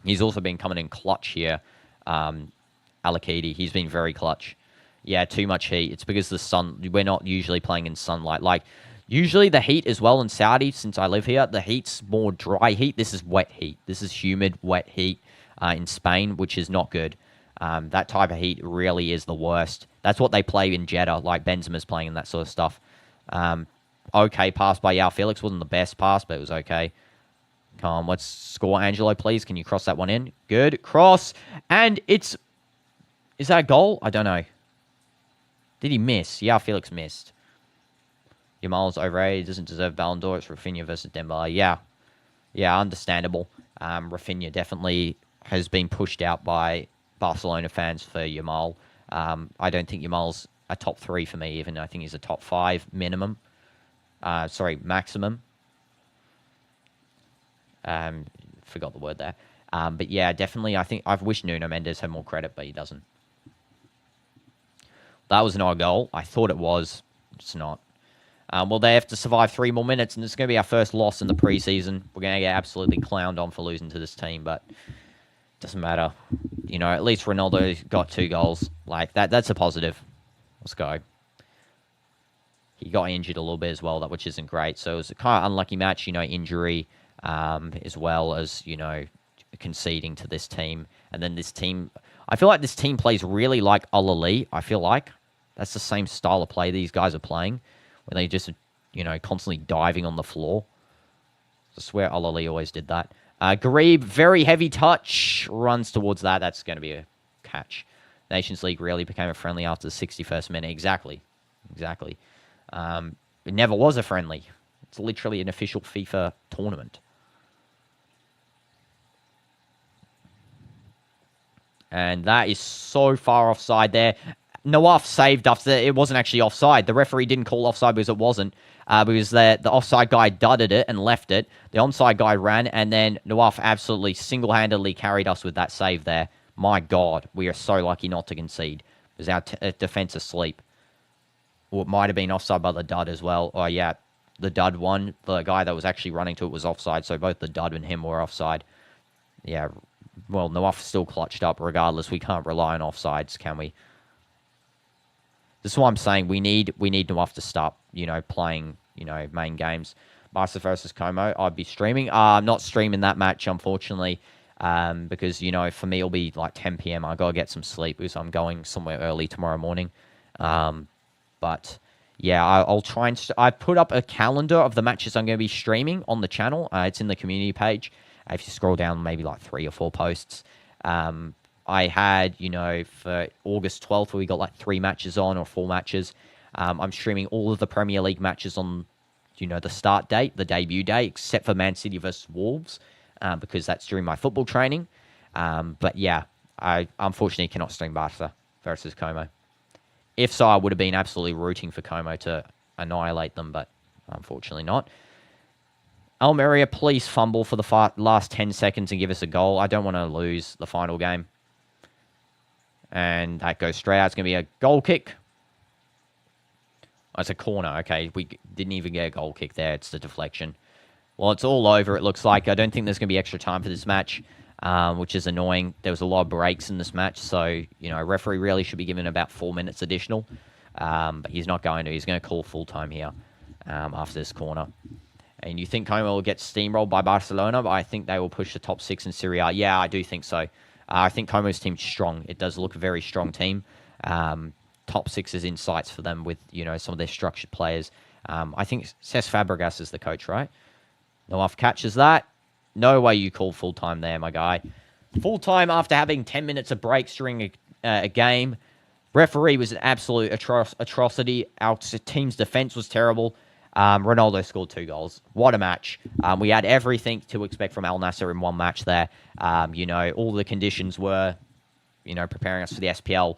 He's also been coming in clutch here. Al-Akidi, he's been very clutch. Yeah, too much heat. It's because the sun, we're not usually playing in sunlight. Like, usually the heat as well in Saudi, since I live here, the heat's more dry heat. This is wet heat. This is humid, wet heat in Spain, which is not good. That type of heat really is the worst. That's what they play in Jeddah, like Benzema's playing and that sort of stuff. Okay pass by Yao Felix. Wasn't the best pass, but it was okay. Come on, let's score, Angelo, please. Can you cross that one in? Good. Cross. And it's... Is that a goal? I don't know. Did he miss? Yao Felix missed. Yamal's overrated. Doesn't deserve Ballon d'Or. It's Rafinha versus Dembele. Yeah. Yeah, understandable. Rafinha definitely has been pushed out by Barcelona fans for Yamal. I don't think Yamal's a top 3 for me, even. I think he's a top 5 minimum. Maximum. Forgot the word there. But yeah, definitely, I think I've wished Nuno Mendes had more credit, but he doesn't. That was not a goal. I thought it was. It's not. Well, they have to survive 3 more minutes, and this is going to be our first loss in the preseason. We're going to get absolutely clowned on for losing to this team, but it doesn't matter. You know, at least Ronaldo got 2 goals. Like, that's a positive. Let's go. He got injured a little bit as well, which isn't great. So it was a kind of unlucky match, you know, injury, as well as, you know, conceding to this team. And then this team, I feel like this team plays really like Al-Ali, I feel like. That's the same style of play these guys are playing, where they just, you know, constantly diving on the floor. I swear Al-Ali always did that. Garib, very heavy touch, runs towards that. That's going to be a catch. Nations League really became a friendly after the 61st minute. Exactly. It never was a friendly. It's literally an official FIFA tournament. And that is so far offside there. Nawaf saved after it wasn't actually offside. The referee didn't call offside because it wasn't. Because the offside guy dudded it and left it. The onside guy ran, and then Nawaf absolutely single-handedly carried us with that save there. My God, we are so lucky not to concede. Because our defense asleep. Or it might have been offside by the dud as well. Oh, yeah, the dud one. The guy that was actually running to it was offside, so both the dud and him were offside. Yeah, well, Nawaf still clutched up. Regardless, we can't rely on offsides, can we? This is what I'm saying. We need Nawaf to start, you know, playing, you know, main games. Barca versus Como. I'd be streaming. I'm not streaming that match, unfortunately, because, you know, for me, it'll be like 10 p.m. I gotta get some sleep because I'm going somewhere early tomorrow morning. But yeah, I'll try and... I put up a calendar of the matches I'm going to be streaming on the channel. It's in the community page. If you scroll down, maybe like 3 or 4 posts. I had, you know, for August 12th, where we got like 3 matches on or 4 matches. I'm streaming all of the Premier League matches on, you know, the start date, the debut day, except for Man City versus Wolves, because that's during my football training. But yeah, I unfortunately cannot stream Barca versus Como. If so, I would have been absolutely rooting for Como to annihilate them, but unfortunately not. Almeria, please fumble for the last 10 seconds and give us a goal. I don't want to lose the final game. And that goes straight out. It's going to be a goal kick. Oh, it's a corner. Okay, we didn't even get a goal kick there. It's the deflection. Well, it's all over, it looks like. I don't think there's going to be extra time for this match, which is annoying. There was a lot of breaks in this match, so, you know, referee really should be given about 4 minutes additional. But he's not going to. He's going to call full time here after this corner. And you think Como will get steamrolled by Barcelona, but I think they will push the top 6 in Serie A. Yeah, I do think so. I think Como's team's strong. It does look a very strong team. Top 6 is in sights for them with, you know, some of their structured players. I think Cesc Fabregas is the coach, right? Nawaf catches that. No way you call full-time there, my guy. Full-time after having 10 minutes of breaks during a game. Referee was an absolute atrocity. Our team's defense was terrible. Ronaldo scored 2 goals. What a match. We had everything to expect from Al Nassr in one match there. All the conditions were, preparing us for the SPL.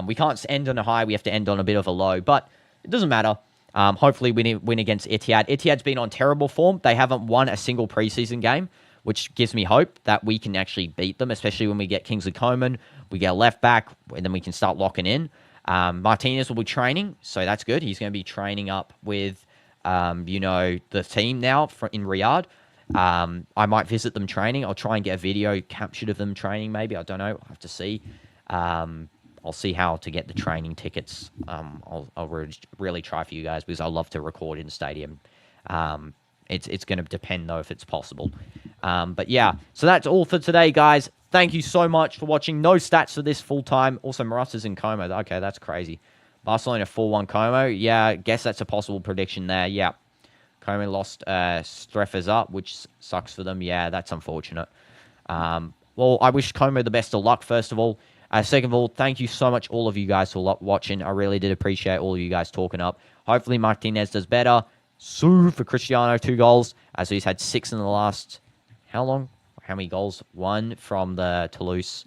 We can't end on a high. We have to end on a bit of a low, but it doesn't matter. Hopefully we win against Etihad. Etihad's been on terrible form. They haven't won a single preseason game, which gives me hope that we can actually beat them, especially when we get Kingsley Coman, we get a left back, and then we can start locking in. Martinez will be training, so that's good. He's going to be training up with, the team now in Riyadh. I might visit them training. I'll try and get a video captured of them training, maybe. I don't know. I'll have to see. I'll see how to get the training tickets. I'll really try for you guys because I love to record in the stadium. It's going to depend, though, if it's possible. But yeah, so that's all for today, guys. Thank you so much for watching. No stats for this full time. Also, Morata's in Como. Okay, that's crazy. Barcelona 4-1 Como. Yeah, I guess that's a possible prediction there. Yeah. Como lost Streffers up, which sucks for them. Yeah, that's unfortunate. Well, I wish Como the best of luck, first of all. Second of all, thank you so much, all of you guys, for watching. I really did appreciate all of you guys talking up. Hopefully, Martinez does better. Sue for Cristiano, 2 goals. So he's had 6 in the last... How long? How many goals? 1 from the Toulouse,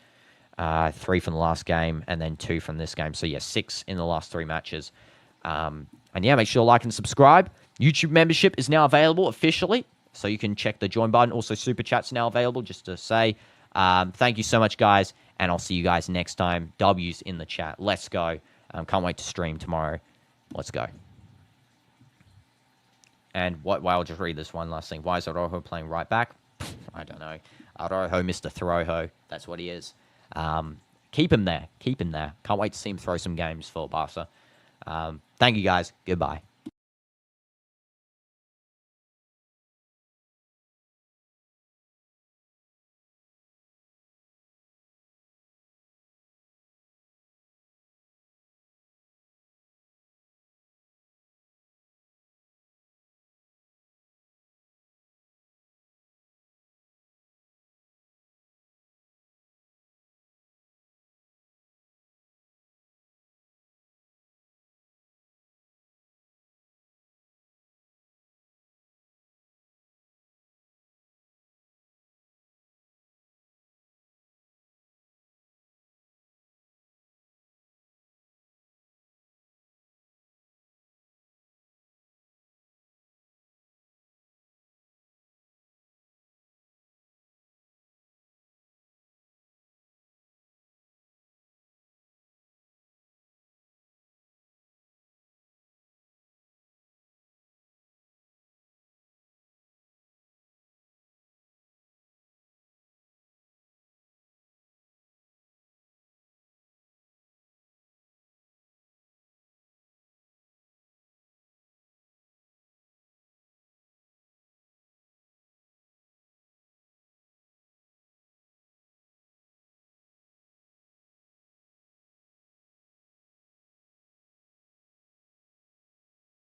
3 from the last game, and then 2 from this game. So, yeah, 6 in the last 3 matches. And, yeah, make sure to like and subscribe. YouTube membership is now available officially, so you can check the join button. Also, Super Chat's now available, just to say. Thank you so much, guys, and I'll see you guys next time. W's in the chat. Let's go. Can't wait to stream tomorrow. Let's go. And I'll just read this one last thing. Why is Arojo playing right back? I don't know. Arojo, Mr. Throjo. That's what he is. Keep him there. Keep him there. Can't wait to see him throw some games for Barca. Thank you, guys. Goodbye.